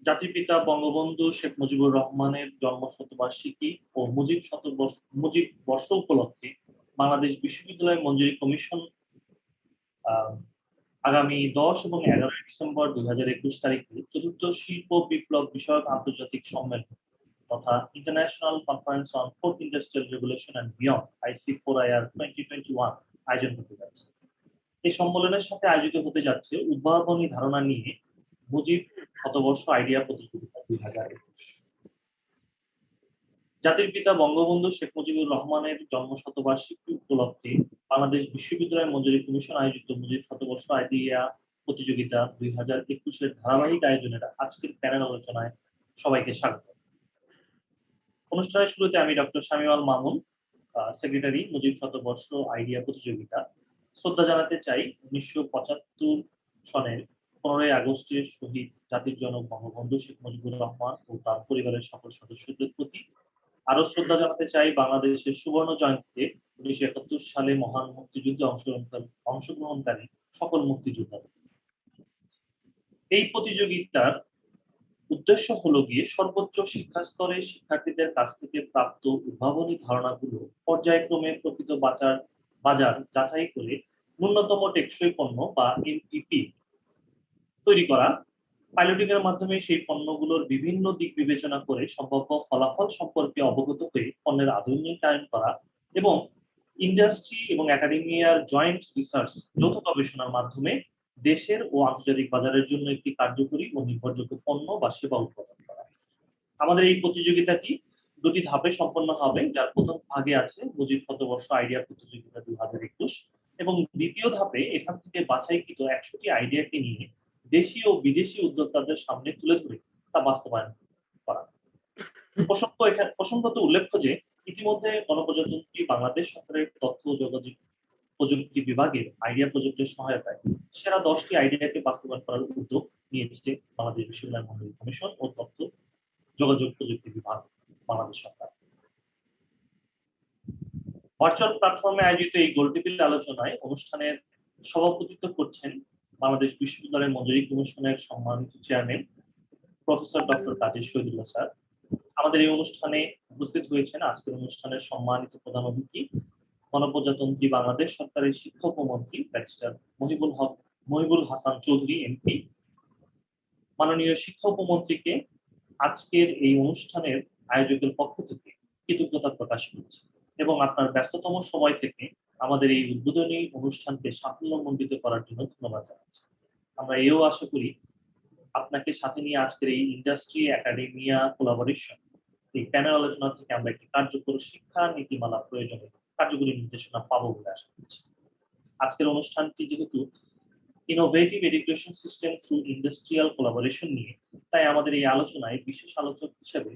জাতির পিতা বঙ্গবন্ধু শেখ মুজিবুর রহমানের জন্মশতবার্ষিকী ও মুজিব বর্ষ উপলক্ষে বাংলাদেশ বিশ্ববিদ্যালয় মঞ্জুরি কমিশন আগামী 10 এবং 11 ডিসেম্বর 2021 তারিখে চতুর্থ শিল্প বিপ্লব বিষয়ক আন্তর্জাতিক সম্মেলন তথা international conference on fourth industrial revolution and beyond IC4IR 2021 আয়োজন করতে যাচ্ছে। এই সম্মেলনের সাথে আয়োজিত হতে যাচ্ছে উদ্ভাবনী ধারণা নিয়ে মুজিব শতবর্ষ আইডিয়া প্রতিযোগিতা 2021। জাতির পিতা বঙ্গবন্ধু শেখ মুজিবুর রহমানের জন্মশতবার্ষিকী উপলক্ষে বাংলাদেশ বিশ্ববিদ্যালয় মঞ্জুরি কমিশন আয়োজিত মুজিব শতবর্ষ আইডিয়া প্রতিযোগিতা 2021 ধারাবাহিক আয়োজনের আজকের প্যানেল আলোচনায় সবাইকে স্বাগত। অনুষ্ঠানের শুরুতে আমি ডক্টর শামীম মামুন, সেক্রেটারি মুজিব শতবর্ষ আইডিয়া প্রতিযোগিতা, শ্রদ্ধা জানাতে চাই 1975 সনের 15 আগস্টের শহীদ জাতির জনক বঙ্গবন্ধু শেখ মুজিবুর রহমান ও তার পরিবারের সকল সদস্যদের প্রতি। আরো শ্রদ্ধা জানাতে চাই বাংলাদেশের সুবর্ণ জয়ন্তীতে 1971 সালে মহান মুক্তিযুদ্ধে অংশগ্রহণকারী সকল মুক্তিযোদ্ধাদের। এই প্রতিযোগিতার উদ্দেশ্য হলো গিয়ে সর্বোচ্চ শিক্ষা স্তরে শিক্ষার্থীদের কাছ থেকে প্রাপ্ত উদ্ভাবনী ধারণাগুলো পর্যায়ক্রমে প্রকৃত বাজার যাচাই করে ন্যূনতম টেকসই পণ্য বা এমপিপি তৈরি করা, পাইলটিং এর মাধ্যমে সেই পণ্যগুলোর বিভিন্ন দিক বিবেচনা করে সম্ভাব্য ফলাফল সম্পর্কে অবগত হয়ে পণ্যের আধুনিকায়ন করা এবং ইন্ডাস্ট্রি এবং একাডেমিয়ার জয়েন্ট রিসার্চ যৌথ গবেষণার মাধ্যমে দেশের ও আন্তর্জাতিক বাজারের জন্য একটি কার্যকরী ও নির্ভরযোগ্য পণ্য বা সেবা উৎপাদন করা। আমাদের এই প্রতিযোগিতাটি দুটি ধাপে সম্পন্ন হবে, যার প্রথম ভাগে আছে মুজিব শতবর্ষ আইডিয়া প্রতিযোগিতা 2021 এবং দ্বিতীয় ধাপে এখান থেকে বাছাইকৃত 100টি আইডিয়াকে নিয়ে দেশি ও বিদেশি উদ্যোক্তাদের সামনে তুলে ধরে তা বাস্তবায়ন করা। প্রসঙ্গত উল্লেখ্য যে ইতিমধ্যে গণপ্রজাতন্ত্রী বাংলাদেশ সরকারের তথ্য ও যোগাযোগ প্রযুক্তি বিভাগের আইডিয়া প্রজেক্টের সহায়তায় সেরা 10টি আইডিয়াকে বাস্তবায়ন করার উদ্যোগ নিয়েছে বাংলাদেশ বিশ্ববিদ্যালয় মঞ্জুরি কমিশন ও তথ্য যোগাযোগ প্রযুক্তি বিভাগ বাংলাদেশ সরকার। ভার্চুয়াল প্ল্যাটফর্মে আয়োজিত এই গোলটেবিল আলোচনায় অনুষ্ঠানের সভাপতিত্ব করছেন বাংলাদেশ বিশ্ববিদ্যালয়ের মঞ্জুরি কমিশনের সম্মানিত চেয়ারম্যান প্রফেসর ডক্টর কাজী শহীদুল্লাহ স্যার। আমাদের এই অনুষ্ঠানে উপস্থিত হয়েছেন আজকের অনুষ্ঠানের সম্মানিত প্রধান অতিথি গণপ্রজাতন্ত্রী বাংলাদেশ সরকারের শিক্ষা উপমন্ত্রী ব্যারিস্টার মহিবুল হাসান চৌধুরী এমপি। মাননীয় শিক্ষা উপমন্ত্রীকে আজকের এই অনুষ্ঠানের আয়োজকের পক্ষ থেকে কৃতজ্ঞতা প্রকাশ করছি এবং আপনার ব্যস্ততম সময় থেকে আমাদের এই উদ্বোধনী অনুষ্ঠানকে সাফল্যমণ্ডিত করার জন্য ধন্যবাদ জানাচ্ছি। আমরা এও আশা করি আপনাকে সাথে নিয়ে আজকের এই ইন্ডাস্ট্রি একাডেমিয়া কোলাবোরেশন এই প্যানেল আলোচনা থেকে আমরা একটি কার্যকর শিক্ষা নীতিমালা প্রয়োজনে কার্যকরী নির্দেশনা পাবো বলে আশা করছি। আজকের অনুষ্ঠানটি যেহেতু innovative education system through industrial collaboration নিয়ে, তাই আমাদের এই আলোচনায় বিশেষ আলোচক হিসেবে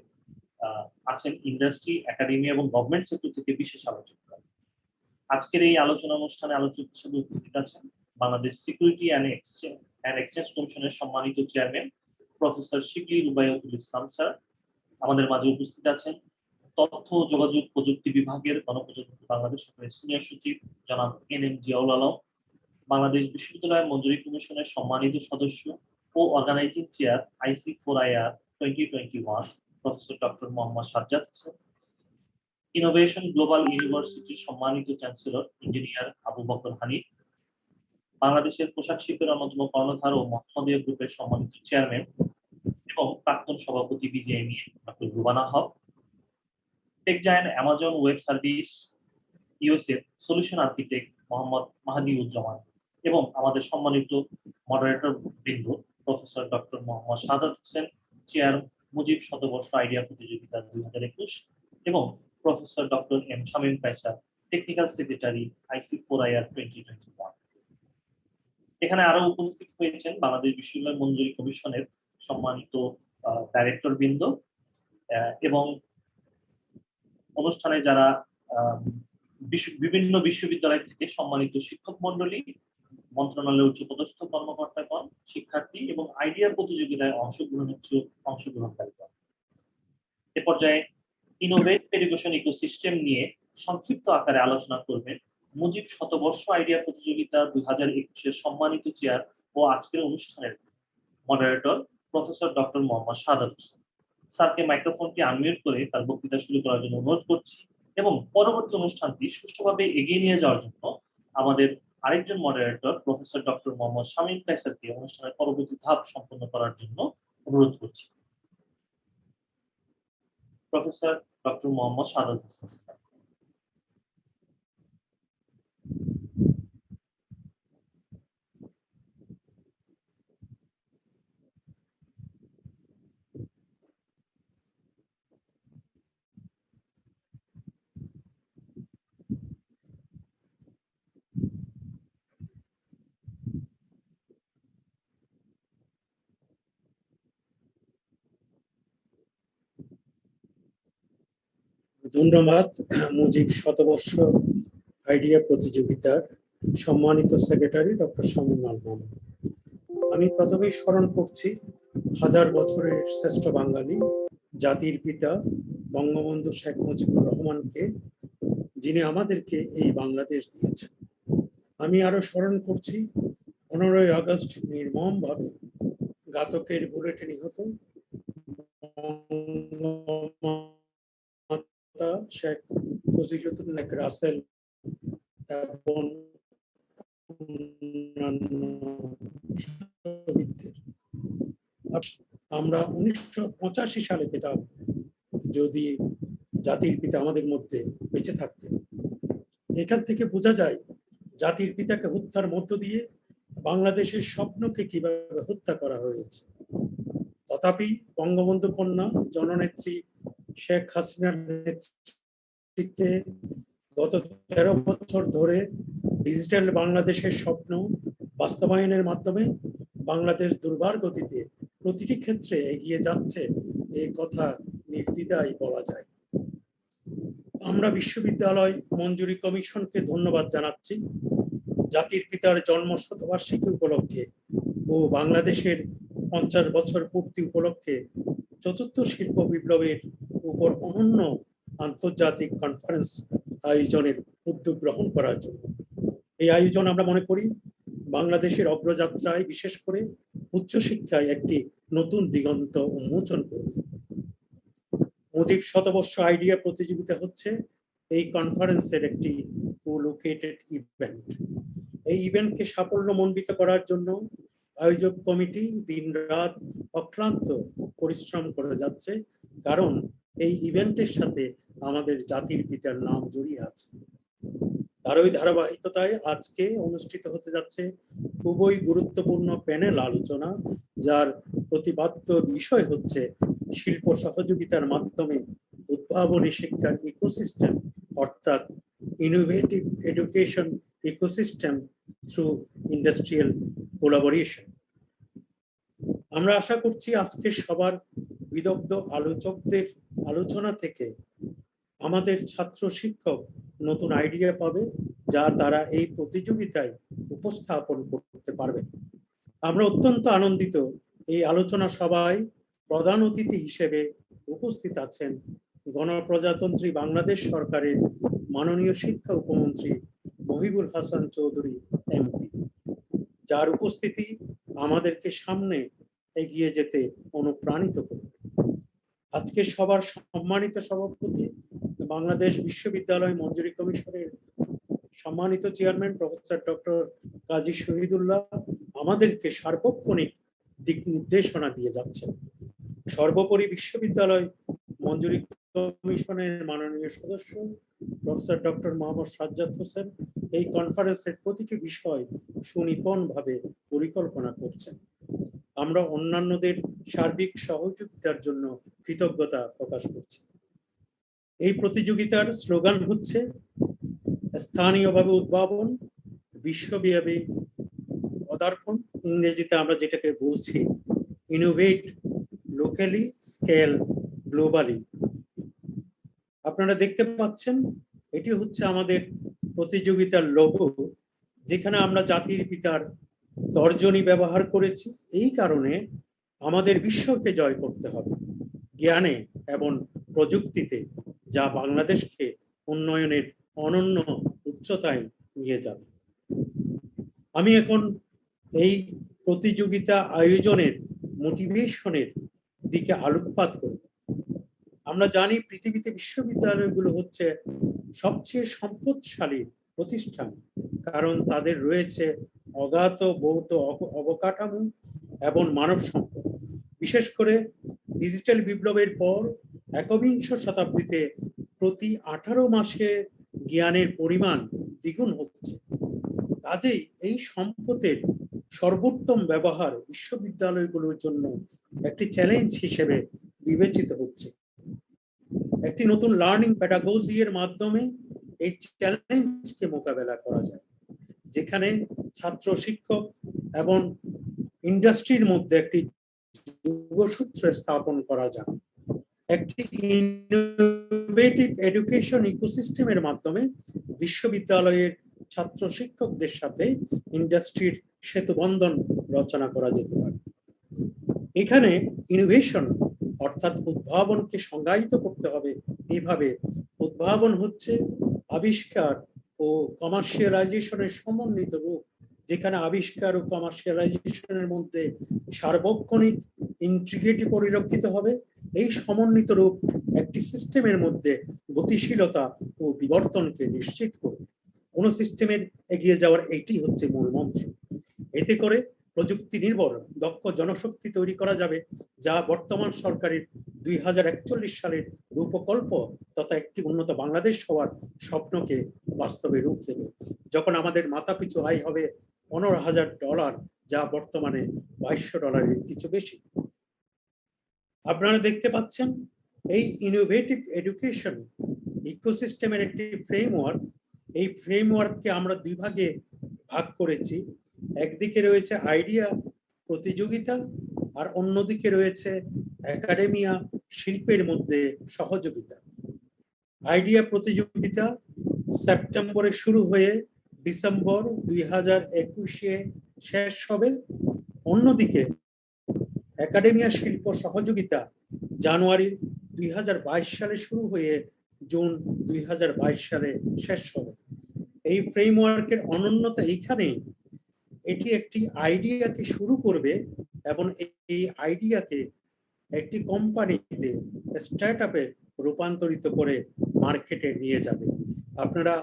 আছেন ইন্ডাস্ট্রি, একাডেমি এবং গভর্নমেন্ট সেক্টর থেকে বিশেষ আলোচকরা। আজকের এই আলোচনা অনুষ্ঠানে আলোচক হিসেবে উপস্থিত আছেন বাংলাদেশ সিকিউরিটি অ্যান্ড এক্সচেঞ্জ কমিশনের সম্মানিত চেয়ারম্যান প্রফেসর শিবলি রুবাইয়াতুল ইসলাম স্যার। আমাদের মাঝে উপস্থিত আছেন তথ্য যোগাযোগ প্রযুক্তি বিভাগের গণপ্রজাতন্ত্রী বাংলাদেশ সরকারের সিনিয়র সচিব জনাব NM জিয়াউল আলম, বাংলাদেশ বিশ্ববিদ্যালয় মঞ্জুরি কমিশনের সম্মানিত সদস্য ও organising chair IC4IR 2021 professor doctor Mohammad Sajjad Hossain, innovation global ইউনিভার্সিটির সম্মানিত চ্যান্সেলর ইঞ্জিনিয়ার আবু বকর হানিফ, বাংলাদেশের পোশাক শিল্পের অন্যতম কর্ণধার ও মোহাম্মদিয়া গ্রুপের সম্মানিত চেয়ারম্যান এবং প্রাক্তন সভাপতি BJME doctor Rubana Huq, tech giant Amazon web service USA solution architect Mohammad Mahadiuzzaman এবং আমাদের সম্মানিত মডারেটর বৃন্দ professor doctor Mohammad Sadat Hossain, chair Mujib শতবর্ষ আইডিয়া প্রতিযোগিতা 2021 এবং professor doctor M Shamim Kaiser, technical secretary IC4IR 2021। এখানে আরো উপস্থিত হয়েছেন বাংলাদেশ বিশ্ববিদ্যালয় মঞ্জুরি কমিশনের সম্মানিত ডাইরেক্টর বৃন্দ এবং অনুষ্ঠানে যারা বিভিন্ন বিশ্ববিদ্যালয় থেকে সম্মানিত শিক্ষক মন্ডলী, মন্ত্রণালয়ের উচ্চপদস্থ কর্মকর্তাগণ, শিক্ষার্থী এবং আইডিয়া প্রতিযোগিতায় অংশগ্রহণকারীগণ। এ পর্যায়ে ইনোভেটিভ এডুকেশন ইকোসিস্টেম নিয়ে সংক্ষিপ্ত আকারে আলোচনা করবেন মুজিব শতবর্ষ আইডিয়া প্রতিযোগিতা 2021 সম্মানিত চেয়ার ও আজকের অনুষ্ঠানের moderator professor doctor Mohammad Sadat Hossain. স্যারকে মাইক্রোফোনটি আনমিউট করে তার বক্তৃতা শুরু করার জন্য অনুরোধ করছি এবং পরবর্তী অনুষ্ঠানটি সুষ্ঠুভাবে এগিয়ে নিয়ে যাওয়ার জন্য আমাদের আরেকজন moderator professor doctor Mohammad Shamim কায়সারকে অনুষ্ঠানের পরবর্তী ধাপ সম্পন্ন করার জন্য অনুরোধ করছি। Professor doctor Mohammad Sadat Hossain. ধন্যবাদ মুজিব শতবর্ষ আইডিয়া প্রতিযোগিতার সম্মানিত সেক্রেটারি ডক্টর শামীম আল মামুন। আমি প্রথমেই স্মরণ করছি হাজার বছরের শ্রেষ্ঠ বাঙালি জাতির পিতা বঙ্গবন্ধু শেখ মুজিবুর রহমানকে, যিনি আমাদেরকে এই বাংলাদেশ দিয়েছেন। আমি আরো স্মরণ করছি 15ই আগস্ট নির্মমভাবে ঘাতকের বুলেটে নিহত শেখ ফজিলুদ্দিন রাসেল এবং শহীদদের। আমরা 1985 সালে পেতাম যদি জাতির পিতা আমাদের মধ্যে বেঁচে থাকতেন। এখান থেকে বোঝা যায় জাতির পিতাকে হত্যার মধ্য দিয়ে বাংলাদেশের স্বপ্নকে কিভাবে হত্যা করা হয়েছে। তথাপি বঙ্গবন্ধু কন্যা জননেত্রী শেখ হাসিনার নেতৃত্বে গত 13 বছর ধরে ডিজিটাল বাংলাদেশের স্বপ্ন বাস্তবায়নের মাধ্যমে বাংলাদেশ দুর্বার গতিতে প্রতিটি ক্ষেত্রে এগিয়ে যাচ্ছে, এই কথা নির্দ্বিধায় বলা যায়। আমরা বিশ্ববিদ্যালয় মঞ্জুরি কমিশনকে ধন্যবাদ জানাচ্ছি। জাতির পিতার জন্ম শতবার্ষিকী উপলক্ষে ও বাংলাদেশের 50 বছর পূর্তি উপলক্ষে চতুর্থ শিল্প বিপ্লবের উপর অনন্য আন্তর্জাতিক কনফারেন্স আয়োজনের উদ্যোগ গ্রহণ করার জন্য। এই আয়োজন আমরা মনে করি বাংলাদেশের অগ্রযাত্রায়, বিশেষ করে উচ্চশিক্ষায় একটি নতুন দিগন্ত উন্মোচন করবে। মুজিব শতবর্ষ আইডিয়া প্রতিযোগিতা হচ্ছে এই কনফারেন্সের একটি কো-লোকেটেড ইভেন্ট। এই ইভেন্টকে সাফল্যমণ্ডিত করার জন্য আয়োজক কমিটি দিনরাত অক্লান্ত পরিশ্রম করে যাচ্ছে, কারণ এই ইভেন্টের সাথে আমাদের জাতির পিতার নাম জড়িয়ে আছে। তার ওই ধারাবাহিকতায় আজকে অনুষ্ঠিত হতে যাচ্ছে খুবই গুরুত্বপূর্ণ প্যানেল আলোচনা, যার প্রতিপাদ্য বিষয় হচ্ছে শিল্প সহযোগিতার মাধ্যমে উদ্ভাবনী শিক্ষার ইকোসিস্টেম, অর্থাৎ innovative education ecosystem through industrial collaboration. আমরা আশা করছি আজকের সবার বিদগ্ধ আলোচকদের আলোচনা থেকে আমাদের ছাত্র শিক্ষক নতুন আইডিয়া পাবে, যা তারা এই প্রতিযোগিতায় উপস্থাপন করতে পারবে। আমরা অত্যন্ত আনন্দিত এই আলোচনা সভায় প্রধান অতিথি হিসেবে উপস্থিত আছেন গণপ্রজাতন্ত্রী বাংলাদেশ সরকারের মাননীয় শিক্ষা উপমন্ত্রী মহিবুল হাসান চৌধুরী এমপি, যার উপস্থিতি আমাদেরকে সামনে এগিয়ে যেতে অনুপ্রাণিত করবে। আজকে সবার সম্মানিত সভাপতি, বাংলাদেশ বিশ্ববিদ্যালয় মঞ্জুরি কমিশনের সম্মানিত চেয়ারম্যান প্রফেসর ডক্টর কাজী শহীদুল্লাহ আমাদেরকে সার্বক্ষণিক দিক নির্দেশনা দিয়ে যাচ্ছেন। সর্বোপরি বিশ্ববিদ্যালয় মঞ্জুরি কমিশনের মাননীয় সদস্য প্রফেসর ডক্টর মোহাম্মদ সাজ্জাদ হোসেন এই কনফারেন্সের প্রতিটি বিষয় সুনিপুণভাবে পরিকল্পনা করছেন। আমরা অন্যান্যদের সার্বিক সহযোগিতার জন্য কৃতজ্ঞতা প্রকাশ করছি। এই প্রতিযোগিতার স্লোগান হচ্ছে স্থানীয়ভাবে উদ্ভাবন, বিশ্বব্যাপী পদার্পণ, ইংরেজিতে আমরা যেটাকে বলছি ইনোভেট লোকালি, স্কেল গ্লোবালি। আপনারা দেখতে পাচ্ছেন এটি হচ্ছে আমাদের প্রতিযোগিতার লোগো, যেখানে আমরা জাতির পিতার তর্জনী ব্যবহার করেছি। এই কারণে আমাদের বিশ্বকে জয় করতে হবে জ্ঞানে এবং প্রযুক্তিতে, যা বাংলাদেশকে উন্নয়নের অনন্য উচ্চতায় নিয়ে যাবে। আমি এখন এই প্রতিযোগিতা আয়োজনের মোটিভেশনের দিকে আলোকপাত করব। আমরা জানি পৃথিবীতে বিশ্ববিদ্যালয়গুলো হচ্ছে সবচেয়ে সম্পদশালী প্রতিষ্ঠান, কারণ তাদের রয়েছে অগাধ ভৌত অবকাঠামো এবং মানব সম্পদ। বিশেষ করে ডিজিটাল বিপ্লবের পর একবিংশ শতাব্দীতে প্রতি 18 মাসে জ্ঞানের পরিমাণ দ্বিগুণ হচ্ছে। কাজেই এই সম্পদের সর্বোত্তম ব্যবহার বিশ্ববিদ্যালয়গুলোর জন্য একটি চ্যালেঞ্জ হিসেবে বিবেচিত হচ্ছে। একটি নতুন লার্নিং প্যাডাগজি এর মাধ্যমে এই চ্যালেঞ্জকে মোকাবেলা করা যায়, যেখানে ছাত্র, শিক্ষক এবং ইন্ডাস্ট্রির মধ্যে একটি যোগসূত্র স্থাপন করা যাবে। একটি ইনোভেটিভ এডুকেশন ইকোসিস্টেমের মাধ্যমে বিশ্ববিদ্যালয়ের ছাত্র শিক্ষকদের সাথে ইন্ডাস্ট্রির সেতুবন্ধন রচনা করা যেতে পারে। এখানে ইনোভেশন অর্থাৎ উদ্ভাবনকে সংজ্ঞায়িত করতে হবে এইভাবে: উদ্ভাবন হচ্ছে আবিষ্কার ও কমার্শিয়ালাইজেশনের সমন্বিত রূপ, যেখানে আবিষ্কার ও কমার্শিয়ালাইজেশনের মধ্যে সার্বক্ষণিক ইন্টিগ্রিটি পরিলক্ষিত হবে। এই সমন্বিত রূপ একটি সিস্টেমের মধ্যে গতিশীলতা ও বিবর্তনকে নিশ্চিত করবে। কোন সিস্টেমের এগিয়ে যাওয়ার এটি হচ্ছে মূল মন্ত্র। এতে করে প্রযুক্তি নির্ভর দক্ষ জনশক্তি তৈরি করা যাবে, যা বর্তমান সরকারের 2041 সালের রূপকল্প তথা একটি উন্নত বাংলাদেশ হওয়ার স্বপ্নকে বাস্তবে রূপ দেবে, যখন আমাদের মাথাপিছু আয় হবে $15,000, যা বর্তমানে $2200 কিছু বেশি। আপনারা দেখতে পাচ্ছেন এই ইনোভেটিভ এডুকেশন ইকোসিস্টেমের একটি ফ্রেমওয়ার্ক। এই ফ্রেমওয়ার্ককে আমরা দুই ভাগে ভাগ করেছি। একদিকে রয়েছে আইডিয়া প্রতিযোগিতা, আর অন্যদিকে রয়েছে একাডেমিয়া শিল্পের মধ্যে সহযোগিতা। আইডিয়া প্রতিযোগিতা সেপ্টেম্বরে শুরু হয়ে ডিসেম্বর 2021-এ শেষ হবে। অন্যদিকে একাডেমিয়া শিল্প সহযোগিতা জানুয়ারি 2022 সালে শুরু হয়ে জুন 2022 সালে শেষ হবে। এই ফ্রেমওয়ার্কের অনন্যতা এইখানে, এটি একটি আইডিয়াকে শুরু করবে এবং এই আইডিয়াকে একটি কোম্পানিতে, স্টার্টআপে রূপান্তরিত করে মার্কেটে নিয়ে যাবে। আপনারা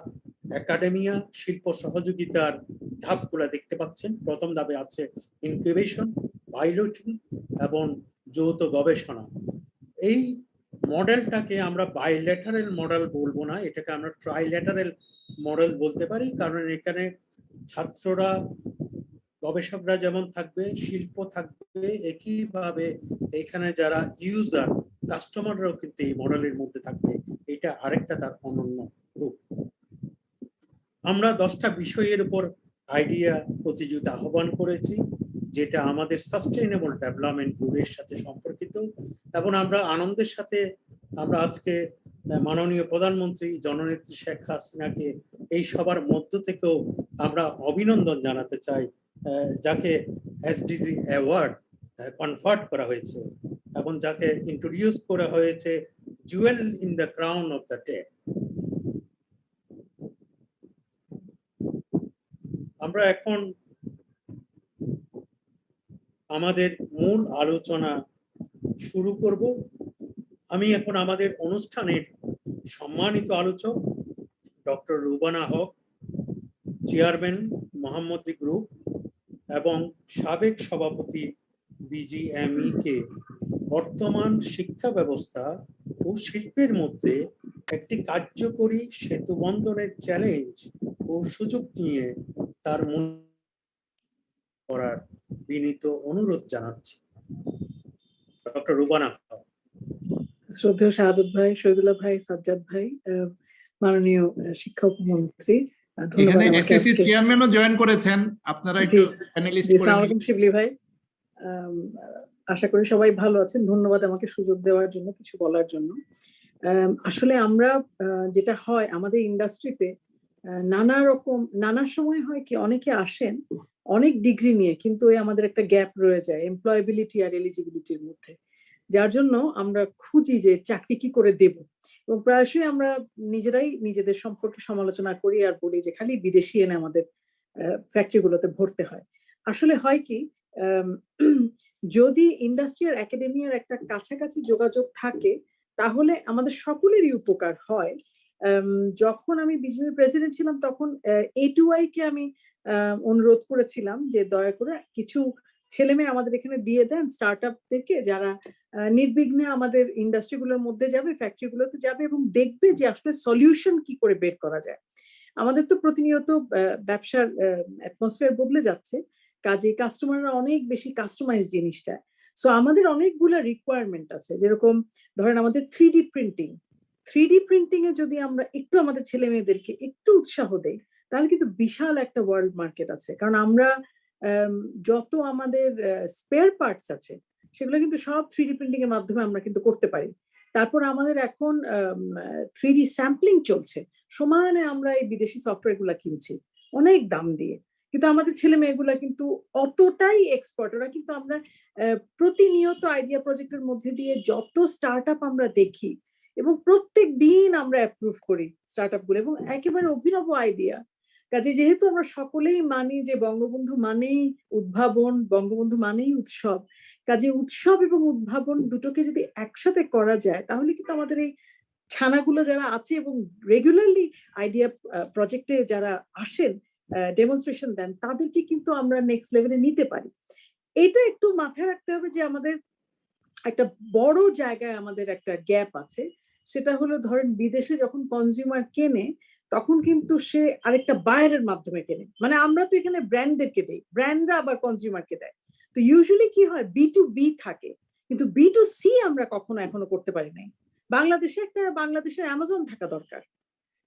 একাডেমিয়া শিল্প সহযোগিতার ধাপগুলো দেখতে পাচ্ছেন। প্রথম ধাপে আছে ইনকিউবেশন, পাইলটিং এবং যৌথ গবেষণা। এই মডেলটাকে আমরা বাইল্যাটারাল মডেল বলবো না, এটাকে আমরা ট্রাইল্যাটারাল মডেল বলতে পারি, কারণ এখানে ছাত্ররা, গবেষকরা যেমন থাকবে, শিল্প থাকবে, একইভাবে এখানে যারা ইউজার, কাস্টমাররাও কিন্তু এই মডেলের মধ্যে থাকবে। এটা আরেকটা তার অনন্য রূপ। আমরা 10টা বিষয়ের উপর আইডিয়া প্রতিযোগিতা আহ্বান করেছি, যেটা আমাদের সাস্টেইনেবল ডেভেলপমেন্ট গোলের সাথে সম্পর্কিত। এবং আমরা আনন্দের সাথে আমরা আজকে মাননীয় প্রধানমন্ত্রী জননেত্রী শেখ হাসিনাকে এই সবার মধ্য থেকেও আমরা অভিনন্দন জানাতে চাই, যাকে এসডিজি অ্যাওয়ার্ড কনফার্ট করা হয়েছে এবং যাকে ইন্ট্রোডিউস করা হয়েছে Jewel in the crown of the day. আমরা এখন আমাদের মূল আলোচনা শুরু করব। আমি এখন আমাদের অনুষ্ঠানের সম্মানিত আলোচক ডক্টর রুবানা হক, চেয়ারম্যান মোহাম্মদী গ্রুপ এবং সাবেক সভাপতি বিজিএমই কে বর্তমান শিক্ষা ব্যবস্থা ও শিল্পের মধ্যে একটি কার্যকরী সেতু বন্ধনের চ্যালেঞ্জ ও সুযোগ নিয়ে তার মূল করার বিনীত অনুরোধ জানাচ্ছি। ডক্টর রুবানা হক। শ্রদ্ধেয় শাহাদত ভাই, শহীদুল্লাহ ভাই, সাজ্জাদ ভাই, মাননীয় শিক্ষা উপমন্ত্রী, ধন্যবাদ আমাকে আজকে চেয়ারম্যানও জয়েন করেছেন। আপনারা একটু প্যানেলিস্ট করে নিন। শিবলি ভাই, আশা করি সবাই ভালো আছেন। ধন্যবাদ আমাকে সুযোগ দেওয়ার জন্য, কিছু বলার জন্য। আসলে আমরা যেটা হয় আমাদের ইন্ডাস্ট্রিতে নানা সময় হয় কি, অনেকে আসেন অনেক ডিগ্রি নিয়ে, কিন্তু আমাদের একটা গ্যাপ রয়ে যায় এমপ্লয়েবিলিটি আর এলিজিবিলিটির মধ্যে, যার জন্য আমরা খুঁজি যে চাকরি কি করে দেব। এবং প্রায়শই আমরা নিজেরাই নিজেদের সম্পর্কে সমালোচনা করি আর বলি যে খালি বিদেশি এনে আমাদের ফ্যাক্টরিগুলোতে ভরতে হয়। আসলে হয় কি, যদি ইন্ডাস্ট্রি আর একাডেমিয়ার একটা কাছাকাছি যোগাযোগ থাকে তাহলে আমাদের সকলেরই উপকার হয়। যখন আমি বিজিবির প্রেসিডেন্ট ছিলাম তখন A2I কে আমি অনুরোধ করেছিলাম যে দয়া করে কিছু ছেলে মেয়ে আমাদের এখানে দিয়ে দেন স্টার্ট আপদেরকে, যারা নির্বিঘ্নে আমাদের ইন্ডাস্ট্রিগুলোর মধ্যে যাবে, ফ্যাক্টরিগুলোতে যাবে এবং দেখবে যে আসলে সলিউশন কি করে বের করা যায়। আমাদের তো প্রতিনিয়ত ব্যবসার অ্যাটমসফিয়ার বদলে যাচ্ছে, কাজে কাস্টমাররা অনেক বেশি কাস্টমাইজ জিনিসটা। সো আমাদের অনেকগুলো রিকোয়ারমেন্ট আছে, যেরকম ধরেন আমাদের 3D প্রিন্টিং। 3D প্রিন্টিং এ যদি আমরা একটু আমাদের ছেলে মেয়েদেরকে একটু উৎসাহ দেই তাহলে কিন্তু বিশাল একটা ওয়ার্ল্ড মার্কেট আছে। কারণ আমরা যত আমাদের স্পেয়ার পার্টস আছে সেগুলো কিন্তু সব 3D প্রিন্টিং এর মাধ্যমে আমরা কিন্তু করতে পারি। তারপর আমাদের এখন 3D স্যাম্পলিং চলছে, সমানে আমরা এই বিদেশি সফটওয়্যার গুলা কিনছি অনেক দাম দিয়ে, কিন্তু আমাদের ছেলে মেয়েগুলা কিন্তু অতটাই এক্সপার্ট। ওরা কিন্তু আমরা প্রতিনিয়ত আইডিয়া প্রজেক্টের মধ্যে দিয়ে যত স্টার্ট আপ আমরা দেখি এবং প্রত্যেক দিন আমরা অ্যাপ্রুভ করি স্টার্ট আপ গুলো এবং একেবারে অভিনব আইডিয়া। কাজে যেহেতু আমরা সকলেই মানি যে বঙ্গবন্ধু মানেই উদ্ভাবন, বঙ্গবন্ধু মানেই উৎসব, কাজে উৎসব এবং উদ্ভাবন দুটোকে যদি একসাথে করা যায় তাহলে কিন্তু আমাদের এই ছানাগুলো যারা আছে এবং রেগুলারলি আইডিয়া প্রজেক্টে যারা আসেন ডেমনস্ট্রেশন দেন তাদেরকে কিন্তু আমরা নেক্সট লেভেলে নিতে পারি। এটা একটু মাথায় রাখতে হবে যে আমাদের একটা বড় জায়গায় আমাদের একটা গ্যাপ আছে, সেটা হলো ধরেন বিদেশে যখন কনজিউমার কেনে তখন কিন্তু সে আরেকটা বায়ারের মাধ্যমে কেনে, মানে আমরা তো এখানে ব্র্যান্ডদেরকে দেই, ব্র্যান্ডরা আবার কনজিউমারকে দেয়। তো ইউজুয়ালি কি হয় B2B থাকে, কিন্তু B2C আমরা কখনো এখনো করতে পারি নাই। বাংলাদেশে একটা বাংলাদেশের অ্যামাজন থাকা দরকার।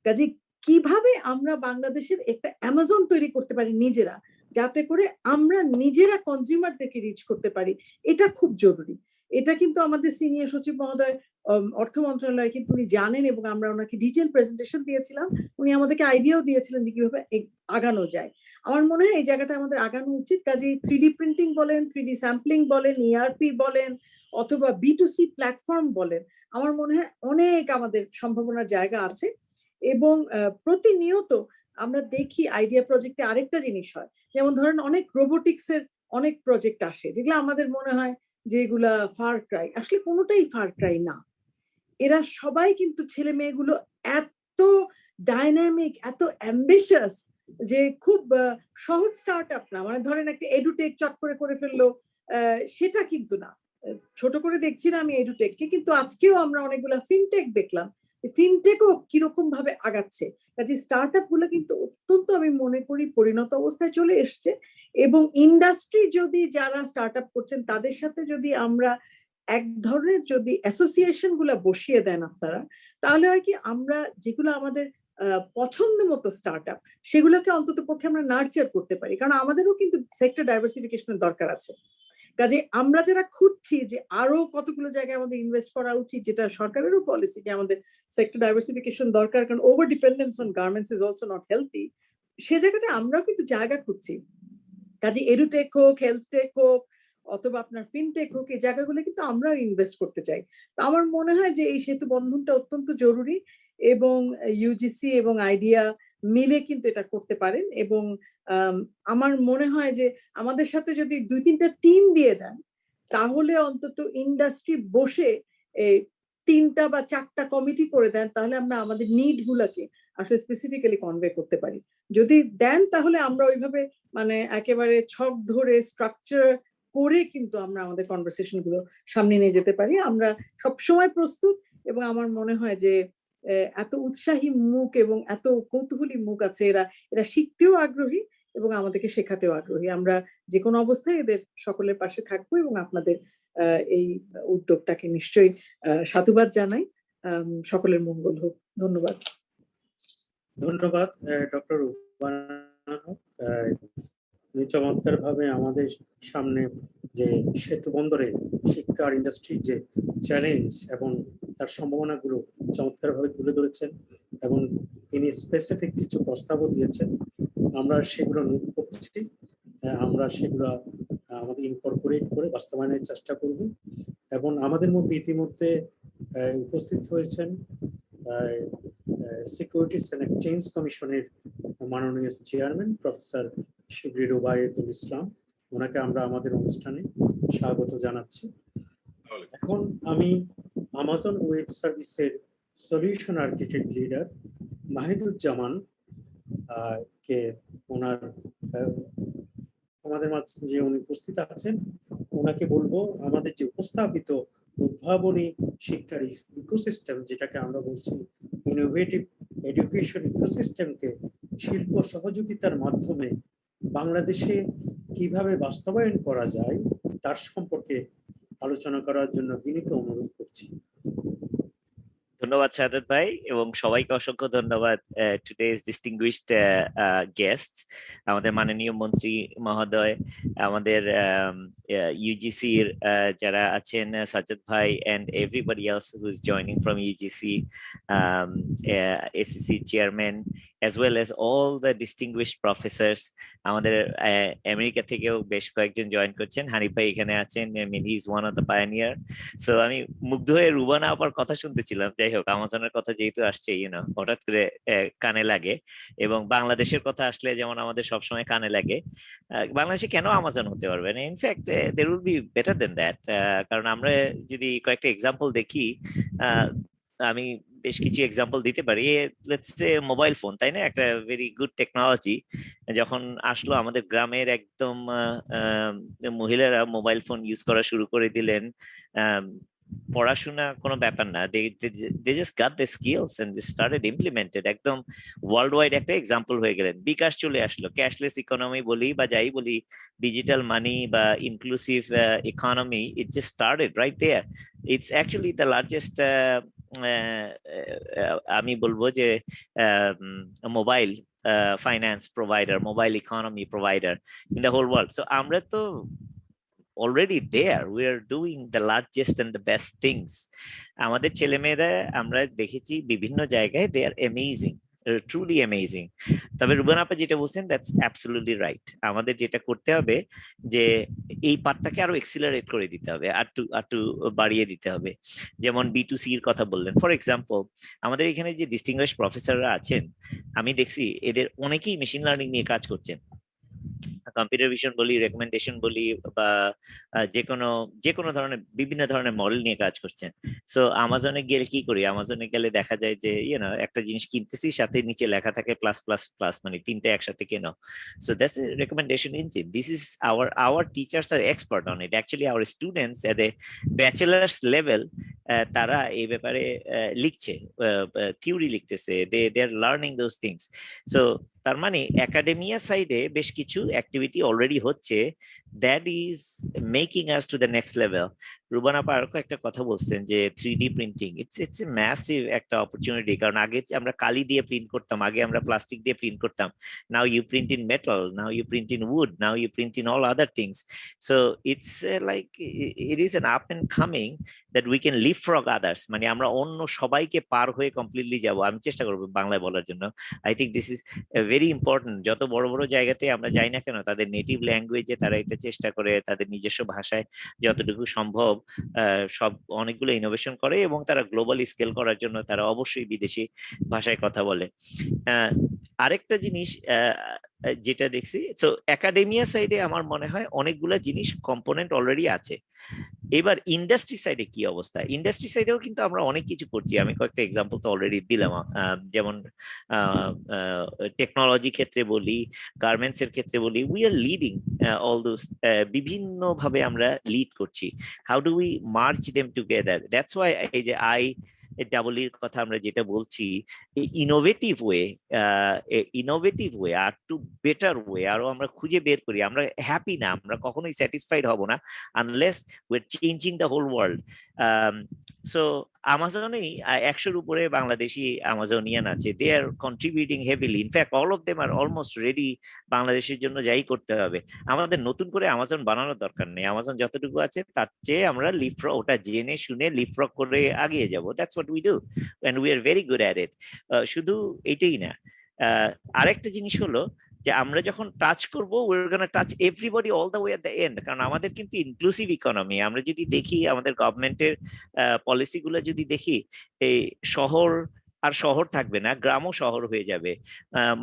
কাজে কিভাবে আমরা বাংলাদেশের একটা অ্যামাজন তৈরি করতে পারি নিজেরা, যাতে করে আমরা নিজেরা কনজিউমারদেরকে রিচ করতে পারি, এটা খুব জরুরি। এটা কিন্তু আমাদের সিনিয়র সচিব মহোদয় অর্থ মন্ত্রণালয় কিন্তু উনি জানেন এবং আমরা ওনাকে ডিটেইল প্রেজেন্টেশন দিয়েছিলাম, উনি আমাদেরকে আইডিয়াও দিয়েছিলেন যে কিভাবে আগানো যায়। আমার মনে হয় এই জায়গাটা আমাদের আগানো উচিত। কাজে 3D প্রিন্টিং বলেন, 3D স্যাম্পলিং বলেন, ERP বলেন অথবা B2C প্ল্যাটফর্ম বলেন, আমার মনে হয় অনেক আমাদের সম্ভাবনার জায়গা আছে। এবং প্রতিনিয়ত আমরা দেখি আইডিয়া প্রজেক্টে আরেকটা জিনিস হয়, যেমন ধরেন অনেক রোবোটিক্সের অনেক প্রজেক্ট আসে যেগুলো আমাদের মনে হয় যে এগুলা ফার ক্রাই, আসলে কোনোটাই ফার ক্রাই না। এরা সবাই কিন্তু ছেলে মেয়েগুলো এত ডাইনামিক, এত অ্যাম্বিশাস যে খুব সহজ স্টার্ট আপ না, মানে ধরেন একটা এডুটেক চট করে ফেললো সেটা কিন্তু না। ছোট করে দেখছি না আমি এডুটেককে, কিন্তু আজকেও আমরা অনেকগুলো ফিনটেক দেখলাম, ফিনটেকও কিরকম ভাবে আগাচ্ছে। কাজে স্টার্ট আপ গুলো কিন্তু অত্যন্ত আমি মনে করি পরিণত অবস্থায় চলে এসছে এবং ইন্ডাস্ট্রি যদি যারা স্টার্ট আপ করছেন তাদের সাথে যদি আমরা এক ধরনের যদি অ্যাসোসিয়েশন গুলা বসিয়ে দেন আপনারা, তাহলে হয় কি আমরা যেগুলো আমাদের পছন্দ মতো স্টার্ট আপ সেগুলোকে অন্তত পক্ষে আমরা নার্চার করতে পারি, কারণ আমাদেরও কিন্তু সেক্টর ডাইভার্সিফিকেশনের দরকার আছে। কাজে আমরা যারা খুঁজছি যে আরো কতগুলো জায়গায় আমাদের ইনভেস্ট করা উচিত, যেটা সরকারেরও পলিসি যে আমাদের সেক্টর ডাইভার্সিফিকেশন দরকার, কারণ over dependence on garments is also not healthy, সে জায়গাটা আমরাও কিন্তু জায়গা খুঁজছি। কাজে এডুটেক হোক, হেলথ টেক হোক অথবা আপনার ফিনটেক হোক, এই জায়গাগুলো কিন্তু আমরাও ইনভেস্ট করতে চাই। তো আমার মনে হয় যে এই সেতু বন্ধনটা অত্যন্ত জরুরি এবং ইউজিসি এবং আইডিয়া মিলে কিন্তু এটা করতে পারেন। এবং আমার মনে হয় যে আমাদের সাথে যদি 2-3টা টিম দিয়ে দেন তাহলে অন্তত ইন্ডাস্ট্রি বসে 3টা বা 4টা কমিটি করে দেন, তাহলে আমরা আমাদের নিড গুলাকে আসলে স্পেসিফিক্যালি কনভে করতে পারি। যদি দেন তাহলে আমরা ওইভাবে মানে একেবারে ছক ধরে স্ট্রাকচার করে কিন্তু আমরা আমাদের কনভারসেশন গুলো সামনে নিয়ে যেতে পারি। আমরা সবসময় প্রস্তুত এবং আমার মনে হয় যে এত উৎসাহী মুখ এবং এত কৌতূহলী মুখ আছে, এরা শিখতেও আগ্রহী এবং আমাদেরকে শেখাতেও আগ্রহী। আমরা যে কোনো অবস্থায় এদের সকলের পাশে থাকবো এবং আপনাদের এই উদ্যোগটাকে নিশ্চয়ই সাধুবাদ জানাই। সকলের মঙ্গল হোক। ধন্যবাদ। ধন্যবাদ ডক্টর চমৎকার ভাবে আমাদের সামনে যে সেতু বন্দরে শিক্ষা আর ইন্ডাস্ট্রির যে চ্যালেঞ্জ এবং তার সম্ভাবনাগুলো চমৎকার ভাবে তুলে ধরেছেন এবং তিনি স্পেসিফিক কিছু প্রস্তাবও দিয়েছেন। আমরা সেগুলো নোট করছি, আমরা সেগুলো আমাদের ইনকর্পোরেট করে বাস্তবায়নের চেষ্টা করব। এবং আমাদের মধ্যে ইতিমধ্যে উপস্থিত হয়েছেন সিকিউরিটিজ অ্যান্ড এক্সচেঞ্জ কমিশনের মাননীয় চেয়ারম্যান প্রফেসর শিবলি রুবায়েতুল ইসলাম, ওনাকে আমরা আমাদের অনুষ্ঠানে স্বাগত জানাচ্ছি। এখন আমি আমাজন ওয়েব সার্ভিসের সলিউশন আর্কিটেক্ট লিডার মাহিদুজ্জামান কে ওনার আমাদের মাঝে যে উনি উপস্থিত আছেন ওনাকে বলবো আমাদের যে উপস্থাপিত উদ্ভাবনী শিক্ষার ইকোসিস্টেম, যেটাকে আমরা বলছি ইনোভেটিভ এডুকেশন ইকোসিস্টেমকে শিল্প সহযোগিতার মাধ্যমে বাংলাদেশে কিভাবে বাস্তবায়ন করা যায় তার সম্পর্কে আলোচনা করার জন্য বিনীত অনুরোধ করছি। ধন্যবাদ সাদাত ভাই এবং সবাইকে অসংখ্য ধন্যবাদ টুডেজ ডিস্টিংগুইশড গেস্ট, আমাদের মাননীয় মন্ত্রী মহোদয়, আমাদের ইউজিসির যারা আছেন সাজ্জাদ ভাই and everybody else who is joining from UGC, ACC chairman as well as all the distinguished professors. আমাদের আমেরিকা থেকেও বেশ কয়েকজন জয়েন করছেন, হানিফ ভাই এখানে আছেন, he is one of the pioneer. So আমি মুগ্ধ হয়ে রুবানা আপার কথা শুনতেছিলাম। যাই হোক, আমাজনের কথা যেহেতু আসছে হঠাৎ করে কানে লাগে, এবং বাংলাদেশের কথা আসলে যেমন আমাদের সবসময় কানে লাগে, বাংলাদেশে কেন আমাজন হতে পারবে না? In fact there will be better then that. কারণ আমরা যদি কয়েকটা এক্সাম্পল দেখি, আমি বেশ কিছু এক্সাম্পল দিতে পারি। লেটস সে মোবাইল ফোন, তাই না? একটা ভেরি গুড টেকনোলজি যখন আসলো আমাদের গ্রামের একদম মহিলারা মোবাইল ফোন ইউজ করা শুরু করে দিলেন। পড়াশোনা কোনো ব্যাপার না, they just got the skills and they started implemented, একদম ওয়ার্ল্ড ওয়াইড একটা এক্সাম্পল হয়ে গেলেন। বিকাশ চলে আসলো, ক্যাশলেস ইকোনমি বলি বা যাই বলি, ডিজিটাল মানি বা inclusive economy, it just started right there. It's actually the largest আমি বলবো যে mobile finance provider, mobile economy provider in the whole world. So আমরা তো already there, we are doing the largest and the best things. আমাদের ছেলেমেয়েরা আমরা দেখেছি বিভিন্ন জায়গায়, they are amazing, truly amazing. তবে রুবান আপা যেটা বলছেন, that's absolutely right. আমাদের যেটা করতে হবে যে এই পার্টটাকে আরো এক্সিলারেট করে দিতে হবে, আরটু বাড়িয়ে দিতে হবে। যেমন B2C এর কথা বললেন, ফর এক্সাম্পল আমাদের এখানে যে ডিস্টিংগুইশড প্রফেসররা আছেন, আমি দেখছি এদের অনেকেই মেশিন লার্নিং নিয়ে কাজ করছেন। কম্পিউটার ভিশন বলি, রেকমেন্ডেশন বলি, বা যে কোনো ধরনের বিভিন্ন ধরনের মডেল নিয়ে কাজ করছেন। সো আমাজনে গেলে কি করি, আমাজনে গেলে দেখা যায় যে একটা জিনিস কিনতেছি, সাথে নিচে লেখা থাকে প্লাস প্লাস প্লাস, মানে তিনটা একসাথে কেন। So that's a recommendation engine. This is our teachers are expert on it. Actually our students at a bachelor's level তারা এই ব্যাপারে লিখছে, থিওরি লিখতেছে, they are learning those things. So তার মানে একাডেমিয়া সাইডে বেশ কিছু অ্যাক্টিভিটি অলরেডি হচ্ছে, that is making us to the next level. Ruban আপা আরো একটা কথা বলছেন যে 3D printing, it's a massive একটা অপরচুনিটি। কারণ আগে আমরা কালি দিয়ে প্রিন্ট করতাম, আগে আমরা প্লাস্টিক দিয়ে প্রিন্ট করতাম। Now you print in metal, now you print in wood, now you print in all other things. So it's like it is an up and coming that we can leapfrog others. মানে আমরা অন্য সবাইকে পার হয়ে completely যাব। আমি চেষ্টা করবো বাংলায় বলার জন্য। I think this is very important. যত বড় বড় জায়গাতে আমরা যাই না কেন, তাদের নেটিভ ল্যাঙ্গুয়েজে তারা এটা চেষ্টা করে, তাদের নিজস্ব ভাষায় যতটুকু সম্ভব সব অনেকগুলো ইনোভেশন করে, এবং তারা গ্লোবালি স্কেল করার জন্য তারা অবশ্যই বিদেশি ভাষায় কথা বলে। আরেকটা জিনিস যেটা দেখছি, তো একাডেমিয়া সাইডে আমার মনে হয় অনেকগুলা জিনিস কম্পোনেন্ট অলরেডি আছে। এবার ইন্ডাস্ট্রি সাইডে কি অবস্থা? ইন্ডাস্ট্রি সাইডেও কিন্তু আমরা অনেক কিছু করছি। আমি কয়েকটা এক্সাম্পল তো অলরেডি দিলাম, যেমন টেকনোলজি ক্ষেত্রে বলি, গার্মেন্টস এর ক্ষেত্রে বলি, we are leading all those. বিভিন্ন ভাবে আমরা লিড করছি। How do we march them together? That's why এই যে ডাবলির কথা আমরা যেটা বলছি, ইনোভেটিভ ওয়ে আর টু বেটার ওয়ে আরো আমরা খুঁজে বের করি। আমরা হ্যাপি না, আমরা কখনোই স্যাটিসফাইড হব না unless we are changing the whole world. So আমাজনেই 100-র উপরে বাংলাদেশি আমাজনিয়ান আছে। They are contributing heavily. In fact all of them are almost ready বাংলাদেশের জন্য যাই করতে হবে। আমাদের নতুন করে আমাজন বানানোর দরকার নেই। আমাজন যতটুকু আছে তার চেয়ে আমরা লিপফ্রগ, ওটা জেনে শুনে লিপফ্রগ করে আগিয়ে যাব। That's what we do and we are very good at it. শুধু এটাই না, আরেকটা জিনিস হলো যে আমরা যখন টাচ করবো, we are gonna touch everybody all the way at the end. কারণ আমাদের কিন্তু ইনক্লুসিভ ইকোনমি। আমরা যদি দেখি আমাদের গভর্নমেন্টের পলিসিগুলো যদি দেখি, এই শহর আর শহর থাকবে না, গ্রামও শহর হয়ে যাবে।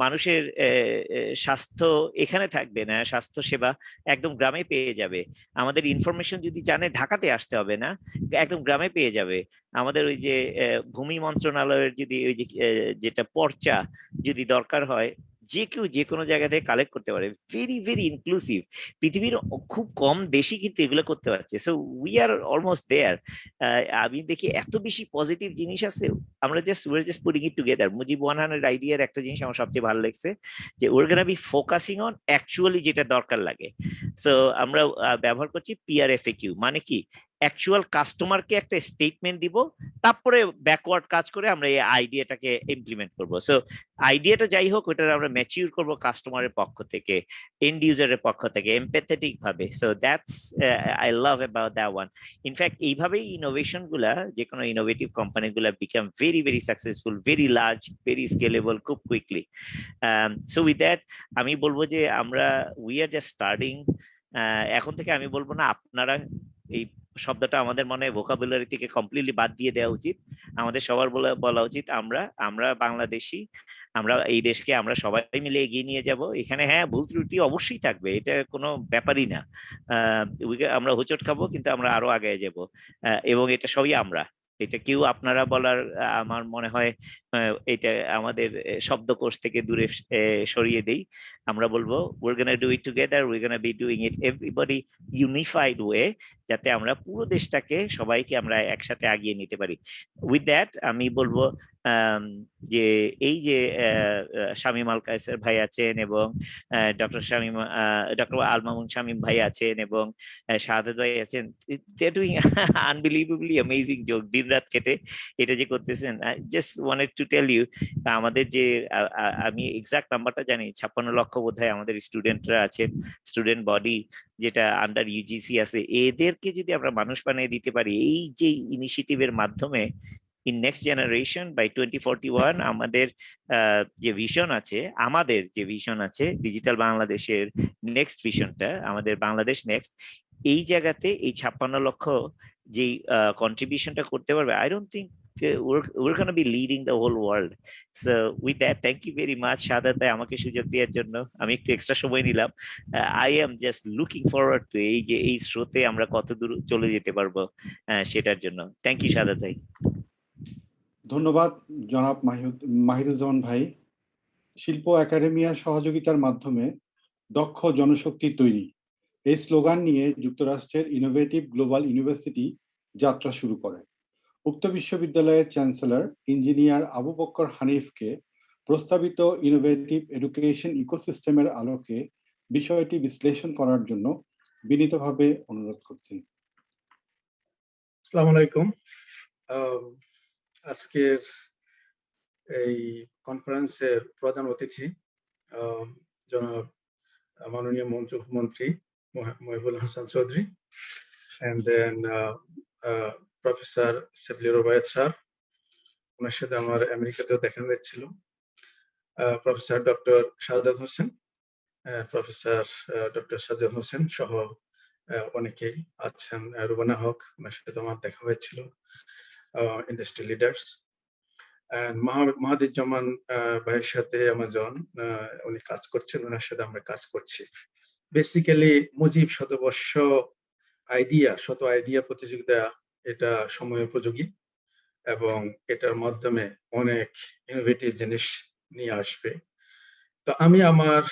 মানুষের স্বাস্থ্য এখানে থাকবে না, স্বাস্থ্য সেবা একদম গ্রামে পেয়ে যাবে। আমাদের ইনফরমেশন যদি জানে ঢাকাতে আসতে হবে না, একদম গ্রামে পেয়ে যাবে। আমাদের ওই যে ভূমি মন্ত্রণালয়ের যদি ওই যে যেটা পর্চা যদি দরকার হয়, যে কেউ যে কোনো জায়গা থেকে কালেক্ট করতে পারে। Very very inclusive. পৃথিবীর খুব কম দেশই কিন্তু এগুলো করতে পারছে। So we are almost there. আমি দেখি এত বেশি পজিটিভ জিনিস আছে, আমরা just putting it together. Mujib 100 আইডিয়ার একটা জিনিস আমার সবচেয়ে ভালো লাগছে, যে ওর gonna be focusing on actually যেটা দরকার লাগে। সো আমরা ব্যবহার করছি পিআরএফএকিউ, মানে কি অ্যাকচুয়াল কাস্টমারকে একটা স্টেটমেন্ট দিব, তারপরে ব্যাকওয়ার্ড কাজ করে আমরা এই আইডিয়াটাকে ইমপ্লিমেন্ট করব। সো আইডিয়াটা যাই হোক, ওটা আমরা ম্যাচিউর করব কাস্টমারের পক্ষ থেকে, এন্ড ইউজারের পক্ষ থেকে, এমপ্যাথেটিক ভাবে। So that's I love about that one. In fact এইভাবেই ইনোভেশন গুলা, যে কোনো ইনোভেটিভ কোম্পানি গুলা become very very successful, very large, very scalable, খুব কুইকলি। সো উইথ দ্যাট আমি বলবো যে আমরা উই আর জাস্ট স্টার্টিং। এখন থেকে আমি বলবো না আপনারা, এই শব্দটা আমাদের মনে ভোকাবুলারি থেকে কমপ্লিটলি বাদ দিয়ে দেওয়া উচিত। আমাদের সবার বলা উচিত আমরা বাংলাদেশি, আমরা এই দেশকে আমরা সবাই মিলে এগিয়ে নিয়ে যাব। এখানে হ্যাঁ ভুল ত্রুটি অবশ্যই থাকবে, এটা কোনো ব্যাপারই না। আমরা হোঁচট খাবো, কিন্তু আমরা আরো আগে যাব, এবং এটা সবই আমরা। এটা কেউ আপনারা বলার আমার মনে হয় এটা আমাদের শব্দকোষ থেকে দূরে সরিয়ে দেই। আমরা বলবো we're gonna do it together, we're gonna be doing it everybody unified way, যাতে আমরা পুরো দেশটাকে সবাইকে আমরা একসাথে আগিয়ে নিতে পারি। উইথ দ্যাট আমি বলবো যে এই যে শামীম আল কায়সার ভাই আছেন, এবং ডক্টর আল মামুন শামীম ভাই আছেন, এবং শাহাদাত ভাই আছেন, they are doing unbelievably amazing job. দিনরাত কেটে এটা যে করতেছেন, just wanted to tell you, আমাদের যে আমি এক্সাক্ট নাম্বারটা জানি, 56 লক্ষ বোধহয় আমাদের স্টুডেন্টরা আছেন, স্টুডেন্ট বডি যেটা আন্ডার ইউজিসি আছে, এদেরকে যদি আমরা মানুষ বানিয়ে দিতে পারি এই যে ইনিশিয়েটিভের মাধ্যমে, ইন নেক্সট জেনারেশন বাই 2041 আমাদের যে ভিশন আছে ডিজিটাল বাংলাদেশের নেক্সট ভিশনটা, আমাদের বাংলাদেশ নেক্সট, এই জায়গাতে এই 56 লক্ষ যেই কন্ট্রিবিউশনটা করতে পারবে, I don't think we're going to be leading the whole world. So with that, thank you very much শাহাদাত ভাই আমাকে সুযোগ দেওয়ার জন্য। আমি একটু এক্সট্রা সময় নিলাম। I am just looking forward to এই স্রোতে আমরা কত দূর চলে যেতে পারবো সেটার জন্য। থ্যাংক ইউ শাহাদাত ভাই। ধন্যবাদ জনাব মাহিরুজ্জামান ভাই। শিল্প একাডেমিয়ার সহযোগিতার মাধ্যমে দক্ষ জনশক্তি তৈরি, এই স্লোগান নিয়ে যুক্তরাষ্ট্রের ইনোভেটিভ গ্লোবাল ইউনিভার্সিটি যাত্রা শুরু করে। উক্ত বিশ্ববিদ্যালয়ের চ্যান্সেলর ইঞ্জিনিয়ার আবু বকর হানিফকে প্রস্তাবিত ইনোভেটিভ এডুকেশন ইকোসিস্টেমের আলোকে বিষয়টি বিশ্লেষণ করার জন্য বিনীতভাবে অনুরোধ করছি। আসসালামু আলাইকুম। আজকের এই কনফারেন্সের প্রধান অতিথি জনাব মাননীয় মন্ত্রী Mohibul Hasan Chowdhury, and then professor Shibli Rubayet sir, ওনার সাথে আমার আমেরিকাতেও দেখা হয়েছিল, professor doctor Shahadat Hossain, professor doctor Sajjad Hossain সহ অনেকেই আছেন, রুবানা হক, ওনার সাথে আমার দেখা হয়েছিল, ইন্ডাস্ট্রি লিডার্স, মাহাদুজ্জামান ভাইয়ের সাথে আমাজন উনি কাজ করছেন, ওনার সাথে আমরা কাজ করছি। বেসিক্যালি মুজিব শতবর্ষ শত আইডিয়া প্রতিযোগিতা, এটা সময় উপযোগী এবং এটার মাধ্যমে অনেক ইনোভেটিভ জিনিস নিয়ে আসবে। তো আমি আমার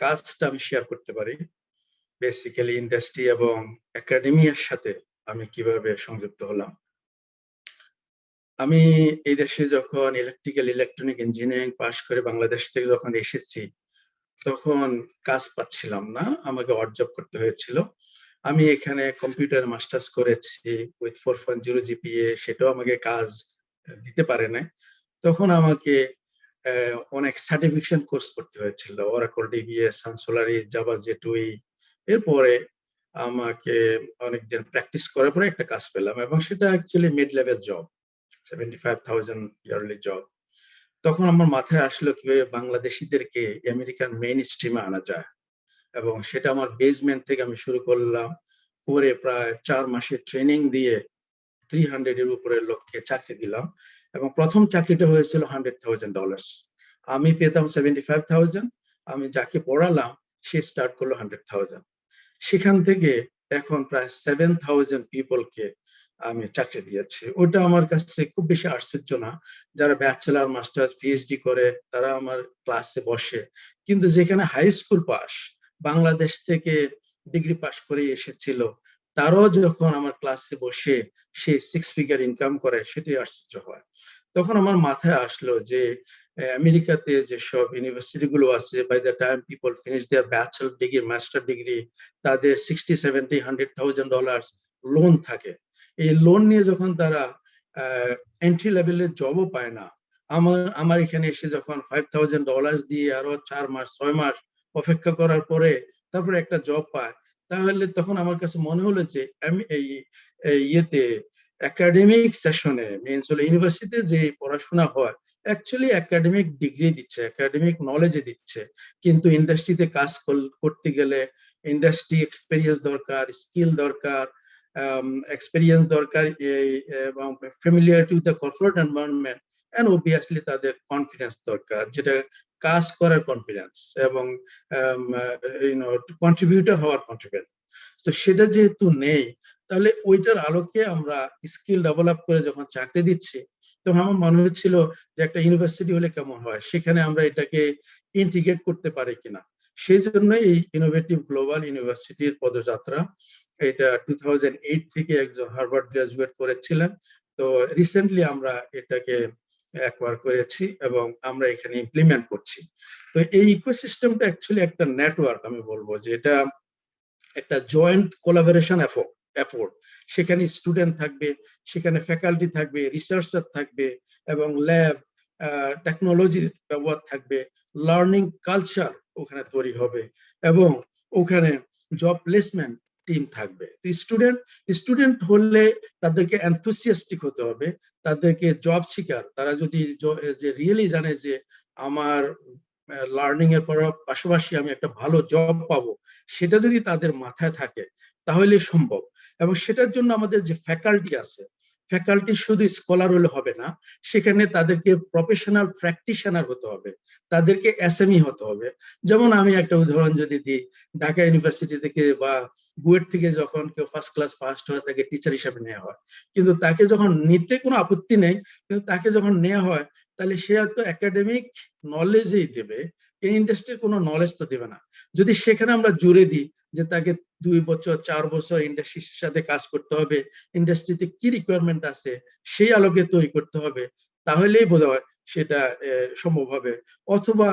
কাজটা আমি শেয়ার করতে পারি, বেসিক্যালি ইন্ডাস্ট্রি এবং একাডেমিয়ার সাথে আমি কিভাবে সংযুক্ত হলাম। আমি এই দেশে যখন ইলেকট্রনিক ইঞ্জিনিয়ারিং পাশ করে বাংলাদেশ থেকে যখন এসেছি, তখন কাজ পাচ্ছিলাম না, আমাকে ওয়ার্ক জব করতে হয়েছিল। আমি এখানে কম্পিউটার মাস্টার্স করেছি উইথ 4.0 জিপিএ, সেটাও আমাকে কাজ দিতে পারে না। তখন আমাকে অনেক সার্টিফিকেশন কোর্স করতে হয়েছিল, অরাকল ডিবিএস, সান সোলারি, জাভা জেটুই। এরপরে আমাকে অনেকদিন প্র্যাকটিস করার পরে একটা কাজ পেলাম, এবং সেটা actually mid level job, 75,000 yearly job. তখন আমার মাথায় আসলো কিভাবে বাংলাদেশিদেরকে আমেরিকান মেইন স্ট্রিমে আনা যায়, এবং সেটা আমার বেসমেন্ট থেকে আমি শুরু করলাম, করে প্রায় 4 মাসের ট্রেনিং দিয়ে 300 এর উপরে লোককে চাকরি দিলাম, এবং প্রথম চাকরিটা হয়েছিল $100,000। আমি পেতাম 75,000, আমি যাকে পড়ালাম সে স্টার্ট করলো 100,000। সেখান থেকে এখন প্রায় 7,000 পিপলকে আমি চাকরি দিয়েছি। ওটা আমার কাছে খুব বেশি আশ্চর্য না। যারা ব্যাচেলার, মাস্টার্স, পিএইচডি করে তারা আমার ক্লাসে বসে, কিন্তু যেখানে হাই স্কুল পাস, বাংলাদেশ থেকে ডিগ্রি পাস করে এসেছিল, তারাও যখন আমার ক্লাসে বসে সে 6 ফিগার ইনকাম করে, সেটাই আশ্চর্য হয়। তখন আমার মাথায় আসলো যে আমেরিকাতে যেসব ইউনিভার্সিটি গুলো আছে, by the time people finish their bachelor degree, master degree, তাদের 60, 70, $100,000 লোন থাকে। এই লোন নিয়ে যখন তারা এন্ট্রি লেভেলের জবও পায় না, আমার এখানে এসে যখন $5,000 দিয়ে আরো 4 মাস 6 মাস অপেক্ষা করার পরে তারপরে একটা জব পায়, তাহলে তখন আমার কাছে মনে হলো যে আমি এই ইয়েতে একাডেমিক সেশনে, মিনস হলো ইউনিভার্সিটিতে যে পড়াশোনা হয়, অ্যাকচুয়ালি একাডেমিক ডিগ্রি দিচ্ছে, একাডেমিক নলেজ দিচ্ছে, কিন্তু ইন্ডাস্ট্রিতে কাজ করতে গেলে ইন্ডাস্ট্রি এক্সপেরিয়েন্স দরকার, স্কিল দরকার, এক্সপেরিয়েন্স দরকার, এবং familiarity with the corporate environment, and obviously তাদের কনফিডেন্স দরকার, যেটা কাজ করার কনফিডেন্স এবং কন্ট্রিবিউটর হওয়ার কনফিডেন্স। তো সেটা যেহেতু নেই, তাহলে ওইটার আলোকে আমরা স্কিল ডেভেলপ করে যখন চাকরি দিচ্ছি, তখন আমার মনে হচ্ছিল যে একটা ইউনিভার্সিটি হলে কেমন হয়, সেখানে আমরা এটাকে ইন্টিগ্রেট করতে পারি কিনা। সেই জন্য এই ইনোভেটিভ গ্লোবাল ইউনিভার্সিটির পদযাত্রা। এটা 2008 থেকে একজন হার্ভার্ড গ্রাজুয়েট করেছিলেন, তো রিসেন্টলি আমরা এটাকে অ্যাকোয়ার করেছি এবং আমরা এখানে ইমপ্লিমেন্ট করছি। তো এই ইকোসিস্টেমটা অ্যাকচুয়ালি একটা নেটওয়ার্ক, আমি বলবো যে এটা একটা জয়েন্ট কোলাবোরেশন এফোর্ট। সেখানে স্টুডেন্ট থাকবে, সেখানে ফ্যাকাল্টি থাকবে, রিসার্চার থাকবে, এবং ল্যাব, টেকনোলজির ব্যবহার থাকবে, লার্নিং কালচার ওখানে তৈরি হবে, এবং ওখানে জব প্লেসমেন্ট টিম থাকবে। স্টুডেন্ট হলে তাদেরকে এনথুসিয়াস্টিক হতে হবে, তাদেরকে জব শিকার, তারা যদি যে রিয়েলি জানে যে আমার লার্নিং এর পাশাপাশি আমি একটা ভালো জব পাবো, সেটা যদি তাদের মাথায় থাকে তাহলে সম্ভব। এবং সেটার জন্য আমাদের যে ফ্যাকাল্টি আছে, ফ্যাকাল্টি শুধু স্কলার হলে হবে না, সেখানে তাদেরকে প্রফেশনাল প্র্যাকটিশনার হতে হবে, তাদেরকে এসএমই হতে হবে। যেমন আমি একটা উদাহরণ যদি দিই, ঢাকা ইউনিভার্সিটি থেকে বা বুয়েট থেকে যখন কেউ ফার্স্ট ক্লাস ফার্স্ট হয়, তাকে টিচার হিসেবে নেওয়া হয়, কিন্তু তাকে যখন নিতে কোনো আপত্তি নেই, কিন্তু তাকে যখন নেওয়া হয়, তাহলে সে হয়তো একাডেমিক নলেজই দেবে, এই ইন্ডাস্ট্রির কোনো নলেজ তো দেবে না। যদি সেখানে আমরা জুড়ে দিই যে তাকে 2 বছর 4 বছর ইন্ডাস্ট্রির সাথে কাজ করতে হবে, ইন্ডাস্ট্রিতে কি রিকোয়ারমেন্ট আছে সেই আলোকে তৈরি করতে হবে, তাহলেই বোধহয় সেটা সম্ভব হবে। অথবা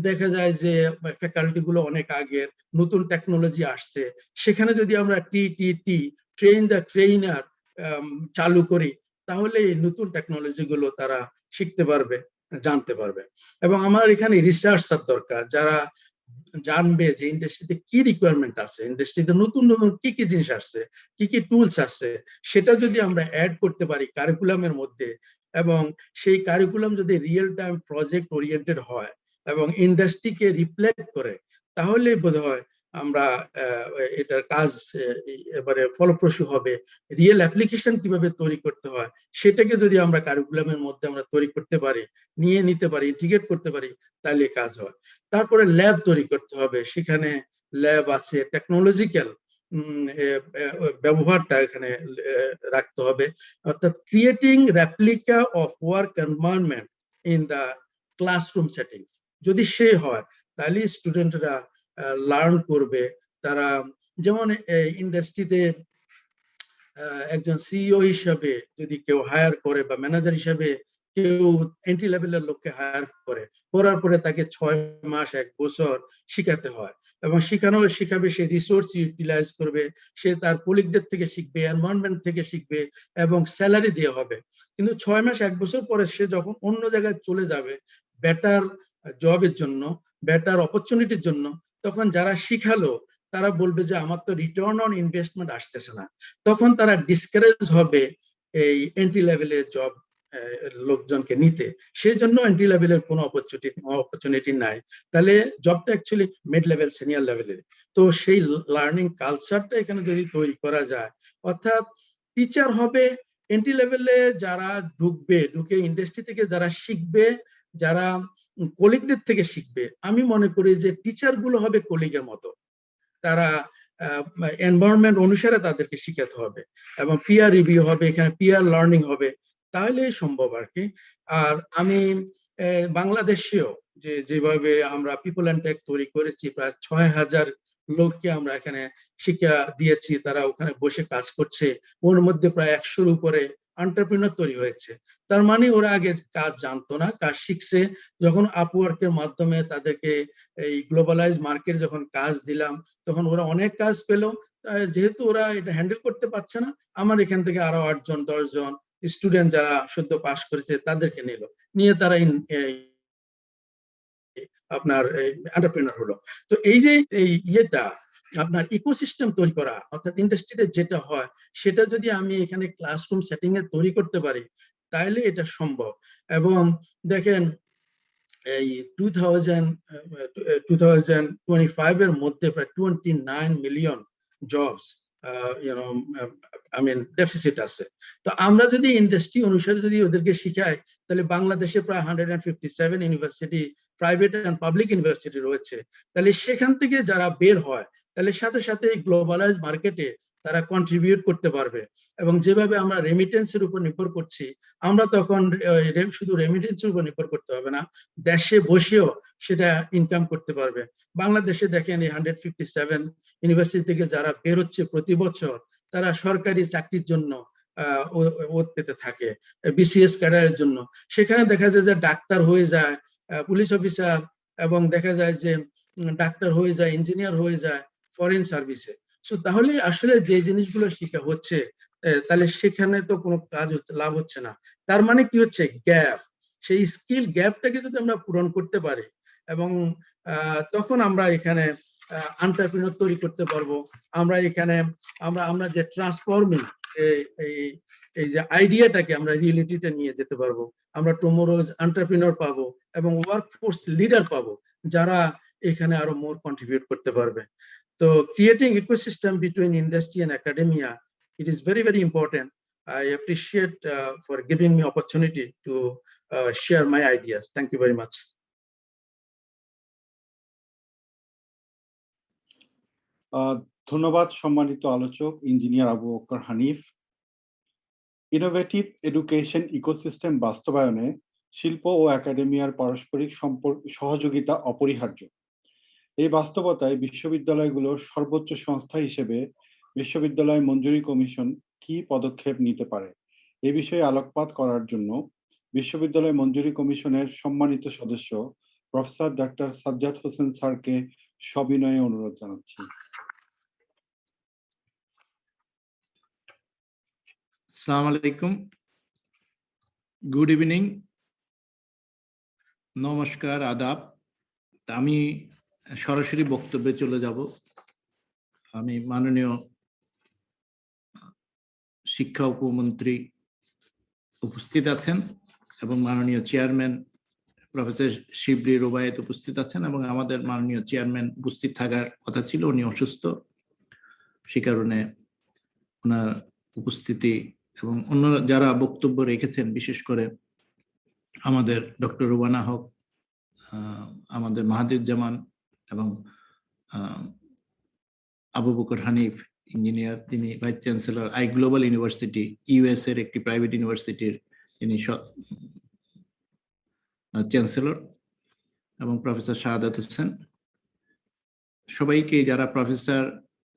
দেখা যায় যে ফ্যাকাল্টি গুলো অনেক আগের, নতুন টেকনোলজি আসছে, সেখানে যদি আমরা টিটিটি, ট্রেন দ্য ট্রেইনার চালু করি, তাহলে এই নতুন টেকনোলজি গুলো তারা শিখতে পারবে, জানতে পারবে। এবং আমার এখানে রিসার্চার দরকার, যারা জানবে যে ইন্ডাস্ট্রিতে কি রিকোয়ারমেন্ট আছে, ইন্ডাস্ট্রিতে নতুন নতুন কি কি জিনিস আসছে, কি কি টুলস আছে, সেটা যদি আমরা অ্যাড করতে পারি কারিকুলামের মধ্যে, এবং সেই কারিকুলাম যদি রিয়েল টাইম প্রজেক্ট ওরিয়েন্টেড হয় এবং ইন্ডাস্ট্রিকে রিফ্লেক্ট করে, তাহলে বোধহয় আমরা এটার কাজ এবারে ফলপ্রসূ হবে। রিয়েল অ্যাপ্লিকেশন কিভাবে তৈরি করতে হয়, সেটাকে যদি আমরা কারিকুলামের মধ্যে আমরা তৈরি করতে পারি, নিয়ে নিতে পারি, ইন্টিগ্রেট করতে পারি, তাহলে কাজ হয়। তারপরে ল্যাব তৈরি করতে হবে, সেখানে ল্যাব আছে, টেকনোলজিক্যাল ব্যবহারটা এখানে রাখতে হবে, অর্থাৎ creating replica of work environment in the classroom settings. যদি সে হয়, তাহলে স্টুডেন্টরা লার্ন করবে। তারা যেমন ইন্ডাস্ট্রিতে একজন সিইও হিসাবে যদি কেউ হায়ার করে বা ম্যানেজার হিসাবে কেউ এন্ট্রি লেভেলের লোককে হায়ার করে, করার পরে তাকে 6 মাস 1 বছর শিখাতে হয়, এবং শিখাবে, সে রিসোর্স ইউটিলাইজ করবে, সে তার কলিগদের থেকে শিখবে, এনভায়রনমেন্ট থেকে শিখবে, এবং স্যালারি দেওয়া হবে। কিন্তু 6 মাস 1 বছর পরে সে যখন অন্য জায়গায় চলে যাবে বেটার জবের জন্য, বেটার অপরচুনিটির জন্য, তখন যারা শিখালো তারা বলবে যে আমার তো রিটার্ন অন ইনভেস্টমেন্ট আসতেছে না, তখন তারা ডিসকারেজ হবে এই এন্ট্রি লেভেলের জব লোকজনকে নিতে। সেই জন্য এন্ট্রি লেভেলের কোনো অপরচুনিটি নাই, তাহলে জবটা অ্যাকচুয়ালি মিড লেভেল সিনিয়র লেভেলের। তো সেই লার্নিং কালচারটা এখানে যদি তৈরি করা যায়, অর্থাৎ টিচার হবে এন্ট্রি লেভেলে যারা ঢুকে ইন্ডাস্ট্রি থেকে যারা শিখবে, যারা কলিগদের থেকে শিখবে, আমি মনে করি যে টিচার গুলো হবে কলিগের মতো। তারা এনভায়রনমেন্ট অনুসারে তাদেরকে শিখাতে হবে এবং পিয়ার রিভিউ হবে, এখানে পিয়ার লার্নিং হবে, তাহলেই সম্ভব আর কি। আর আমি বাংলাদেশেও যেভাবে আমরা পিপল অ্যান্ড টেক তৈরি করেছি, প্রায় 6,000 লোককে আমরা এখানে শিক্ষা দিয়েছি, তারা ওখানে বসে কাজ করছে, ওর মধ্যে প্রায় 100-র উপরে এন্টারপ্রেনার তৈরি হয়েছে। তার মানে ওরা আগে কাজ জানতো না, কাজ শিখছে। যখন আপওয়ার্কের মাধ্যমে তাদেরকে এই গ্লোবালাইজ মার্কেট যখন কাজ দিলাম, তখন ওরা অনেক কাজ পেলো। যেহেতু ওরা এটা হ্যান্ডেল করতে পারছে না, আমার এখান থেকে আরো 8 জন 10 জন স্টুডেন্ট যারা সদ্য পাস করেছে তাদেরকে নিয়ে তারা আপনার এন্টারপ্রেনার হলো। তো এই যে ইয়েটা আপনার ইকোসিস্টেম তৈরি করা, অর্থাৎ ইন্ডাস্ট্রিতে যেটা হয় সেটা যদি আমি এখানে ক্লাসরুম সেটিং এ তৈরি করতে পারি, তাহলে এটা সম্ভব। এবং দেখেন এই 2025 এর মধ্যে প্রায় 29 মিলিয়ন জবস ডেফিসিট আছে। তো আমরা যদি ইন্ডাস্ট্রি অনুসারে যদি ওদেরকে শিখাই, তাহলে বাংলাদেশে প্রায় 157 university, private and public university রয়েছে। তাহলে সেখান থেকে যারা বের হয়, তাহলে সাথে সাথে গ্লোবালাইজ মার্কেটে তারা কন্ট্রিবিউট করতে পারবে। এবং যেভাবে আমরা রেমিটেন্সের উপর নির্ভর করছি, আমরা তখন শুধু রেমিটেন্সের উপর নির্ভর করতে হবে না, দেশে বসেও সেটা ইনকাম করতে পারবে। বাংলাদেশে দেখেন এই 157 ইউনিভার্সিটি থেকে যারা বের হচ্ছে প্রতি বছর, তারা সরকারি চাকরির জন্য ওত পেতে থাকে, বিসিএস ক্যাডারের জন্য। সেখানে দেখা যায় যে ডাক্তার হয়ে যায়, পুলিশ অফিসার, এবং দেখা যায় যে ডাক্তার হয়ে যায়, ইঞ্জিনিয়ার হয়ে যায় ফরেন সার্ভিসে। তাহলে আসলে যে জিনিসগুলো শেখা হচ্ছে, তাহলে সেখানে তো কোনো কাজ লাভ হচ্ছে না। তার মানে কি হচ্ছে, গ্যাপ, সেই স্কিল গ্যাপটাকে যদি আমরা পূরণ করতে পারি, এবং তখন আমরা এখানে এন্টারপ্রেনার তৈরি করতে পারবো। আমরা এখানে আমরা যে ট্রান্সফর্মিং এই যে আইডিয়াটাকে আমরা রিয়েলিটিতে নিয়ে যেতে পারবো। আমরা টুমরোজ এন্টারপ্রেনার পাবো এবং ওয়ার্কফোর্স লিডার পাবো, যারা এখানে আরো মোর কন্ট্রিবিউট করতে পারবে। তো creating ecosystem between industry and academia, it is very, very important. I appreciate for giving me opportunity to share my ideas. Thank you very much. ধন্যবাদ সম্মানিত আলোচক engineer Abu Bakr Hanif. Innovative education ecosystem বাস্তবায়নে শিল্প ও একাডেমিয়ার পারস্পরিক সহযোগিতা অপরিহার্য। এই বাস্তবতায় বিশ্ববিদ্যালয়গুলোর সর্বোচ্চ সংস্থা হিসেবে বিশ্ববিদ্যালয় মঞ্জুরি কমিশন কি পদক্ষেপ নিতে পারে, এই বিষয়ে আলোকপাত করার জন্য বিশ্ববিদ্যালয় মঞ্জুরি কমিশনের সম্মানিত সদস্য প্রফেসর ডক্টর সাজ্জাদ হোসেন স্যারকে সবিনয়ে অনুরোধ জানাচ্ছি। আসসালামু আলাইকুম, গুড ইভিনিং, নমস্কার, আদাব। আমি সরাসরি বক্তব্যে চলে যাব। আমি মাননীয় শিক্ষা উপমন্ত্রী উপস্থিত আছেন এবং মাননীয় চেয়ারম্যান প্রফেসর শিবলি রুবায়েত উপস্থিত আছেন, এবং আমাদের মাননীয় চেয়ারম্যান উপস্থিত থাকার কথা ছিল, উনি অসুস্থ, সে কারণে ওনার উপস্থিতি এবং অন্যরা যারা বক্তব্য রেখেছেন, বিশেষ করে আমাদের ডক্টর রুবানা হক, আমাদের মাহাদিউজ্জামান এবং আবু বকর হানিফ ইঞ্জিনিয়ার, তিনি vice chancellor I global university, US এর একটি প্রাইভেট ইউনিভার্সিটির তিনি চ্যান্সেলর, এবং প্রফেসর শাহাদাত হোসেন, সবাইকে, যারা প্রফেসর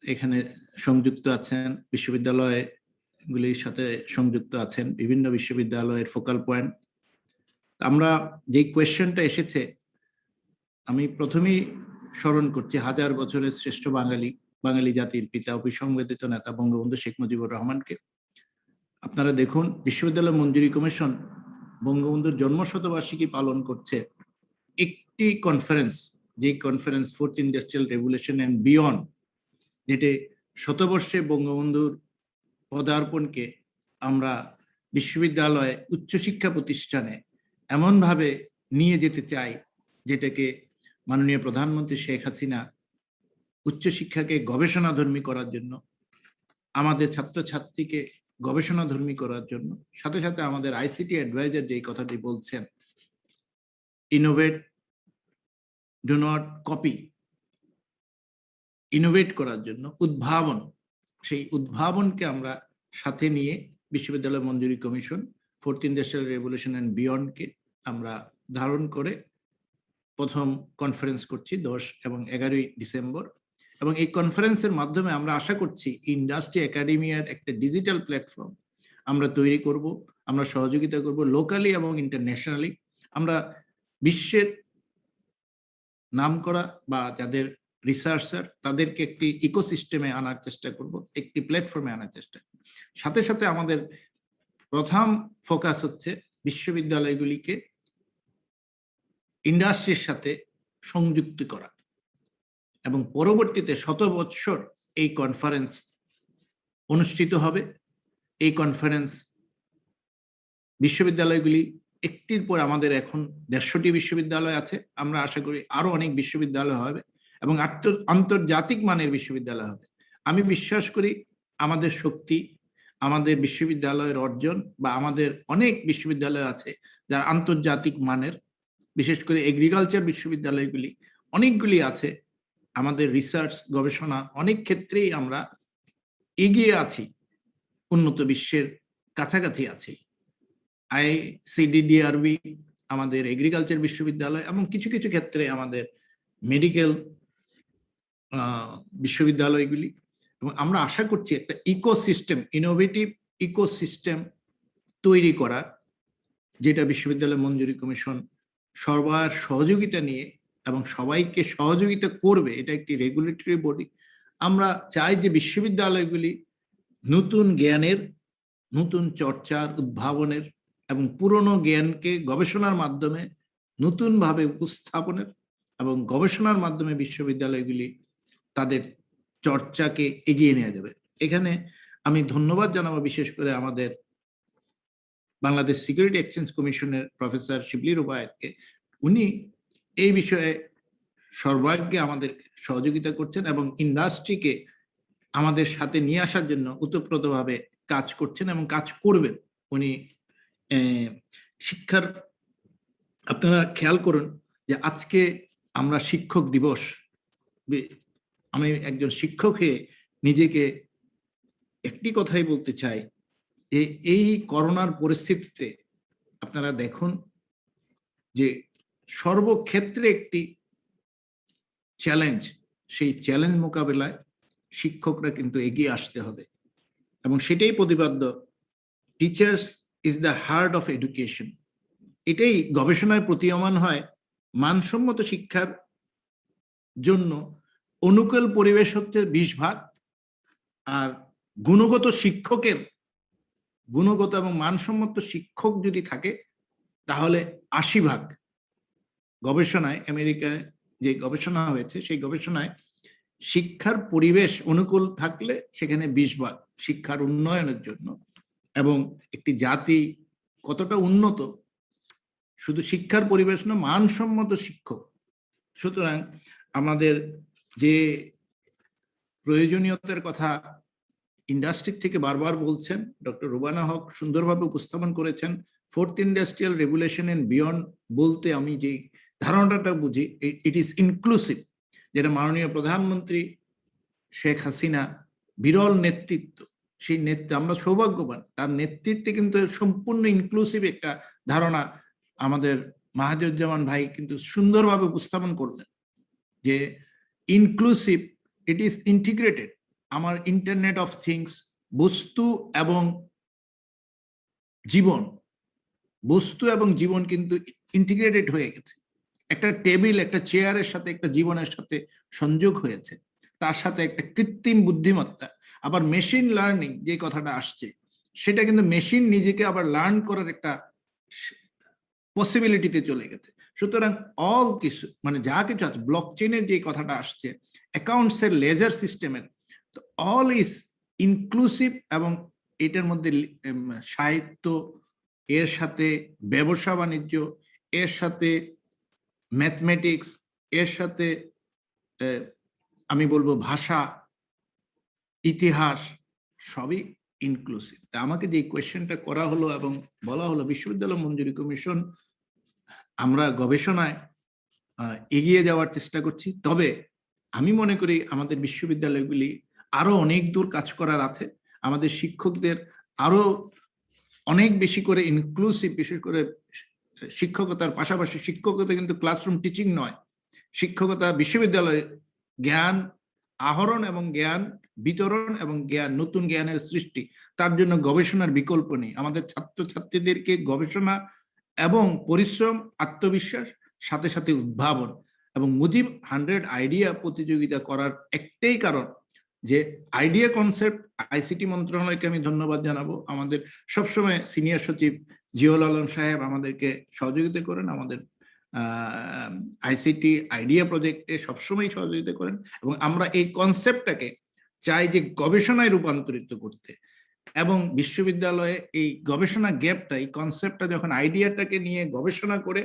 এখানে সংযুক্ত আছেন, বিশ্ববিদ্যালয়গুলির সাথে সংযুক্ত আছেন, বিভিন্ন বিশ্ববিদ্যালয়ের ফোকাল পয়েন্ট। আমরা যে কোয়েশ্চেনটা এসেছে, আমি প্রথমেই স্মরণ করছি 1000 বছরের শ্রেষ্ঠ বাঙালি জাতির পিতা, অবিসংবাদিত নেতা বঙ্গবন্ধু শেখ মুজিবুর রহমানকে। আপনারা দেখুন, বিশ্ববিদ্যালয় মঞ্জুরি কমিশন বঙ্গবন্ধুর জন্মশতবার্ষিকী পালন করছে একটি কনফারেন্স, যে conference fourth industrial revolution and beyond, যেটি শতবর্ষে বঙ্গবন্ধুর পদার্পণকে আমরা বিশ্ববিদ্যালয়ে উচ্চশিক্ষা প্রতিষ্ঠানে এমনভাবে নিয়ে যেতে চাই, যেটাকে মাননীয় প্রধানমন্ত্রী শেখ হাসিনা উচ্চশিক্ষাকে গবেষণাধর্মী করার জন্য আমাদের ছাত্রছাত্রীকে গবেষণাধর্মী করার জন্য, সাথে সাথে আমাদের আইসিটি অ্যাডভাইজার যেই কথাটি বলছেন, innovate, do not copy, innovate করার জন্য উদ্ভাবন, সেই উদ্ভাবনকে আমরা সাথে নিয়ে বিশ্ববিদ্যালয় মঞ্জুরি commission 14th industrial revolution and বিয়ন্ডকে আমরা ধারণ করে প্রথম কনফারেন্স করছি 10 এবং 11 ডিসেম্বর। এবং এই কনফারেন্সের মাধ্যমে আমরা আশা করছি ইন্ডাস্ট্রি একাডেমিয়ার একটা ডিজিটাল প্ল্যাটফর্ম আমরা তৈরি করব, আমরা সহযোগিতা করব লোকালি এবং ইন্টারন্যাশনালি। আমরা বিশ্বের নামকরা বা যাদের রিসার্চার তাদেরকে একটি ইকোসিস্টেমে আনার চেষ্টা করব, একটি প্ল্যাটফর্মে আনার চেষ্টা করব। সাথে সাথে আমাদের প্রথম ফোকাস হচ্ছে বিশ্ববিদ্যালয়গুলিকে ইন্ডাস্ট্রির সাথে সংযুক্ত করা, এবং পরবর্তীতে 100 বৎসর এই কনফারেন্স অনুষ্ঠিত হবে। এই কনফারেন্স বিশ্ববিদ্যালয়গুলি একটির পর, আমাদের এখন 150টি বিশ্ববিদ্যালয় আছে, আমরা আশা করি আরো অনেক বিশ্ববিদ্যালয় হবে এবং আন্তর্জাতিক মানের বিশ্ববিদ্যালয় হবে। আমি বিশ্বাস করি আমাদের শক্তি, আমাদের বিশ্ববিদ্যালয়ের অর্জন, বা আমাদের অনেক বিশ্ববিদ্যালয় আছে যারা আন্তর্জাতিক মানের, বিশেষ করে এগ্রিকালচার বিশ্ববিদ্যালয়গুলি অনেকগুলি আছে। আমাদের রিসার্চ গবেষণা অনেক ক্ষেত্রেই আমরা এগিয়ে আছি, উন্নত বিশ্বের কাছাকাছি আছি। ICDDRB, আমাদের এগ্রিকালচার বিশ্ববিদ্যালয়, এবং কিছু কিছু ক্ষেত্রে আমাদের মেডিকেল বিশ্ববিদ্যালয়গুলি। এবং আমরা আশা করছি একটা ইকোসিস্টেম, ইনোভেটিভ ইকোসিস্টেম তৈরি করা, যেটা বিশ্ববিদ্যালয় মঞ্জুরি কমিশন সবার সহযোগিতা নিয়ে এবং সবাইকে সহযোগিতা করবে। এটা একটি রেগুলেটরি বডি। আমরা চাই যে বিশ্ববিদ্যালয়গুলি নতুন জ্ঞানের, নতুন চর্চার, উদ্ভাবনের এবং পুরনো জ্ঞানকে গবেষণার মাধ্যমে নতুনভাবে উপস্থাপনের, এবং গবেষণার মাধ্যমে বিশ্ববিদ্যালয়গুলি তাদের চর্চাকে এগিয়ে নিয়ে যাবে। এখানে আমি ধন্যবাদ জানাবো বিশেষ করে আমাদের বাংলাদেশ সিকিউরিটি এক্সচেঞ্জ কমিশনের প্রফেসর শিবলি রুবায়েতকে। উনি এই বিষয়ে সর্বাগ্যে আমাদের সহযোগিতা করছেন এবং ইন্ডাস্ট্রিকে আমাদের সাথে নিয়ে আসার জন্য ওতপ্রোতভাবে কাজ করছেন এবং কাজ করবেন। উনি শিক্ষার, আপনারা খেয়াল করুন যে আজকে আমরা শিক্ষক দিবস, আমি একজন শিক্ষক হয়ে নিজেকে একটি কথাই বলতে চাই, এই করোনার পরিস্থিতিতে আপনারা দেখুন যে সর্বক্ষেত্রে একটি চ্যালেঞ্জ, সেই চ্যালেঞ্জ মোকাবেলায় শিক্ষকরা কিন্তু এগিয়ে আসতে হবে এবং সেটাই প্রতিপাদ্য। Teachers is the heart of education. এটাই গবেষণায় প্রতীয়মান হয়। মানসম্মত শিক্ষার জন্য অনুকূল পরিবেশ হচ্ছে 20 ভাগ, আর গুণগত শিক্ষকের, গুণগত এবং মানসম্মত শিক্ষক যদি থাকে তাহলে 80 ভাগ। গবেষণায়, আমেরিকায় যে গবেষণা হয়েছে সেই গবেষণায় শিক্ষার পরিবেশ অনুকূল থাকলে সেখানে 20 ভাগ শিক্ষার উন্নয়নের জন্য। এবং একটি জাতি কতটা উন্নত শুধু শিক্ষার পরিবেশ না, মানসম্মত শিক্ষক। সুতরাং আমাদের যে প্রয়োজনীয়তার কথা ইন্ডাস্ট্রি থেকে বারবার বলছেন, ডক্টর রুবানা হক সুন্দরভাবে উপস্থাপন করেছেন। 4th industrial revolution and beyond বলতে আমি যে ধারণাটা বুঝি, ইট ইজ ইনক্লুসিভ, যেটা মাননীয় প্রধানমন্ত্রী শেখ হাসিনা বিরল নেতৃত্ব, সেই নেতৃত্ব আমরা সৌভাগ্যবান, তার নেতৃত্বে কিন্তু সম্পূর্ণ ইনক্লুসিভ একটা ধারণা আমাদের মাহাদুজ্জামান ভাই কিন্তু সুন্দরভাবে উপস্থাপন করলেন যে ইনক্লুসিভ, ইট ইজ ইন্টিগ্রেটেড। আমার ইন্টারনেট অফ থিংস, বস্তু এবং জীবন, বস্তু এবং জীবন কিন্তু ইন্টিগ্রেটেড হয়ে গেছে। একটা টেবিল, একটা চেয়ারের সাথে একটা জীবনের সাথে সংযোগ হয়েছে, তার সাথে একটা কৃত্রিম বুদ্ধিমত্তা। আবার মেশিন লার্নিং যে কথাটা আসছে, সেটা কিন্তু মেশিন নিজেকে আবার লার্ন করার একটা পসিবিলিটিতে চলে গেছে। সুতরাং অল কিছু, মানে যা কিছু আছে, ব্লক চেইনের যে কথাটা আসছে, অ্যাকাউন্টস এর লেজার সিস্টেমের, তো অল ইজ ইনক্লুসিভ। এবং এটার মধ্যে সাহিত্য, এর সাথে ব্যবসা বাণিজ্য, এর সাথে ম্যাথমেটিক্স, এর সাথে আমি বলবো ভাষা, ইতিহাস, সবই ইনক্লুসিভ। তা আমাকে যে কোয়েশ্চেনটা করা হলো এবং বলা হলো বিশ্ববিদ্যালয় মঞ্জুরি কমিশন, আমরা গবেষণায় এগিয়ে যাওয়ার চেষ্টা করছি, তবে আমি মনে করি আমাদের বিশ্ববিদ্যালয়গুলি আরো অনেক দূর কাজ করার আছে। আমাদের শিক্ষকদের আরো অনেক বেশি করে ইনক্লুসিভ, বিশেষ করে শিক্ষকতার পাশাপাশি, শিক্ষকতা কিন্তু ক্লাসরুম টিচিং নয়, শিক্ষকতা বিশ্ববিদ্যালয়ে জ্ঞান আহরণ এবং জ্ঞান বিতরণ এবং জ্ঞান, নতুন জ্ঞানের সৃষ্টি, তার জন্য গবেষণার বিকল্প নেই। আমাদের ছাত্রছাত্রীদেরকে গবেষণা এবং পরিশ্রম, আত্মবিশ্বাস, সাথে সাথে উদ্ভাবন এবং মুজিব 100 আইডিয়া প্রতিযোগিতা করার একটাই কারণ যে আইডিয়া কনসেপ্ট। আইসিটি মন্ত্রণালয়কে আমি ধন্যবাদ জানাবো, আমাদের সবসময় সিনিয়র সচিব জিয়াউল আলম সাহেব আমাদেরকে সহযোগিতা করেন, আমাদের আইসিটি আইডিয়া প্রজেক্টে সবসময় সহযোগিতা করেন, এবং আমরা এই কনসেপ্টটাকে চাই যে গবেষণায় রূপান্তরিত করতে, এবং বিশ্ববিদ্যালয়ে এই গবেষণা গ্যাপটা, এই কনসেপ্টটা যখন আইডিয়াটাকে নিয়ে গবেষণা করে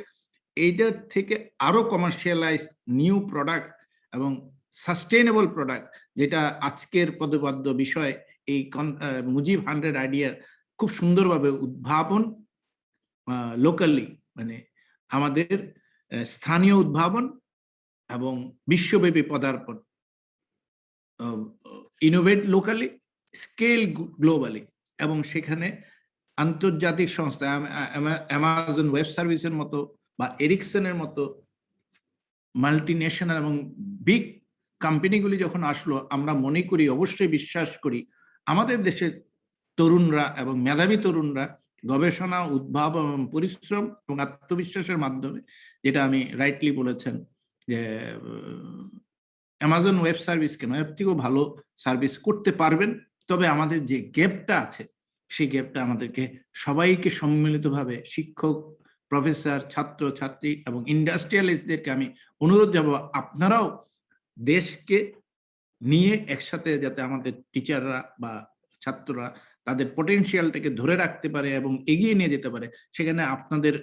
এইটার থেকে আরো কমার্শিয়ালাইজ নিউ প্রোডাক্ট এবং সাস্টেইনেবল প্রোডাক্ট, যেটা আজকের পদবাদ্য বিষয়, এই মুজিব 100 আইডিয়ার খুব সুন্দরভাবে উদ্ভাবন, লোকালি মানে আমাদের স্থানীয় উদ্ভাবন এবং বিশ্বব্যাপী পদার্পণ, ইনোভেট লোকালি, স্কেল গ্লোবালি, এবং সেখানে আন্তর্জাতিক সংস্থা অ্যামাজন ওয়েব সার্ভিসের মতো বা এরিকসনের মতো মাল্টি ন্যাশনাল এবং বিগ কোম্পানিগুলি যখন আসলো, আমরা মনে করি, অবশ্যই বিশ্বাস করি, আমাদের দেশের তরুণরা এবং মেধাবী তরুণরা গবেষণা, উদ্ভাবন, পরিশ্রম এবং আত্মবিশ্বাসের মাধ্যমে, যেটা আমি রাইটলি বলেছেন যে অ্যামাজন ওয়েব সার্ভিস কেন, এর থেকেও ভালো সার্ভিস করতে পারবেন। তবে আমাদের যে গ্যাপটা আছে, সেই গ্যাপটা আমাদেরকে সবাইকে সম্মিলিতভাবে, শিক্ষক, প্রফেসর, ছাত্র ছাত্রী এবং ইন্ডাস্ট্রিয়ালিস্টদেরকে আমি অনুরোধ জানাবো, আপনারাও দেশকে নিয়ে একসাথে যাতে আমাদের টিচাররা বা ছাত্ররা তাদের পটেনশিয়ালটাকে ধরে রাখতে পারে এবং এগিয়ে নিয়ে যেতে পারে, সেখানে আপনাদের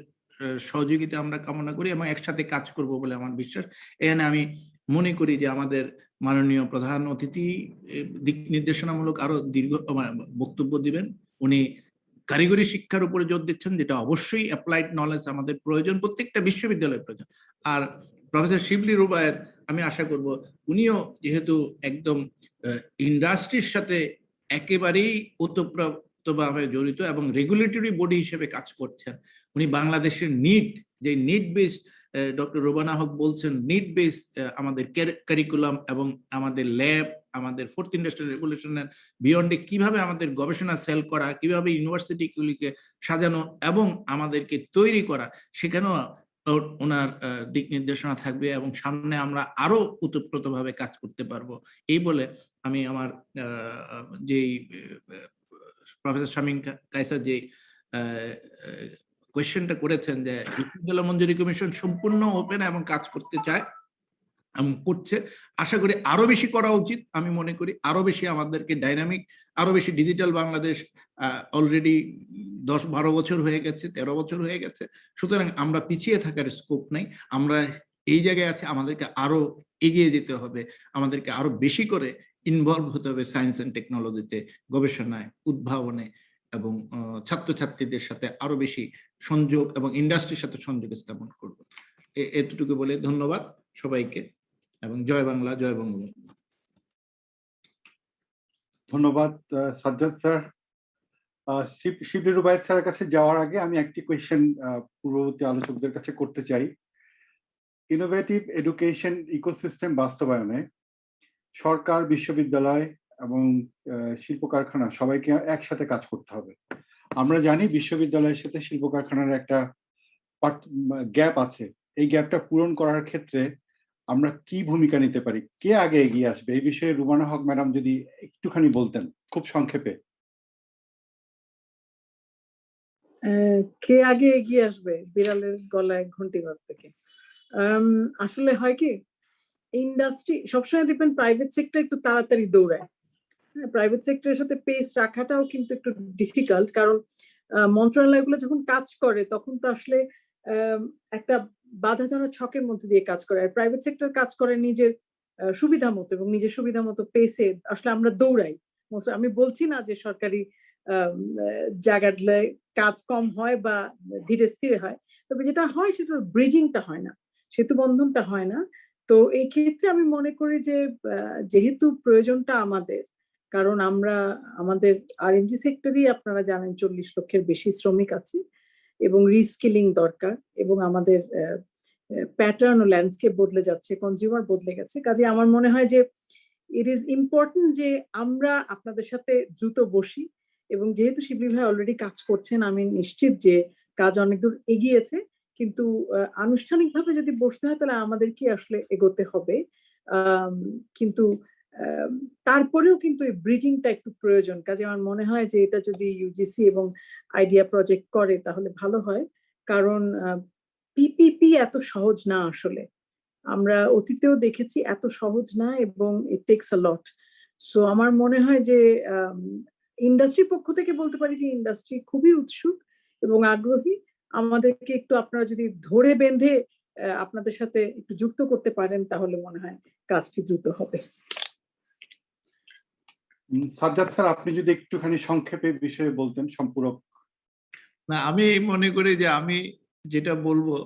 সহযোগিতা আমরা কামনা করি এবং একসাথে কাজ করব বলে আমার বিশ্বাস। এখানে আমি মনে করি যে আমাদের মাননীয় প্রধান অতিথি দিক নির্দেশনামূলক আরো দীর্ঘ বক্তব্য দিবেন। উনি কারিগরি শিক্ষার উপরে জোর দিচ্ছেন, যেটা অবশ্যই অ্যাপ্লাইড নলেজ আমাদের প্রয়োজন, প্রত্যেকটা বিশ্ববিদ্যালয়ের প্রয়োজন। আর প্রফেসর শিবলি রুবায়ের, আমি আশা করব উনিও যেহেতু একদম ইন্ডাস্ট্রির সাথে একেবারেই ওতপ্রোতভাবে জড়িত এবং রেগুলেটরি বডি হিসেবে কাজ করছেন, উনি বাংলাদেশের নিট, যে নিট বেসড, ডক্টর রোবানা হক বলছেন, নিট বেসড আমাদের কারিকুলাম এবং আমাদের ল্যাব, আমাদের 4th ইন্ডাস্ট্রিয়াল রেভলিউশনের বিয়ন্ডে কিভাবে আমাদের গবেষণা সেল করা, কিভাবে ইউনিভার্সিটিগুলিকে সাজানো এবং আমাদেরকে তৈরি করা, সেখানেও ওনার দিক নির্দেশনা থাকবে এবং সামনে আমরা আরো ওতপ্রোতভাবে কাজ করতে পারবো। এই বলে আমি আমার যেই প্রফেসর শামীম কায়সার যে কোয়েশ্চেনটা করেছেন যে বিশ্ববিদ্যালয় মঞ্জুরি কমিশন সম্পূর্ণ ওপেন এবং কাজ করতে চায় এবং করছে, আশা করি আরো বেশি করা উচিত। আমি মনে করি আরো বেশি আমাদেরকে ডাইনামিক, আরো বেশি ডিজিটাল বাংলাদেশ অলরেডি 10-12 বছর হয়ে গেছে, 13 বছর হয়ে গেছে, সুতরাং আমরা পিছিয়ে থাকার স্কোপ নাই। আমরা এই জায়গায় আছে, আমাদেরকে আরো এগিয়ে যেতে হবে, আমাদেরকে আরো বেশি করে ইনভলভ হতে হবে সায়েন্স এন্ড টেকনোলজিতে, গবেষণায়, উদ্ভাবনে এবং ছাত্রছাত্রীদের সাথে আরো বেশি সংযোগ এবং ইন্ডাস্ট্রির সাথে সংযোগ স্থাপন করব। এতটুকু বলে ধন্যবাদ সবাইকে এবং জয় বাংলা, জয় বঙ্গবন্ধু। ধন্যবাদ সাজ্জাদ স্যার। শিবলি রুবায়েত স্যারের কাছে যাওয়ার আগে আমি একটি কোয়েশ্চেন পূর্ববর্তী আলোচকদের কাছে করতে চাই। ইনোভেটিভ এডুকেশন ইকোসিস্টেম বাস্তবায়নে সরকার, বিশ্ববিদ্যালয় এবং শিল্প কারখানা সবাইকে একসাথে কাজ করতে হবে। আমরা জানি বিশ্ববিদ্যালয়ের সাথে শিল্প কারখানার একটা গ্যাপ আছে। এই গ্যাপটা পূরণ করার ক্ষেত্রে আমরা কি ভূমিকা নিতে পারি, কে আগে এগিয়ে আসবে, এই বিষয়ে রুবানা হক ম্যাডাম যদি একটুখানি বলতেন খুব সংক্ষেপে। কে আগে এগিয়ে আসবে, বিড়ালের গলায় ঘন্টি বাদ থেকে। আসলে হয় কি, ইন্ডাস্ট্রি সবসময় দেখবেন প্রাইভেট সেক্টর একটু তাড়াতাড়ি দৌড়ায়। প্রাইভেট সেক্টরের সাথে পেস রাখাটাও কিন্তু একটু ডিফিকাল্ট, কারণ মন্ত্রণালয়গুলো যখন কাজ করে তখন তো আসলে একটা বাধা ধরা ছকের মধ্যে দিয়ে কাজ করে, আর প্রাইভেট সেক্টর কাজ করে নিজের সুবিধা মতো এবং নিজের সুবিধা মতো পেসে আসলে আমরা দৌড়াই। আমি বলছি না যে সরকারি জায়গাগুলো কাজ কম হয় বা ধীরে স্থিরে হয়, তবে যেটা হয় সেটা ব্রিজিংটা হয় না, সেতু বন্ধনটা হয় না। তো এই ক্ষেত্রে আমি মনে করি যে যেহেতু প্রয়োজনটা আমাদের, কারণ আমরা আমাদের আরএনজি সেক্টরই আপনারা জানেন 40 লক্ষের বেশি শ্রমিক আছে এবং রিস্কিলিং দরকার, এবং আমাদের প্যাটার্ন ও ল্যান্ডস্কেপ বদলে যাচ্ছে, কনজিউমার বদলে গেছে। কাজে আমার মনে হয় যে ইট ইজ ইম্পর্টেন্ট যে আমরা আপনাদের সাথে দ্রুত বসি, এবং যেহেতু শিবলি ভাই অলরেডি কাজ করছেন, আমি নিশ্চিত যে কাজ অনেক দূর এগিয়েছে, কিন্তু আনুষ্ঠানিকভাবে যদি বসতে হয় তাহলে আমাদেরকে আসলে এগোতে হবে। কিন্তু তারপরেও কিন্তু এই ব্রিজিংটা একটু প্রয়োজন। কাজে আমার মনে হয় যে এটা যদি ইউজিসি এবং আইডিয়া প্রজেক্ট করে তাহলে ভালো হয়, কারণ পিপিপি এত সহজ না আসলে, আমরা অতীতেও দেখেছি এত সহজ না, এবং ইট টেকস আ লট। সো আমার মনে হয় যে ইন্ডাস্ট্রির পক্ষ থেকে বলতে পারি যে ইন্ডাস্ট্রি খুবই উৎসুক এবং আগ্রহী। আমাদেরকে একটু আপনারা যদি ধরে বেঁধে আপনাদের সাথে একটু যুক্ত করতে পারেন তাহলে মনে হয় কাজটি দ্রুত হবে। সাজ্জাদ স্যার, আপনি যদি একটুখানি সংক্ষেপে বিষয়ে বলতেন সম্পূরক। না, আমি মনে করি যে আমি যেটা বলবো,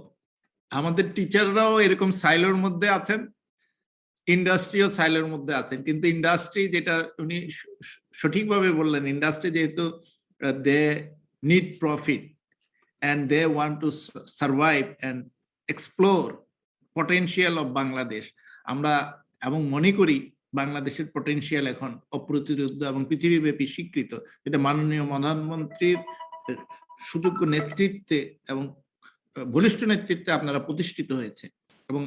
আমাদের টিচাররাও এরকম সাইলোর মধ্যে আছেন, ইন্ডাস্ট্রিও সাইলোর মধ্যে আছেন, কিন্তু ইন্ডাস্ট্রি যেটা উনি সঠিকভাবে বললেন, ইন্ডাস্ট্রি যেহেতু they need profit and they want to survive and explore potential of Bangladesh. আমরা এবং মনে করি বাংলাদেশের পটেনশিয়াল এখন অপ্রতিরোধ্য এবং পৃথিবীব্যাপী স্বীকৃত, যেটা মাননীয় প্রধানমন্ত্রীর সুযোগ্য নেতৃত্বে এবং বলিষ্ঠ নেতৃত্বে আপনারা প্রতিষ্ঠিত হয়েছে, এবং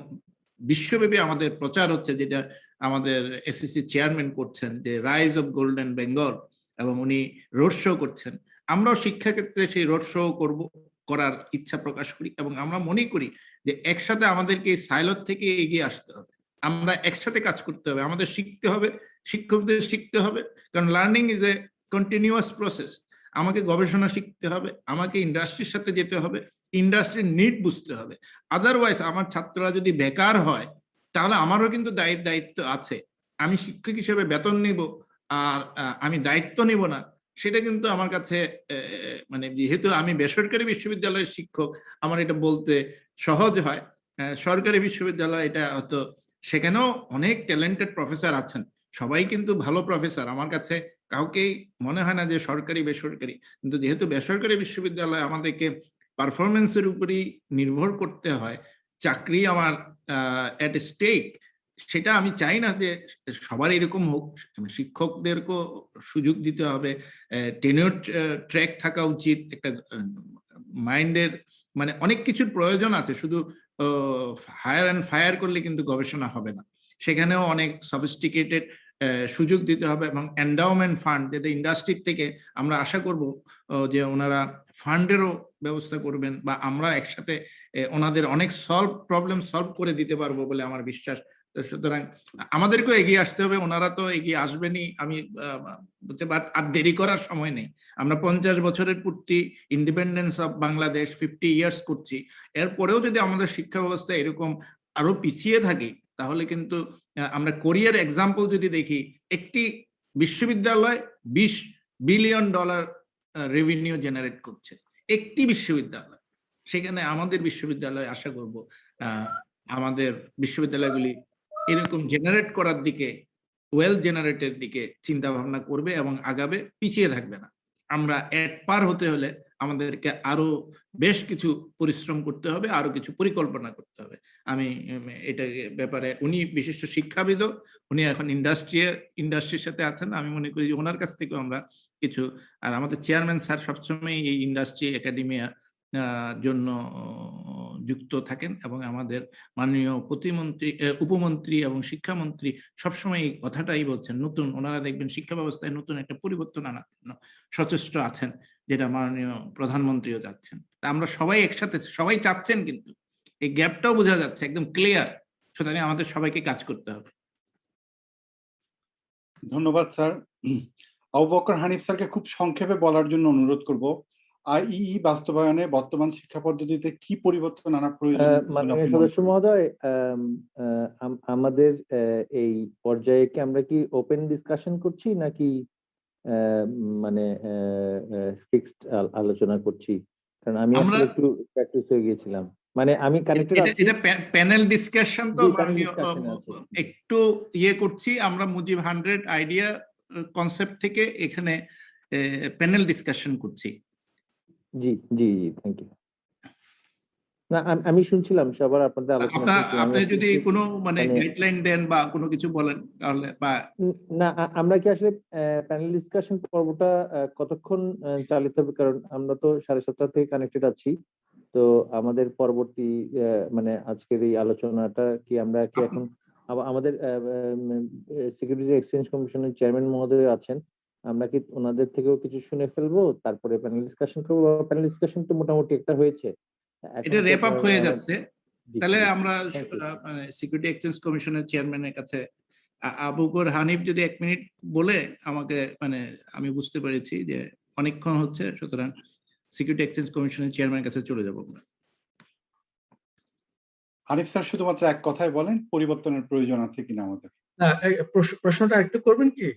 বিশ্বব্যাপী আমাদের প্রচার হচ্ছে, যেটা আমাদের এসএসসি চেয়ারম্যান করছেন, যে রাইজ অফ গোল্ডেন বেঙ্গল, এবং উনি রোড শো করছেন। আমরাও শিক্ষাক্ষেত্রে সেই রোড শো করার ইচ্ছা প্রকাশ করি, এবং আমরা মনে করি যে একসাথে আমাদেরকে এই সাইলোর থেকে এগিয়ে আসতে হবে, আমরা একসাথে কাজ করতে হবে, আমাদের শিখতে হবে, শিক্ষকদের শিখতে হবে, কারণ learning is a continuous process. আমাকে গবেষণা শিখতে হবে, আমাকে ইন্ডাস্ট্রির সাথে যেতে হবে, ইন্ডাস্ট্রির নিড বুঝতে হবে। আদারওয়াইজ আমার ছাত্ররা যদি বেকার হয় তাহলে আমারও কিন্তু দায়িত্ব আছে। আমি শিক্ষক হিসেবে বেতন নিব আর আমি দায়িত্ব নিব না, সেটা কিন্তু আমার কাছে মানে যেহেতু আমি বেসরকারি বিশ্ববিদ্যালয়ের শিক্ষক, আমার এটা বলতে সহজ হয়। সরকারি বিশ্ববিদ্যালয় এটা হয়তো, সেখানেও অনেক ট্যালেন্টেড প্রফেসর আছেন, সবাই কিন্তু ভালো প্রফেসর, আমার কাছে কাউকেই মনে হয় না যে সরকারি বেসরকারি। কিন্তু যেহেতু বেসরকারি বিশ্ববিদ্যালয় আমাদেরকে পারফরমেন্সের উপরই নির্ভর করতে হয়, চাকরি আমার এট স্টেক, সেটা আমি চাই না যে সবার এরকম হোক। শিক্ষকদেরকেও সুযোগ দিতে হবে, টেনিউর ট্র্যাক থাকা উচিত, একটা মাইন্ডের মানে অনেক কিছুর প্রয়োজন আছে, শুধু হায়ার অ্যান্ড ফায়ার করলে কিন্তু গবেষণা হবে না, সেখানেও অনেক সফিস্টিকেটেড সুযোগ দিতে হবে। এবং এন্ডাওমেন্ট ফান্ড, যেটা ইন্ডাস্ট্রির থেকে আমরা আশা করব যে ওনারা ফান্ডেরও ব্যবস্থা করবেন, বা আমরা একসাথে ওনাদের অনেক প্রবলেম সলভ করে দিতে পারবো বলে আমার বিশ্বাস। সুতরাং আমাদেরকেও এগিয়ে আসতে হবে, ওনারা তো এগিয়ে আসবেনই। আমি আর দেরি করার সময় নেই। আমরা 50 বছরের পূর্তি, ইন্ডিপেন্ডেন্স অফ বাংলাদেশ 50 ইয়ার্স করছি, এরপরেও যদি আমাদের শিক্ষা ব্যবস্থা এরকম আরো পিছিয়ে থাকে তাহলে কিন্তু আমরা কোরিয়ার এক্সাম্পল যদি দেখি, একটি বিশ্ববিদ্যালয় $20 বিলিয়ন রেভিনিউ জেনারেট করছে, একটি বিশ্ববিদ্যালয়। সেখানে আমাদের বিশ্ববিদ্যালয় আশা করব আমাদের বিশ্ববিদ্যালয়গুলি এরকম জেনারেট করার দিকে, ওয়েল জেনারেটের দিকে চিন্তা ভাবনা করবে এবং আগাবে, পিছিয়ে থাকবে না। আমরা পার হতে হলে আমাদেরকে আরো বেশ কিছু পরিশ্রম করতে হবে, আরো কিছু পরিকল্পনা করতে হবে। আমি এটা ব্যাপারে, উনি বিশিষ্ট শিক্ষাবিদ, উনি এখন ইন্ডাস্ট্রির সাথে আছেন, আমি মনে করি যে ওনার কাছ থেকেও আমরা কিছু, আর আমাদের চেয়ারম্যান স্যার সবসময় এই ইন্ডাস্ট্রি একাডেমিয়া জন্য যুক্ত থাকেন, এবং আমাদের মাননীয় প্রতিমন্ত্রী, উপমন্ত্রী এবং শিক্ষামন্ত্রী সবসময় এই কথাটাই বলছেন, নতুন ওনারা দেখবেন শিক্ষা ব্যবস্থায় নতুন একটা পরিবর্তন আনার জন্য সচেষ্ট আছেন, যেটা মাননীয় প্রধানমন্ত্রীও যাচ্ছেন। আমরা সবাই একসাথে, সবাই চাচ্ছেন, কিন্তু এই গ্যাপটাও বোঝা যাচ্ছে একদম ক্লিয়ার। সুতরাং আমাদের সবাইকে কাজ করতে হবে। ধন্যবাদ স্যার। আবু বকর হানিফ স্যারকে খুব সংক্ষেপে বলার জন্য অনুরোধ করব। আইইই বাস্তবায়নে বর্তমান শিক্ষা পদ্ধতিতে কি পরিবর্তন আনা প্রয়োজন? মাননীয় সদস্য মহোদয়, আমাদের এই পর্যায়ে কি আমরা কি ওপেন ডিসকাশন করছি নাকি মানে ফিক্সড আলোচনা করছি, কারণ আমি আমরা- আসলে একটু প্র্যাকটিস হয়ে গিয়েছিলাম। মানে আমি কানেক্টেড আছি। এটা প্যানেল ডিসকাশন তো জি, panel আমি discussion আছে। একটু ইয়ে করছি, আমরা মুজিব 100 আইডিয়া কনসেপ্ট থেকে এখানে প্যানেল ডিসকাশন করছি। জি জি জি, থ্যাংক ইউ। না, আমি শুনছিলাম সবার আপনাদের আলোচনা শুনছিলাম। আমি আপনি আসলে যদি ঠিক কোনো মানে মানে- গাইডলাইন দেন বা কোনো কিছু বলেন তাহলে, বা না, আমরা কি আসলে প্যানেল ডিসকাশন পর্বটা কতক্ষণ চালিত হবে? কারণ আমরা তো 7:30 থেকে কানেক্টেড আছি। তো আমাদের পরবর্তী মানে আজকের এই আলোচনাটা কি আমরা কি এখন আমাদের সিকিউরিটি এক্সচেঞ্জ কমিশনের চেয়ারম্যান মহোদয় আছেন, আমরা কি ওনাদের থেকেও কিছু শুনে ফেলবো, তারপরে প্যানেল ডিসকাশন করবো? প্যানেল ডিসকাশন তো মোটামুটি একটা হয়েছে। এখন এটা কি র্যাপ আপ আপনার হয়ে যাচ্ছে। জি, তাহলে জি, আমরা thank you. সিকিউরিটি এক্সচেঞ্জ কমিশনের চেয়ারম্যানের কাছে আবুকর হানিফ যদি 1 মিনিট বলে আমাকে, মানে আমি বুঝতে পেরেছি যে অনেকক্ষণ হচ্ছে, সুতরাং সিকিউরিটি এক্সচেঞ্জ কমিশনের চেয়ারম্যানের কাছে চলে যাব আমরা। হানিফ স্যার শুধুমাত্র এক কথায় বলেন, পরিবর্তনের প্রয়োজন আছে কিনা আমাদের। না, এই প্রশ্নটা একটু করবেন কি?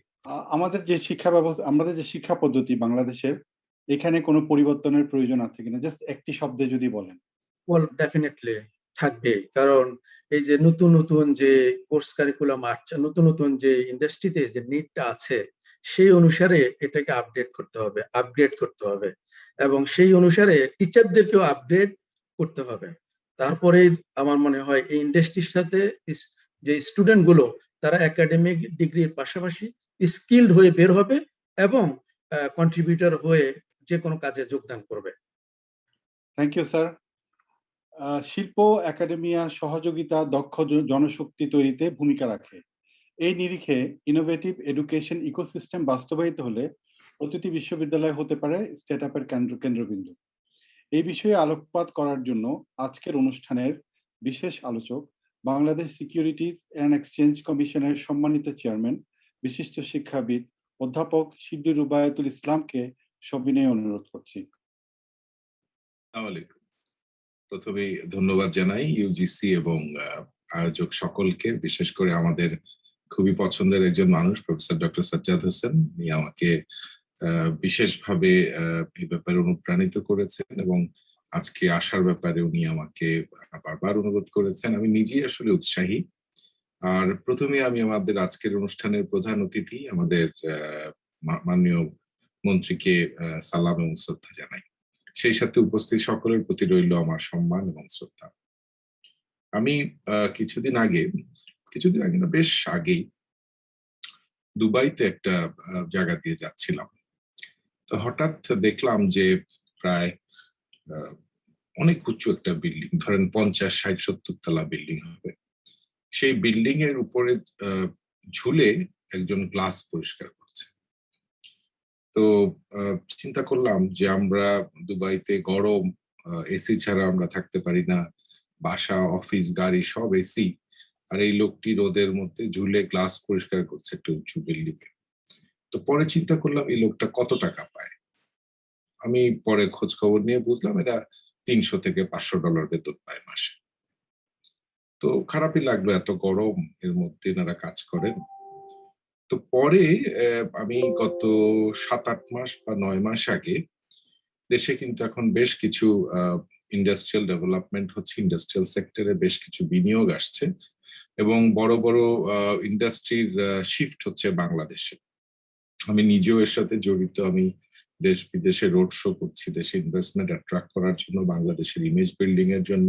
আমাদের যে শিক্ষা ব্যবস্থা, আমাদের যে শিক্ষা পদ্ধতি বাংলাদেশের, এখানে কোনো পরিবর্তনের প্রয়োজন আছে কিনা, জাস্ট একটি শব্দে যদি বলেন। ওয়েল, ডেফিনেটলি থাকবে, কারণ এই যে নতুন নতুন যে কোর্স কারিকুলাম আসছে, নতুন নতুন যে ইন্ডাস্ট্রিতে যে নিডটা আছে, সেই অনুসারে এটাকে আপগ্রেড করতে হবে এবং সেই অনুসারে টিচারদেরকেও আপগ্রেড করতে হবে। তারপরে আমার মনে হয় এই ইন্ডাস্ট্রির সাথে যে স্টুডেন্ট গুলো, তারা একাডেমিক ডিগ্রির পাশাপাশি স্কিলড হয়ে বের হবে এবং কন্ট্রিবিউটর হয়ে যে কোনো কাজে যোগদান করবে। Thank you sir. শিল্প একাডেমিয়া সহযোগিতা দক্ষ জনশক্তি তৈরিতে ভূমিকা রাখে। এই নিরিখে ইনোভেটিভ এডুকেশন ইকোসিস্টেম বাস্তবায়িত হলে প্রতিটি বিশ্ববিদ্যালয় হতে পারে স্টেট আপের কেন্দ্রবিন্দু। এই বিষয়ে আলোকপাত করার জন্য আজকের অনুষ্ঠানের বিশেষ আলোচক, বাংলাদেশ সিকিউরিটিজ অ্যান্ড এক্সচেঞ্জ কমিশনের সম্মানিত চেয়ারম্যান, বিশিষ্ট শিক্ষাবিদ অধ্যাপক শিবলি রুবায়াতুল ইসলামকে সবিনয়ে অনুরোধ করছি। আসসালামু আলাইকুম। প্রথমেই ধন্যবাদ জানাই ইউজিসি এবং আয়োজক সকলকে, বিশেষ করে আমাদের খুবই পছন্দের একজন মানুষ প্রফেসর ডক্টর সাজ্জাদ হোসেন, উনি আমাকে বিশেষভাবে এই ব্যাপারে অনুপ্রাণিত করেছেন এবং আজকে আসার ব্যাপারে উনি আমাকে বারবার অনুরোধ করেছেন। আমি নিজেই আসলে উৎসাহী। আর প্রথমে আমি আমাদের আজকের অনুষ্ঠানের প্রধান অতিথি আমাদের মাননীয় মন্ত্রীকে সালাম এবং শ্রদ্ধা জানাই। সেই সাথে উপস্থিত সকলের প্রতি রইল আমার সম্মান এবং শ্রদ্ধা। আমি কিছুদিন আগে না, বেশ আগেই দুবাইতে একটা জায়গা দিয়ে যাচ্ছিলাম। তো হঠাৎ দেখলাম যে প্রায় অনেক উঁচু একটা বিল্ডিং, ধরেন 50, 60, 70 তলা বিল্ডিং হবে। সেই বিল্ডিং এর উপরে ঝুলে একজন গ্লাস পরিষ্কার করছে। তো চিন্তা করলাম যে আমরা দুবাইতে গরম, এসি ছাড়া আমরা থাকতে পারি না, বাসা, অফিস, গাড়ি সব এসি, আর এই লোকটি রোদের মধ্যে ঝুলে গ্লাস পরিষ্কার করছে একটা উঁচু বিল্ডিং এ। তো পরে চিন্তা করলাম এই লোকটা কত টাকা পায়। আমি পরে খোঁজ খবর নিয়ে বুঝলাম এটা $300 থেকে $500 বেতন পায় মাসে। তো খারাপই লাগলো, এত গরম এর মধ্যে এনারা কাজ করেন। তো পরে আমি গত 7-8 মাস বা 9 মাস আগে দেশে কিন্তু এখন বেশ কিছু ইন্ডাস্ট্রিয়াল ডেভেলপমেন্ট হচ্ছে, ইন্ডাস্ট্রিয়াল সেক্টরে বেশ কিছু বিনিয়োগ আসছে এবং বড় বড় ইন্ডাস্ট্রির শিফট হচ্ছে বাংলাদেশে। আমি নিজেও এর সাথে জড়িত। আমি দেশ বিদেশে রোড শো করছি দেশে ইনভেস্টমেন্ট অ্যাট্রাক্ট করার জন্য, বাংলাদেশের ইমেজ বিল্ডিং এর জন্য,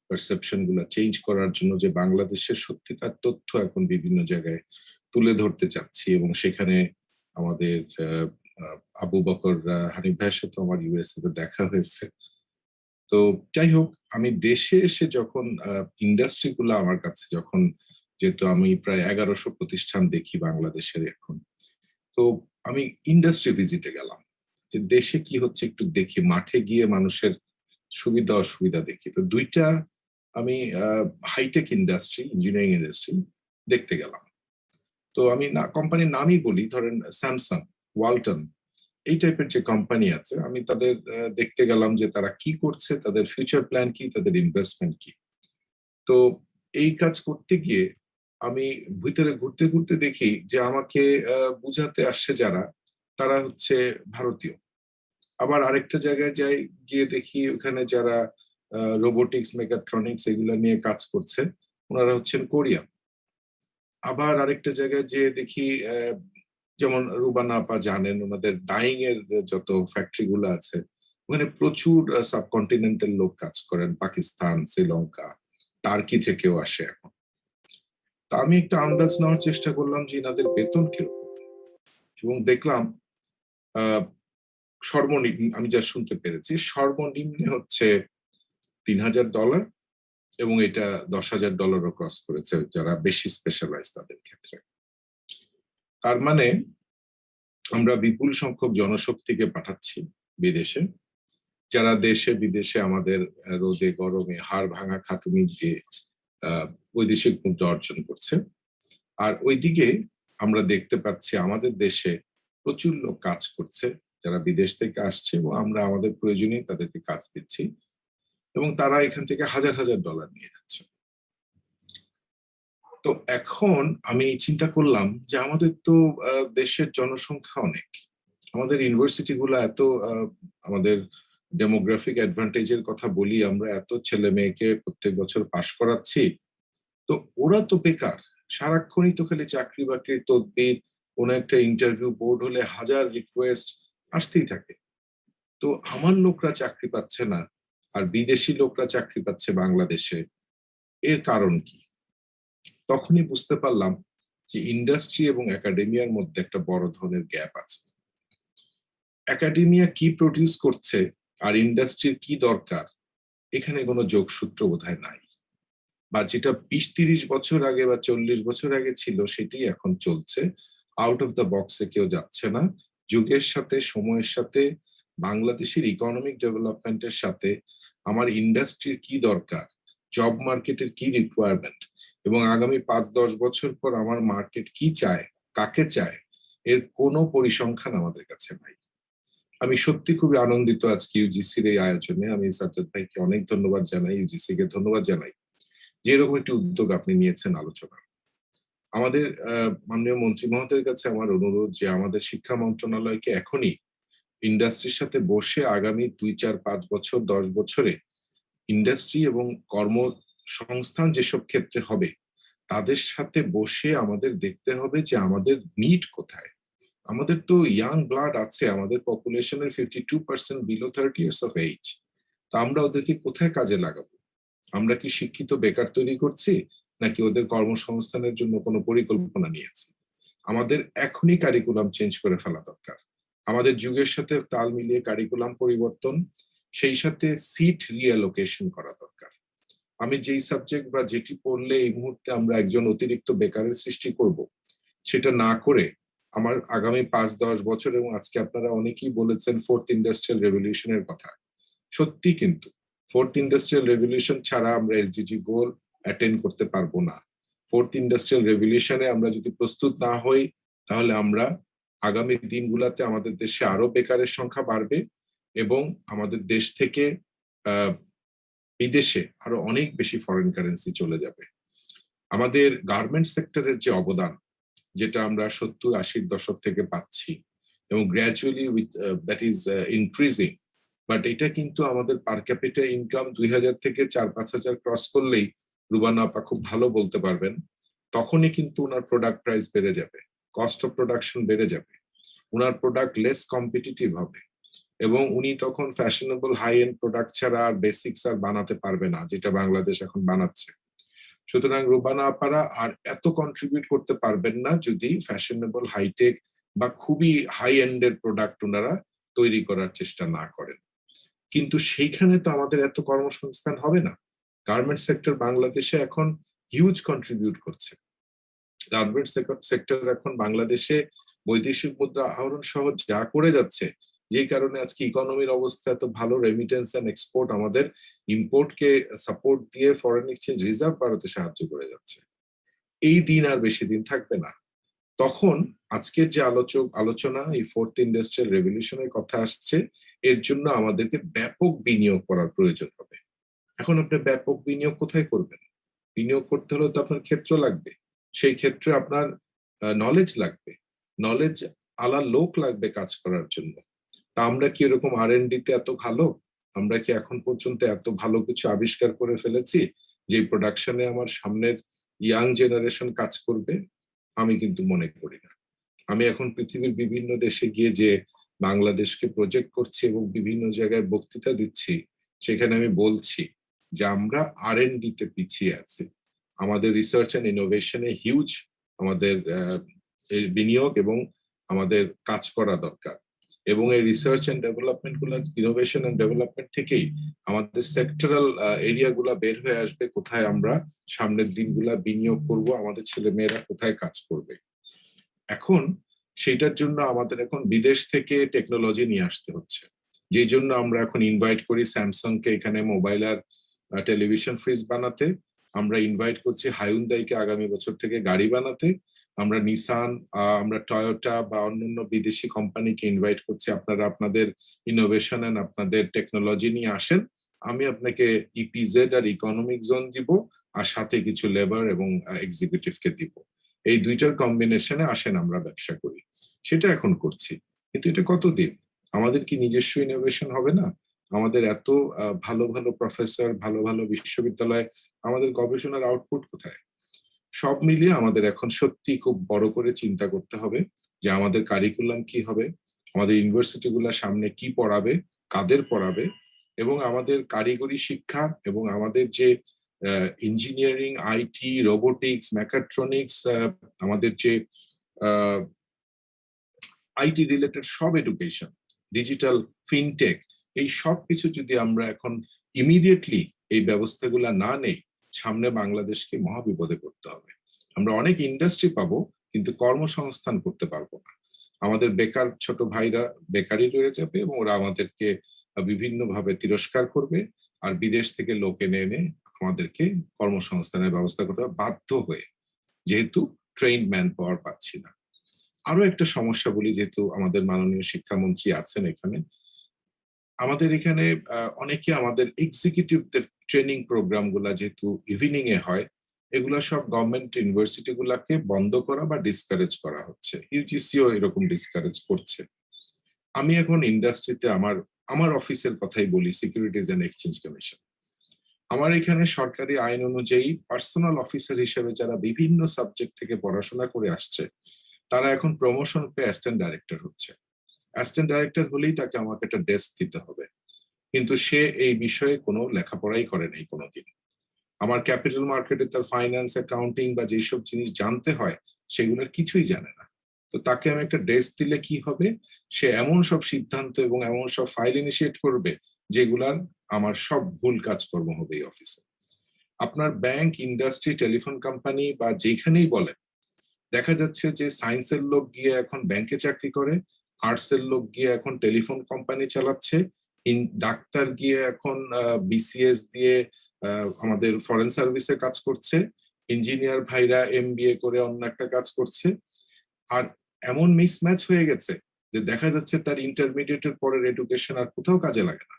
পারসেপশন গুলো চেঞ্জ করার জন্য, যে বাংলাদেশের সত্যিকার তথ্য এখন বিভিন্ন জায়গায় তুলে ধরতে চাচ্ছি। এবং সেখানে আমাদের আবু বকর হানিফ ভাইয়ের সাথে আমার ইউএসএ তে দেখা হয়েছে। তো যাই হোক, আমি দেশে এসে যখন ইন্ডাস্ট্রি গুলো আমার কাছে যখন, যেহেতু আমি প্রায় 1100 প্রতিষ্ঠান দেখি বাংলাদেশের এখন, তো আমি ইন্ডাস্ট্রি ভিজিটে গেলাম যে দেশে কি হচ্ছে একটু দেখি, মাঠে গিয়ে মানুষের সুবিধা অসুবিধা দেখি। তো দুইটা আমি হাইটেক ইন্ডাস্ট্রি, ইঞ্জিনিয়ারিং ইন্ডাস্ট্রি দেখতে গেলাম। তো আমি না কোম্পানির নামই বলি, ধরেন স্যামসাং, ওয়ালটন, এই টাইপের যে কোম্পানি আছে, আমি তাদের দেখতে গেলাম যে তারা কি করছে, তাদের ফিউচার প্ল্যান কি, তাদের ইনভেস্টমেন্ট কি। তো এই কাজ করতে গিয়ে আমি ভিতরে ঘুরতে ঘুরতে দেখি যে আমাকে বুঝাতে আসছে যারা, তারা হচ্ছে ভারতীয়। আবার আরেকটা জায়গায় যাই, গিয়ে দেখি ওখানে যারা রোবোটিক্স, মেকাট্রনিক্স এগুলা নিয়ে কাজ করছে ওনারা হচ্ছেন কোরিয়ান। আবার আরেকটা জায়গায় যে দেখি যেমন রুবানা আপা জানেন, ওনাদের ডাইং এর যত ফ্যাক্টরি গুলো আছে ওখানে প্রচুর সাবকন্টিনেন্টাল লোক কাজ করেন, পাকিস্তান, শ্রীলঙ্কা, টার্কি থেকেও আসে এখন। তা আমি একটা আন্দাজ নেওয়ার চেষ্টা করলাম যে এনাদের বেতন কিরকম, এবং দেখলাম সর্বনিম্ন, আমি যা শুনতে পেরেছি সর্বনিম্ন হচ্ছে $3000, এবং এটা $10,000 ক্রস করেছে যারা বেশি স্পেশালাইজ তাদের ক্ষেত্রে। তার মানে আমরা বিপুল সংখ্যক জনশক্তিকে পাঠাচ্ছি বিদেশে, যারা দেশে বিদেশে আমাদের রোদে গরমে হাড় ভাঙা খাটুনি দিয়ে বৈদেশিক মুদ্রা অর্জন করছে। আর ওইদিকে আমরা দেখতে পাচ্ছি আমাদের দেশে প্রচুর লোক কাজ করছে যারা বিদেশ থেকে আসছে, এবং আমরা আমাদের প্রয়োজনে তাদেরকে কাজ দিচ্ছি, এবং তারা এখান থেকে হাজার হাজার ডলার নিয়ে যাচ্ছে। তো এখন আমি চিন্তা করলাম যে আমাদের তো দেশের জনসংখ্যা অনেক, আমাদের ইউনিভার্সিটি গুলো এত, আমাদের ডেমোগ্রাফিক অ্যাডভান্টেজের কথা বলি, আমরা এত ছেলে মেয়েকে প্রত্যেক বছর পাশ করাচ্ছি, তো ওরা তো বেকার, সারাক্ষণই তো খালি চাকরি বাকরির তদবির, কোন একটা ইন্টারভিউ বোর্ড হলে হাজার রিকোয়েস্ট আসতেই থাকে। তো আমার লোকরা চাকরি পাচ্ছে না আর বিদেশি লোকরা চাকরি পাচ্ছে বাংলাদেশে, এর কারণ কি? তখনই বুঝতে পারলাম যে ইন্ডাস্ট্রি এবং একাডেমিয়ার মধ্যে একটা বড় ধরনের গ্যাপ আছে। একাডেমিয়া কি প্রডিউস করছে আর ইন্ডাস্ট্রির কি দরকার, এখানে কোনো যোগসূত্র বোধহয় নাই, বা যেটা 20-30 বছর আগে বা 40 বছর আগে ছিল সেটাই এখন চলছে। আউট অফ দ্য বক্সে কেউ যাচ্ছে না। যুগের সাথে, সময়ের সাথে, বাংলাদেশের ইকোনমিক ডেভেলপমেন্টের সাথে আমার ইন্ডাস্ট্রির কি দরকার, জব মার্কেটের কি রিকোয়ারমেন্ট, এবং আগামী 5-10 বছর পর আমার মার্কেট কি চায়, কাকে চায়, এর কোনো পরিসংখ্যান আমাদের কাছে নাই। আমি সত্যি খুবই আনন্দিত আজকে ইউজিসির এই আয়োজনে। আমি সাজ্জাদ ভাইকে অনেক ধন্যবাদ জানাই, ইউজিসি কে ধন্যবাদ জানাই যে এরকম একটি উদ্যোগ আপনি নিয়েছেন আলোচনা। আমাদের মাননীয় মন্ত্রী মহোদয়ের কাছে আমার অনুরোধ যে আমাদের শিক্ষা মন্ত্রণালয়কে এখনই ইন্ডাস্ট্রির সাথে বসে আগামী 2-4-5 বছর 10 বছরে ইন্ডাস্ট্রি এবং কর্মসংস্থান যেসব ক্ষেত্রে হবে তাদের সাথে বসে আমাদের দেখতে হবে যে আমাদের নিড কোথায়। আমাদের তো ইয়াং ব্লাড আছে, আমাদের পপুলেশনের 52% বিলো 30 ইয়ার্স অফ এজ। তা আমরা ওদেরকে কোথায় কাজে লাগাবো? আমরা কি শিক্ষিত বেকার তৈরি করছি, নাকি ওদের কর্মসংস্থানের জন্য কোনো পরিকল্পনা নিয়েছি? আমাদের এখনই কারিকুলাম চেঞ্জ করে ফেলা দরকার। আমাদের যুগের সাথে তাল মিলিয়ে কারিকুলাম পরিবর্তন, সেই সাথে সিট রিঅ্যালোকেশন করা দরকার। আমি যেই সাবজেক্ট বা যেটি পড়লে এই মুহূর্তে আমরা একজন অতিরিক্ত বেকারের সৃষ্টি করব, সেটা না করে আমার আগামী 5-10 বছর, এবং আজকে আপনারা অনেকেই বলেছেন ফোর্থ ইন্ডাস্ট্রিয়াল রেভলিউশনের কথা, সত্যি কিন্তু ফোর্থ ইন্ডাস্ট্রিয়াল রেভলিউশন ছাড়া আমরা এসডিজি গোল অ্যাটেন্ড করতে পারবো না। ফোর্থ ইন্ডাস্ট্রিয়াল রেভলিউশনে আমরা যদি প্রস্তুত না হই, তাহলে আমরা আগামী দিনগুলোতে আমাদের দেশে আরো বেকারের সংখ্যা বাড়বে, এবং আমাদের দেশ থেকে বিদেশে আরো অনেক বেশি ফরেন কারেন্সি চলে যাবে। আমাদের গার্মেন্ট সেক্টরের যে অবদান, যেটা আমরা 70-80 দশক থেকে পাচ্ছি, এবং gradually with that is increasing, but এটা কিন্তু আমাদের পার ক্যাপিটা ইনকাম 2000 থেকে 4-5 হাজার ক্রস করলেই, রুবানা আপা খুব ভালো বলতে পারবেন, তখনই কিন্তু ওনার প্রোডাক্ট প্রাইস বেড়ে যাবে, কস্ট অফ প্রোডাকশন বেড়ে যাবে, ওনার প্রোডাক্ট লেস কম্পিটিটিভ হবে, এবং উনি তখন ফ্যাশনেবল হাই এন্ড প্রোডাক্ট ছাড়া আর বেসিক্স আর বানাতে পারবে না, যেটা বাংলাদেশ এখন বানাচ্ছে। সুতরাং রুবানা আপারা আর এত কন্ট্রিবিউট করতে পারবেন না যদি ফ্যাশনেবল হাইটেক বা খুবই হাই এন্ডের প্রোডাক্ট ওনারা তৈরি করার চেষ্টা না করেন। কিন্তু সেইখানে তো আমাদের এত কর্মসংস্থান হবে না। গার্মেন্ট সেক্টর বাংলাদেশে এখন হিউজ কন্ট্রিবিউট করছে। গার্মেন্ট সেক্টর এখন বাংলাদেশে বৈদেশিক মুদ্রা আহরণ সহ যা করে যাচ্ছে, যে কারণে আজকে ইকোনমির অবস্থা এত ভালো, রেমিটেন্স এন্ড এক্সপোর্ট আমাদের ইম্পোর্টকে সাপোর্ট দিয়ে ফরেন এক্সচেঞ্জ রিজার্ভ বাড়াতে সাহায্য করে যাচ্ছে। এই দিন আর বেশি দিন থাকবে না। তখন আজকের যে আলোচনা এই ফোর্থ ইন্ডাস্ট্রিয়াল রেভলিউশনের কথা আসছে, এর জন্য আমাদেরকে ব্যাপক বিনিয়োগ করার প্রয়োজন হবে। এখন আপনি ব্যাপক বিনিয়োগ কোথায় করবেন? বিনিয়োগ করতে হলে তো আপনার ক্ষেত্র লাগবে, সেই ক্ষেত্রে আপনার নলেজ লাগবে। নলেজ আলা লোক লাগবে কাজ করার জন্য। তা আমরা কি এরকম R&D তে এত ভালো? আমরা কি এখন পর্যন্ত এত ভালো কিছু আবিষ্কার করে ফেলেছি যে প্রোডাকশনে আমার সামনের ইয়াং জেনারেশন কাজ করবে? আমি কিন্তু মনে করি না। আমি এখন পৃথিবীর বিভিন্ন দেশে গিয়ে যে বাংলাদেশকে প্রজেক্ট করছি এবং বিভিন্ন জায়গায় বক্তৃতা দিচ্ছি, সেখানে আমি বলছি যে আমরা R&D তে পিছিয়ে আছি। আমাদের রিসার্চ অ্যান্ড ইনোভেশনে হিউজ আমাদের বিনিয়োগ এবং আমাদের কাজ করা দরকার। এবং এই রিসার্চ অ্যান্ড ডেভেলপমেন্ট গুলা, ইনোভেশন অ্যান্ড ডেভেলপমেন্ট থেকেই আমাদের সেক্টরাল এরিয়া গুলা বের হয়ে আসবে, কোথায় আমরা সামনের দিনগুলা বিনিয়োগ করব, আমাদের ছেলে মেয়েরা কোথায় কাজ করবে। এখন সেটার জন্য আমাদের এখন বিদেশ থেকে টেকনোলজি নিয়ে আসতে হচ্ছে, যেই জন্য আমরা এখন ইনভাইট করি স্যামসাং কে এখানে মোবাইল আর টেলিভিশন ফ্রিজ বানাতে। আমরা ইনভাইট করছি হায়ুন্দাইকে আগামী বছর থেকে গাড়ি বানাতে। আমরা নিসান, আমরা টয়োটা বা অন্যান্য বিদেশি কোম্পানিকে ইনভাইট করছি, আপনারা আপনাদের ইনোভেশন এন্ড আপনাদের টেকনোলজি নিয়ে আসেন, আমি আপনাকে ইপিজেড আর ইকোনমিক জোন দিব, আর সাথে কিছু লেবার এবং এক্সিকিউটিভকে দিব। এই দুইটার কম্বিনেশনে আসেন আমরা ব্যবসা করি। সেটা এখন করছি, কিন্তু এটা কতদিন? আমাদের কি নিজস্ব ইনোভেশন হবে না? আমাদের এত ভালো ভালো প্রফেসর, ভালো ভালো বিশ্ববিদ্যালয়, আমাদের গবেষণার আউটপুট কোথায়? সব মিলিয়ে আমাদের এখন সত্যি খুব বড় করে চিন্তা করতে হবে যে আমাদের কারিকুলাম কি হবে, আমাদের ইউনিভার্সিটি গুলা সামনে কি পড়াবে, কাদের পড়াবে, এবং আমাদের কারিগরি শিক্ষা এবং আমাদের যে ইঞ্জিনিয়ারিং, আইটি, রোবোটিক্স, মেকাট্রনিক্স, আমাদের যে আইটি রিলেটেড সব এডুকেশন, ডিজিটাল, ফিনটেক, এই সব কিছু যদি আমরা এখন ইমিডিয়েটলি এই ব্যবস্থাগুলা না নেই, সামনে বাংলাদেশকে মহাবিপদে পড়তে হবে। আমরা অনেক ইন্ডাস্ট্রি পাবো, কিন্তু কর্মসংস্থান করতে পারবো না। আমাদের বেকার ছোট ভাইরা বেকারই রয়ে যাবে এবং ওরা আমাদেরকে বিভিন্নভাবে তিরস্কার করবে, আর বিদেশ থেকে লোক এনে এনে আমাদেরকে কর্মসংস্থানের ব্যবস্থা করতে হবে বাধ্য হয়ে, যেহেতু ট্রেইনড ম্যান পাওয়ার পাচ্ছি না। আরো একটা সমস্যা বলি, যেহেতু আমাদের মাননীয় শিক্ষামন্ত্রী আছেন এখানে, আমাদের এখানে অনেকে আমাদের এক্সিকিউটিভদের ট্রেনিং প্রোগ্রাম গুলা যেহেতু ইভিনিং এ হয়, এগুলা সব গভর্নমেন্ট ইউনিভার্সিটি গুলাকে বন্ধ করা বা ডিসকারেজ করা হচ্ছে। ইউজিসিও এরকম ডিসকারেজ করছে। আমি এখন ইন্ডাস্ট্রিতে আমার অফিসের কথাই বলি, সিকিউরিটিজ এন্ড এক্সচেঞ্জ কমিশন। আমার এখানে সরকারি আইন অনুযায়ী পার্সোনাল অফিসার হিসেবে যারা বিভিন্ন সাবজেক্ট থেকে পড়াশোনা করে আসছে, তারা এখন প্রমোশন পেয়ে অ্যাসিস্ট্যান্ট ডাইরেক্টর হচ্ছে। অ্যাসিস্ট্যান্ট ডাইরেক্টর হলেই তাকে আমাকে একটা ডেস্ক দিতে হবে, কিন্তু সে এই বিষয়ে কোনো লেখাপড়াই করে নাই কোনোদিন। আমার ক্যাপিটাল মার্কেটে তার ফাইন্যান্স, অ্যাকাউন্টিং বা যেসব জিনিস জানতে হয় সেগুলোর কিছুই জানে না। তো তাকে আমি একটা ডেস্ক দিলে কি হবে, সে এমন সব সিদ্ধান্ত এবং এমন সব ফাইল ইনিশিয়েট করবে যেগুলার আমার সব ভুল কাজকর্ম হবে এই অফিসে। আপনার ব্যাংক, ইন্ডাস্ট্রি, টেলিফোন কোম্পানি বা যেখানেই বলেন, দেখা যাচ্ছে যে সায়েন্সের লোক গিয়ে এখন ব্যাংকে চাকরি করে, আর্টসের লোক গিয়ে এখন টেলিফোন কোম্পানি চালাচ্ছে, ডাক্তার গিয়ে এখন বিসিএস দিয়ে আমাদের ফরেন সার্ভিসে কাজ করছে, ইঞ্জিনিয়ার ভাইরা MBA করে অন্য একটা কাজ করছে। আর এমন মিসম্যাচ হয়ে গেছে যে দেখা যাচ্ছে তার ইন্টারমিডিয়েটের পরের এডুকেশন আর কোথাও কাজে লাগে না,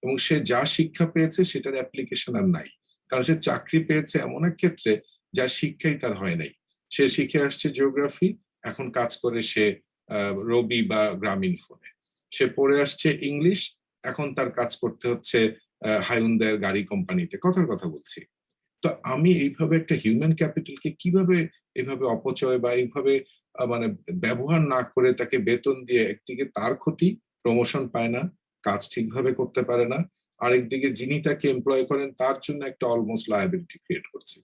এবং সে যা শিক্ষা পেয়েছে সেটার অ্যাপ্লিকেশন আর নাই, কারণ সে চাকরি পেয়েছে এমন এক ক্ষেত্রে যার শিক্ষাই তার হয় নাই। সে শিখে আসছে জিওগ্রাফি, এখন কাজ করে সে রবি বা গ্রামীণ ফোনে। সে পড়ে আসছে ইংলিশ, এখন তার কাজ করতে হচ্ছে হায়ুন্দাইয়ের গাড়ি কোম্পানিতে। কথার কথা বলছি। তো আমি এইভাবে একটা হিউম্যান ক্যাপিটালকে কিভাবে এইভাবে অপচয় বা এইভাবে মানে ব্যবহার না করে তাকে বেতন দিয়ে, একদিকে তার ক্ষতি, প্রমোশন পায় না, কাজ ঠিকভাবে করতে পারে না, আরেকদিকে যিনি তাকে এমপ্লয় করেন তার জন্য একটা অলমোস্ট লায়াবিলিটি ক্রিয়েট করছে।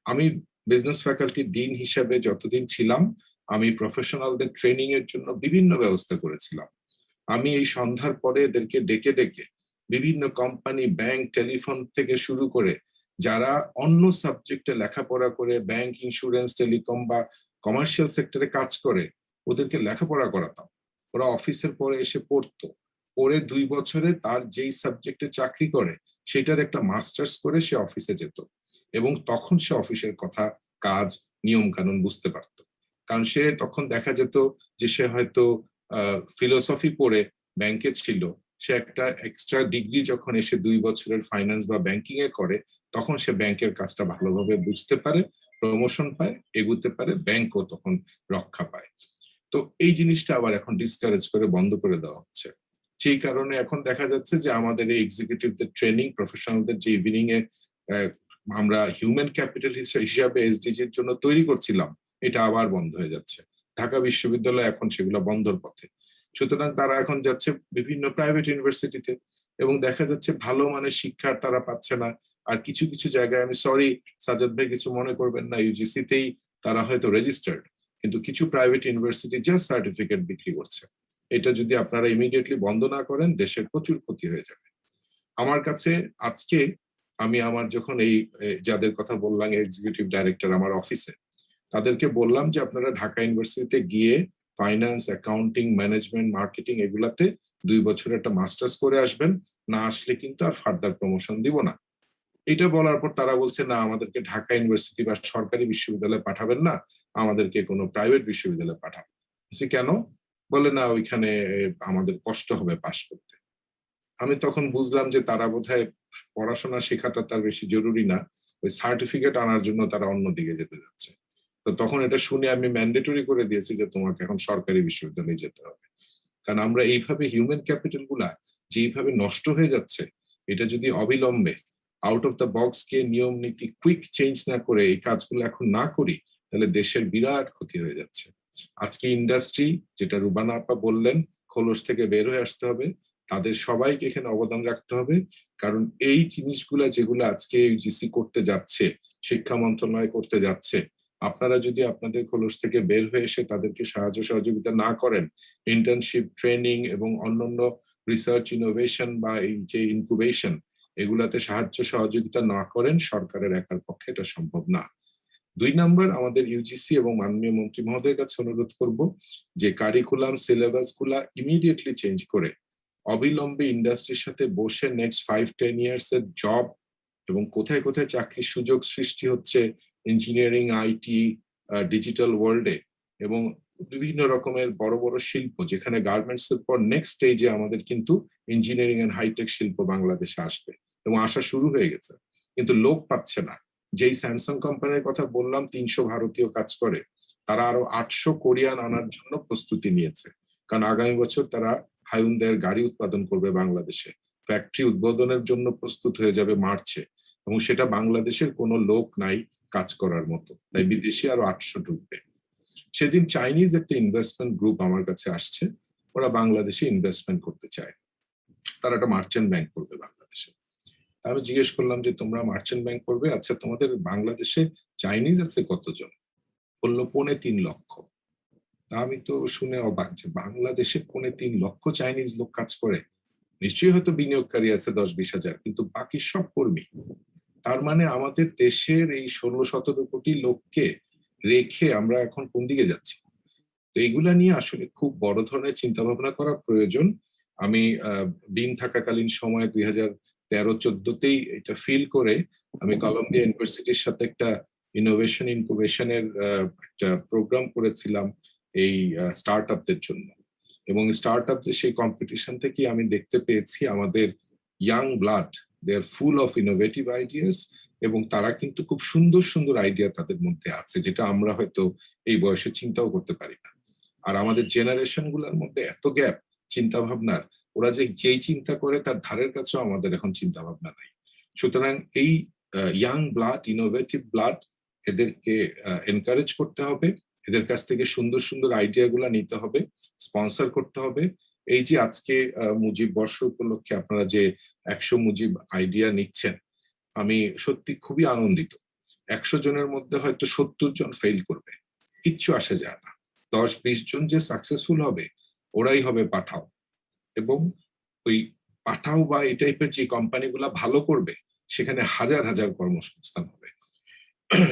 আমি বিজনেস ফ্যাকাল্টি ডিন হিসেবে যতদিন ছিলাম, আমি প্রফেশনালদের ট্রেনিং এর জন্য বিভিন্ন ব্যবস্থা করেছিলাম। আমি এই সন্ধ্যার পরে এদেরকে ডেকে ডেকে বিভিন্ন কোম্পানি, ব্যাংক, টেলিফোন থেকে শুরু করে যারা অন্য সাবজেক্টে লেখাপড়া করে ব্যাংক, ইন্স্যুরেন্স, টেলিকম বা কমার্শিয়াল সেক্টরে কাজ করে, ওদেরকে লেখাপড়া করাতাম। ওরা অফিসের পরে এসে পড়তো, পরে 2 বছরে তার যেই সাবজেক্টে চাকরি করে সেটার একটা মাস্টার্স করে সে অফিসে যেত, এবং তখন সে অফিসের কথা, কাজ, নিয়ম কানুন বুঝতে পারত। কারণ সে তখন দেখা যেত যে সে হয়তো ফিলোসফি পড়ে ব্যাংকে ছিল, সে একটা এক্সট্রা ডিগ্রি যখন এসে 2 বছরের ফাইন্যান্স বা ব্যাংকিং এ করে, তখন সে ব্যাংকের কাজটা ভালোভাবে বুঝতে পারে, প্রমোশন পায়, এগুতে পারে, ব্যাংকও তখন রক্ষা পায়। তো এই জিনিসটা আবার এখন ডিসকারেজ করে বন্ধ করে দেওয়া হচ্ছে। সেই কারণে এখন দেখা যাচ্ছে যে আমাদের এই এক্সিকিউটিভদের ট্রেনিং, প্রফেশনালদের যে ইভিনিং এ আমরা হিউম্যান ক্যাপিটাল হিসাবে এসডিজির জন্য তৈরি করছিলাম, এটা আবার বন্ধ হয়ে যাচ্ছে। ঢাকা বিশ্ববিদ্যালয় এখন সেগুলো বন্ধর পথে। সুতরাং তারা এখন যাচ্ছে বিভিন্ন প্রাইভেট ইউনিভার্সিটিতে, এবং দেখা যাচ্ছে ভালো মানের শিক্ষার তারা পাচ্ছে না। আর কিছু কিছু জায়গায়, আমি সরি সাজাদ ভাই কিছু মনে করবেন না, ইউজিসিতেই তারা হয়তো রেজিস্টার্ড, কিন্তু কিছু প্রাইভেট ইউনিভার্সিটি জাস্ট সার্টিফিকেট বিক্রি করছে। এটা যদি আপনারা ইমিডিয়েটলি বন্ধ না করেন, দেশের প্রচুর ক্ষতি হয়ে যাবে। আমার কাছে আজকে আমি আমার যখন এই যাদের কথা বললাম এক্সিকিউটিভ ডাইরেক্টর আমার অফিসে, তাদেরকে বললাম যে আপনারা ঢাকা ইউনিভার্সিটিতে গিয়ে ফাইন্যান্স, অ্যাকাউন্টিং, ম্যানেজমেন্ট, মার্কেটিং এগুলাতে 2 বছর একটা মাস্টার্স করে আসবেন, না আসলে কিন্তু আর ফার্দার প্রমোশন দিব না। এটা বলার পর তারা বলছে না, আমাদেরকে ঢাকা ইউনিভার্সিটি বা সরকারি বিশ্ববিদ্যালয়ে পাঠাবেন না, আমাদেরকে কোনো প্রাইভেট বিশ্ববিদ্যালয়ে পাঠান। কেন? বলে না, ওইখানে আমাদের কষ্ট হবে পাশ করতে। আমি তখন বুঝলাম যে তারা বোধহয় পড়াশোনা শেখাটা তার বেশি জরুরি না, ওই সার্টিফিকেট আনার জন্য তারা অন্যদিকে যেতে যাচ্ছে। তো তখন এটা শুনে আমি ম্যান্ডেটরি করে দিয়েছি যে তোমাকে এখন সরকারি বিশ্ববিদ্যালয়ে যেতে হবে। কারণ আমরা এইভাবে হিউম্যান ক্যাপিটাল গুলা যেইভাবে নষ্ট হয়ে যাচ্ছে, এটা যদি অবিলম্বে আউট অফ দ্য বক্স কে নিয়ম নীতি কুইক চেঞ্জ না করে এই কাজগুলো এখন না করি, তাহলে দেশের বিরাট ক্ষতি হয়ে যাচ্ছে। আজকে ইন্ডাস্ট্রি, যেটা রুবানা আপা বললেন, খোলস থেকে বের হয়ে আসতে হবে, তাদের সবাইকে এখানে অবদান রাখতে হবে। কারণ এই জিনিসগুলা যেগুলো আজকে ইউজিসি করতে যাচ্ছে, শিক্ষা মন্ত্রণালয় করতে যাচ্ছে, আপনারা যদি আপনাদের খোলস থেকে বের হয়ে এসে তাদেরকে সাহায্য সহযোগিতা না করেন, ইন্টার্নশিপ, ট্রেনিং এবং অন্যান্য রিসার্চ, ইনোভেশন বা এই যে ইনকুবেশন, এগুলাতে সাহায্য সহযোগিতা না করেন, সরকারের একার পক্ষে এটা সম্ভব না। 2 নাম্বার, আমাদের ইউজিসি এবং মাননীয় মন্ত্রী মহোদয়ের কাছে অনুরোধ করব যে কারিকুলাম, সিলেবাস গুলা ইমিডিয়েটলি চেঞ্জ করে অবিলম্বে ইন্ডাস্ট্রির সাথে বসে নেক্সট 5-10 ইয়ার্স এর জব এবং কোথায় কোথায় চাকরির সুযোগ সৃষ্টি হচ্ছে ইঞ্জিনিয়ারিং, আইটি, ডিজিটাল ওয়ার্ল্ডে, এবং বিভিন্ন রকমের বড় বড় শিল্প, যেখানে গার্মেন্টস এর পর নেক্সট স্টেজে আমাদের কিন্তু ইঞ্জিনিয়ারিং এন্ড হাইটেক শিল্প বাংলাদেশে আসবে এবং আসা শুরু হয়ে গেছে, কিন্তু লোক পাচ্ছে না। যেই স্যামসাং কোম্পানির কথা বললাম 300 ভারতীয় কাজ করে, তারা আরো 800 কোরিয়ান আনার জন্য প্রস্তুতি নিয়েছে, কারণ আগামী বছর তারা হায়ুন্দাইয়ের গাড়ি উৎপাদন করবে বাংলাদেশে। ফ্যাক্টরি উদ্বোধনের জন্য প্রস্তুত হয়ে যাবে মার্চে, এবং সেটা বাংলাদেশের কোনো লোক নাই কাজ করার মতো, তাই বিদেশি আরো 800 ঢুকবে। সেদিন চাইনিজ একটা ইনভেস্টমেন্ট গ্রুপ আমার কাছে আসছে, ওরা বাংলাদেশে ইনভেস্টমেন্ট করতে চায়, তারা একটা মার্চেন্ট ব্যাংক করবে বাংলাদেশে। আমি জিজ্ঞেস করলাম যে তোমরা মার্চেন্ট ব্যাংক করবে, আচ্ছা তোমাদের বাংলাদেশে চাইনিজ আছে কতজন? বললো 3.25 লক্ষ। আমি তো শুনে অবাক যে বাংলাদেশে 3.25 লক্ষ চাইনিজ লোক কাজ করে, নিশ্চয়ই হয়তো বিনিয়োগকারী আছে 10-20 হাজার, কিন্তু বাকি সব কর্মী। তার মানে আমাদের দেশের এই 16-17 কোটি লোককে রেখে আমরা এখন কোন দিকে যাচ্ছি? তো এইগুলা নিয়ে আসলে খুব বড় ধরনের চিন্তা ভাবনা করা প্রয়োজন। আমি ডিন থাকাকালীন সময় 2013-14তেই এটা ফিল করে আমি কলম্বিয়া ইউনিভার্সিটির সাথে একটা ইনোভেশন ইনকুবেশনের একটা প্রোগ্রাম করেছিলাম এই স্টার্টআপদের জন্য, এবং স্টার্টআপদের সেই কম্পিটিশন থেকে আমি দেখতে পেয়েছি আমাদের young blood, they are full of innovative ideas, এবং তারা কিন্তু খুব সুন্দর সুন্দর আইডিয়া তাদের মধ্যে আছে, যেটা আমরা হয়তো এই বয়সে চিন্তাও করতে পারি না। আর আমাদের জেনারেশন গুলোর মধ্যে এত গ্যাপ চিন্তা ভাবনার, ওরা যেই চিন্তা করে তার ধারের কাছেও আমাদের এখন চিন্তা ভাবনা নাই। সুতরাং এই ইয়াং ব্লাড, ইনোভেটিভ ব্লাড, এদেরকে এনকারেজ করতে হবে, এদের কাছ থেকে সুন্দর সুন্দর আইডিয়া গুলা নিতে হবে, স্পন্সর করতে হবে। এই যে আজকে মুজিব বর্ষ উপলক্ষে আপনারা যে 100 মুজিব আইডিয়া নিচ্ছেন, আমি সত্যি খুবই আনন্দিত। 100 জনের মধ্যে হয়তো 70 জন ফেল করবে, কিচ্ছু আসে যায় না। 10-20 জন যে সাকসেসফুল হবে, ওরাই হবে পাঠাও, এবং ওই পাঠাও বা এই টাইপের যে কোম্পানিগুলা ভালো করবে, সেখানে হাজার হাজার কর্মসংস্থান হবে।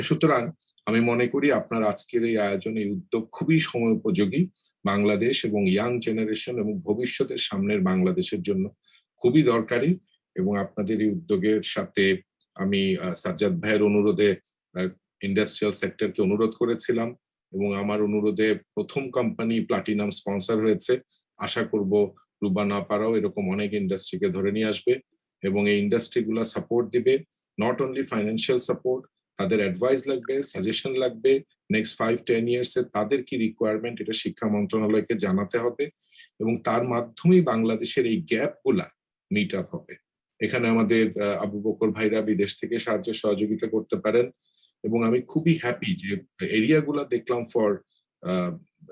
সুতরাং আমি মনে করি আপনার আজকের এই আয়োজন, এই উদ্যোগ খুবই সময় উপযোগী, বাংলাদেশ এবং ইয়াং জেনারেশন এবং ভবিষ্যতের সামনের বাংলাদেশের জন্য খুবই দরকারি। এবং আপনাদের এই উদ্যোগের সাথে আমি সাজ্জাদ ভাইয়ের অনুরোধে ইন্ডাস্ট্রিয়াল সেক্টরকে অনুরোধ করেছিলাম, এবং আমার অনুরোধে প্রথম কোম্পানি প্লাটিনাম স্পন্সর হয়েছে। আশা করব রুবানা আপারাও এরকম অনেক ইন্ডাস্ট্রিকে ধরে নিয়ে আসবে এবং এই ইন্ডাস্ট্রিগুলো সাপোর্ট দিবে। নট অনলি ফাইন্যান্সিয়াল সাপোর্ট, তাদের অ্যাডভাইস লাগবে, সাজেশন লাগবে, নেক্সট 5-10 ইয়ার্স এ তাদের কি রিকোয়ারমেন্ট এটা শিক্ষা মন্ত্রণালয়কে জানাতে হবে এবং তার মাধ্যমেই বাংলাদেশের এই গ্যাপ গুলা মিট আপ হবে। এখানে আমাদের আবু বকর ভাইরা বিদেশ থেকে সাহায্য সহযোগিতা করতে পারেন এবং আমি খুবই হ্যাপি যে এরিয়াগুলা দেখলাম ফর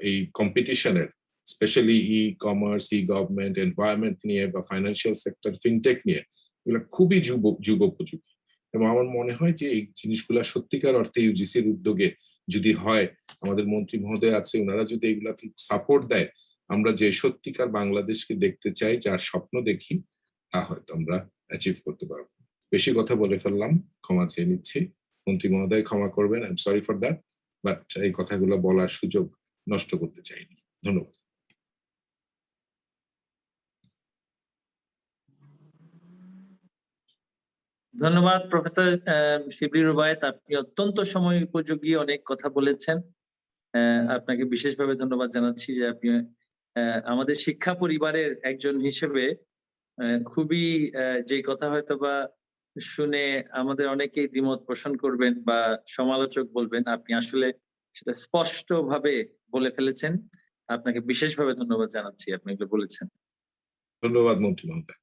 এই কম্পিটিশনের, স্পেশালি ই কমার্স, ই গভর্নমেন্ট, এনভায়রনমেন্ট নিয়ে বা ফাইন্যান্সিয়াল সেক্টর, ফিনটেক নিয়ে, এগুলো খুবই যুগোপযোগী এবং আমার মনে হয় যে এই জিনিসগুলা সত্যিকার অর্থে ইউজিসির উদ্যোগে যদি হয়, আমাদের মন্ত্রী মহোদয় আছে, ওনারা যদি এগুলা সাপোর্ট দেয়, আমরা যে সত্যিকার বাংলাদেশকে দেখতে চাই, যার স্বপ্ন দেখি, তা হয়তো আমরা অ্যাচিভ করতে পারবো। বেশি কথা বলে ফেললাম, ক্ষমা চেয়ে নিচ্ছি। মন্ত্রী মহোদয় ক্ষমা করবেন, I am sorry for that, but এই কথাগুলো বলার সুযোগ নষ্ট করতে চাইনি। ধন্যবাদ। ধন্যবাদ প্রফেসর শিবলি রুবায়েত, আপনি অত্যন্ত সময় উপযোগী অনেক কথা বলেছেন। আপনাকে বিশেষভাবে ধন্যবাদ জানাচ্ছি যে আপনি আমাদের শিক্ষা পরিবারের একজন হিসেবে খুবই যে কথা হয়তো বা শুনে আমাদের অনেকেই দ্বিমত পোষণ করবেন বা সমালোচক বলবেন, আপনি আসলে সেটা স্পষ্টভাবে বলে ফেলেছেন। আপনাকে বিশেষভাবে ধন্যবাদ জানাচ্ছি, আপনি এগুলো বলেছেন। ধন্যবাদ মন্ত্রী মহোদয়।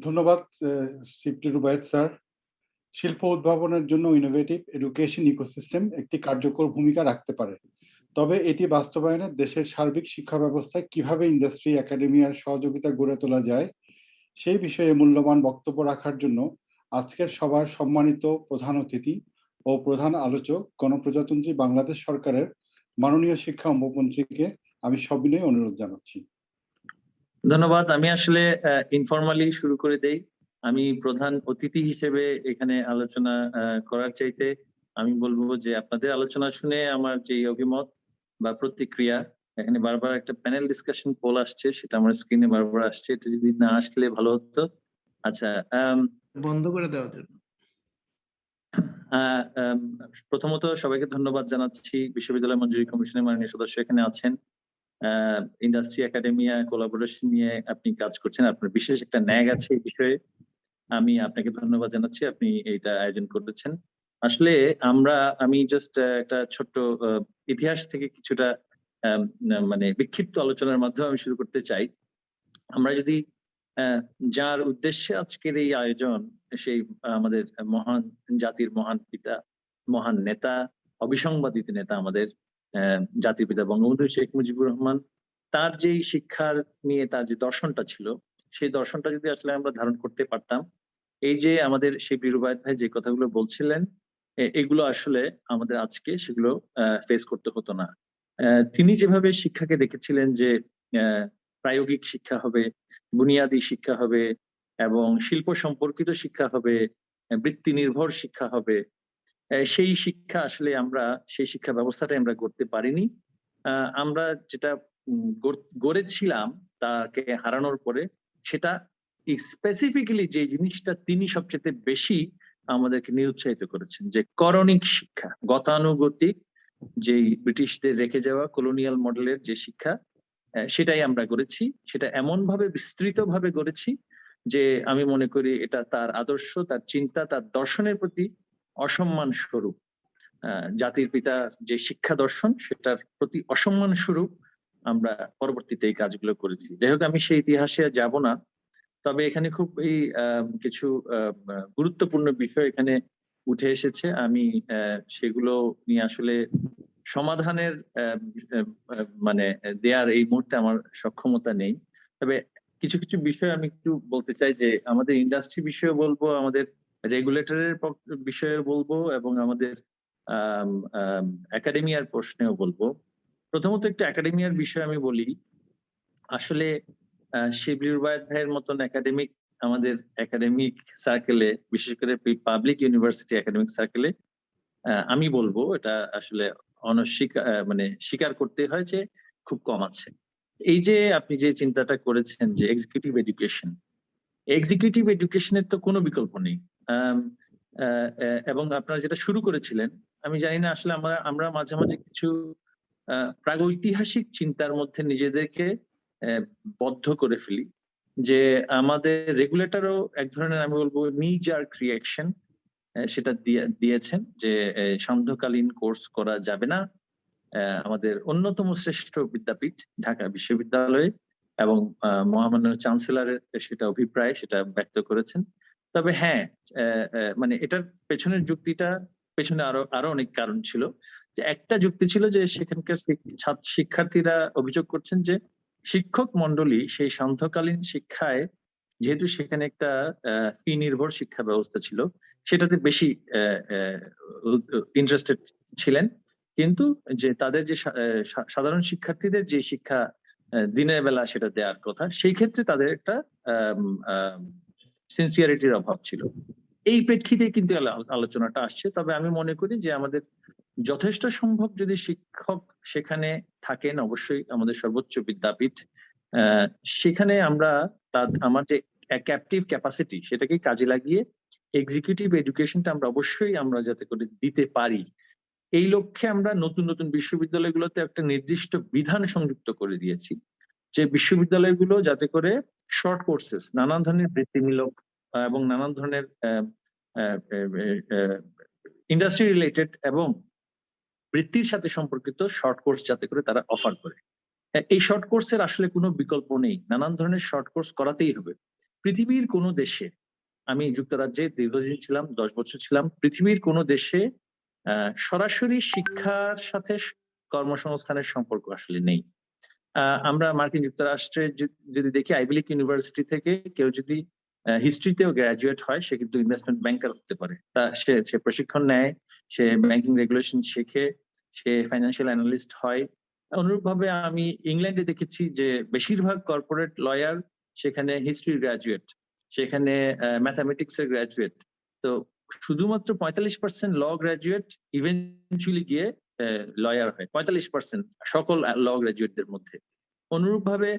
ধন্যবাদ শিবলি রুবায়েত স্যার। শিল্প উদ্ভাবনের জন্য ইনোভেটিভ এডুকেশন ইকোসিস্টেম একটি কার্যকর ভূমিকা রাখতে পারে, তবে এটি বাস্তবায়নে দেশের সার্বিক শিক্ষা ব্যবস্থায় কিভাবে ইন্ডাস্ট্রি একাডেমিয়ার সহযোগিতা গড়ে তোলা যায় সেই বিষয়ে মূল্যবান বক্তব্য রাখার জন্য আজকের সভার সম্মানিত প্রধান অতিথি ও প্রধান আলোচক গণপ্রজাতন্ত্রী বাংলাদেশ সরকারের মাননীয় শিক্ষা উপমন্ত্রীকে আমি সবিনয় অনুরোধ জানাচ্ছি। ধন্যবাদ। আমি আসলে ইনফরমালি শুরু করে দেই। আমি প্রধান অতিথি হিসেবে এখানে আলোচনা করার চাইতে আমি বলবো যে আপনাদের আলোচনা শুনে আমার যে অভিমত বা প্রতিক্রিয়া, এখানে বারবার একটা প্যানেল ডিসকাশন পোল আসছে, সেটা আমার স্ক্রিনে বারবার আসছে, এটা যদি না আসলে ভালো হতো। আচ্ছা, বন্ধ করে দেওয়ার জন্য প্রথমত সবাইকে ধন্যবাদ জানাচ্ছি। বিশ্ববিদ্যালয় মঞ্জুরি কমিশনের মাননীয় সদস্য এখানে আছেন, ইন্ডাস্ট্রি একাডেমিয়া কোলাবোরেশন নিয়ে আপনি কাজ করছেন, আপনার বিশেষ একটা ন্যাক আছে এই বিষয়ে, আমি আপনাকে ধন্যবাদ জানাচ্ছি, আপনি এইটা আয়োজন করেছেন। আসলে আমি জাস্ট একটা ছোট্ট ইতিহাস থেকে কিছুটা মানে বিক্ষিপ্ত আলোচনার মাধ্যমে আমি শুরু করতে চাই। আমরা যদি যার উদ্দেশ্যে আজকের এই আয়োজন, সেই আমাদের মহান জাতির মহান পিতা, মহান নেতা, অবিসংবাদিত নেতা, আমাদের জাতির পিতা বঙ্গবন্ধু শেখ মুজিবুর রহমান, তার যেই শিক্ষার নিয়ে তার যে দর্শনটা ছিল, সেই দর্শনটা যদি আসলে আমরা ধারণ করতে পারতাম, এই যে আমাদের শিবলি রুবায়েত ভাই যে কথাগুলো বলছিলেন, এগুলো আসলে আমাদের আজকে সেগুলো ফেস করতে হতো না। তিনি যেভাবে শিক্ষাকে দেখেছিলেন যে প্রায়োগিক শিক্ষা হবে, বুনিয়াদী শিক্ষা হবে এবং শিল্প সম্পর্কিত শিক্ষা হবে, বৃত্তি নির্ভর শিক্ষা হবে, সেই শিক্ষা আসলে আমরা সেই শিক্ষা ব্যবস্থাটা আমরা করতে পারিনি। আমরা যেটা গড়েছিলাম তাকে হারানোর পরে, সেটা স্পেসিফিক্যালি যে জিনিসটা তিনি সবচেয়ে বেশি আমাদেরকে নিরুৎসাহিত করেছেন, যে করণিক শিক্ষা, গতানুগতিক, যে ব্রিটিশদের রেখে যাওয়া কলোনিয়াল মডেলের যে শিক্ষা, সেটাই আমরা গড়েছি। সেটা এমন ভাবে বিস্তৃত ভাবে গড়েছি যে আমি মনে করি এটা তার আদর্শ, তার চিন্তা, তার দর্শনের প্রতি অসম্মান স্বরূপ। জাতির পিতার যে শিক্ষা দর্শন, সেটার প্রতি অসম্মান স্বরূপ আমরা পরবর্তীতে এই কাজগুলো করেছি। যাই হোক, আমি সেই ইতিহাসে যাব না, তবে এখানে খুব এই কিছু গুরুত্বপূর্ণ বিষয় এখানে উঠে এসেছে। আমি সেগুলো নিয়ে আসলে সমাধানের মানে দেয়ার এই মুহূর্তে আমার সক্ষমতা নেই, তবে কিছু কিছু বিষয় আমি একটু বলতে চাই, যে আমাদের ইন্ডাস্ট্রি বিষয়ে বলবো, আমাদের রেগুলেটরের বিষয়ে বলবো এবং আমাদের একাডেমিয়ার প্রশ্নেও বলবো। প্রথমত একটু একাডেমিয়ার বিষয়ে আমি বলি। আসলে শিবলি রুবায়েত ভাইয়ের মতন আমাদের একাডেমিক সার্কেলে, বিশেষ করে পাবলিক ইউনিভার্সিটি একাডেমিক সার্কেলে, আমি বলবো এটা আসলে স্বীকার করতে হয় যে খুব কম আছে। এই যে আপনি যে চিন্তাটা করেছেন যে এক্সিকিউটিভ এডুকেশনের তো কোনো বিকল্প নেই, এবং আপনারা যেটা শুরু করেছিলেন, আমি জানি না আসলে আমরা মাঝে মাঝে কিছু প্রাগৈতিহাসিক চিন্তার মধ্যে নিজেদেরকে বদ্ধ করে ফেলি, যে আমাদের রেগুলেটরও এক ধরনের আমি বলবো নিজার ক্রিয়েশন সেটা দিয়েছেন যে সান্ধ্যকালীন কোর্স করা যাবে না। আমাদের অন্যতম শ্রেষ্ঠ বিদ্যাপীঠ ঢাকা বিশ্ববিদ্যালয়ে এবং মহামান্য চ্যান্সেলরের সেটা অভিপ্রায় সেটা ব্যক্ত করেছেন। তবে হ্যাঁ, মানে এটার পেছনের যুক্তিটা পেছনে আরো অনেক কারণ ছিল। যে একটা যুক্তি ছিল যে সেখানকার শিক্ষার্থীরা অভিযোগ করছেন যে শিক্ষক মন্ডলী সেই সান্ধ্যকালীন শিক্ষায়, যেহেতু সেখানে একটা ফি নির্ভর শিক্ষা ব্যবস্থা ছিল, সেটাতে বেশি ইন্টারেস্টেড ছিলেন। কিন্তু যে তাদের যে সাধারণ শিক্ষার্থীদের যে শিক্ষা দিনের বেলা সেটা দেওয়ার কথা, সেই ক্ষেত্রে তাদের একটা সিনসিয়ারিটির অভাব ছিল। এই প্রেক্ষিতে কিন্তু আলোচনাটা আসছে। তবে আমি মনে করি যে আমাদের যথেষ্ট সম্ভব যদি শিক্ষক সেখানে থাকেন, অবশ্যই আমাদের সর্বোচ্চ বিদ্যাপীঠ, সেখানে আমরা আমার যে ক্যাপটিভ ক্যাপাসিটি সেটাকে কাজে লাগিয়ে এক্সিকিউটিভ এডুকেশনটা আমরা অবশ্যই আমরা যাতে করে দিতে পারি, এই লক্ষ্যে আমরা নতুন নতুন বিশ্ববিদ্যালয়গুলোতে একটা নির্দিষ্ট বিধান সংযুক্ত করে দিয়েছি যে বিশ্ববিদ্যালয়গুলো যাতে করে শর্ট কোর্সেস, নানান ধরনের বৃত্তিমূলক এবং নানান ধরনের ইন্ডাস্ট্রি রিলেটেড এবং বৃত্তির সাথে সম্পর্কিত শর্ট কোর্স যাতে করে তারা অফার করে। এই শর্ট কোর্সের আসলে কোনো বিকল্প নেই, নানান ধরনের শর্ট কোর্স করাতেই হবে। পৃথিবীর কোনো দেশে, আমি যুক্তরাজ্যে দীর্ঘদিন ছিলাম, 10 বছর ছিলাম, পৃথিবীর কোনো দেশে সরাসরি শিক্ষার সাথে কর্মসংস্থানের সম্পর্ক আসলে নেই। আমরা মার্কিন যুক্তরাষ্ট্রে যদি দেখি, আইভি লীগ ইউনিভার্সিটি থেকে কেউ যদি হিস্ট্রিতেও গ্রাজুয়েট হয়, সে কিন্তু ইনভেস্টমেন্ট ব্যাংকার হতে পারে। তা সে প্রশিক্ষণ নেয়, সে ব্যাংকিং রেগুলেশন শেখে, সে ফাইন্যান্সিয়াল অ্যানালিস্ট হয়। অনুরূপভাবে আমি ইংল্যান্ডে দেখেছি যে বেশিরভাগ কর্পোরেট লয়ার সেখানে হিস্ট্রি গ্রাজুয়েট, সেখানে ম্যাথামেটিক্স এর গ্রাজুয়েট। তো শুধুমাত্র 45% ল গ্রাজুয়েট ইভেন্চুয়ালি গিয়ে লয়ার হয়, 45% সকল ল গ্রাজুয়েটদের মধ্যে। অনুরূপভাবে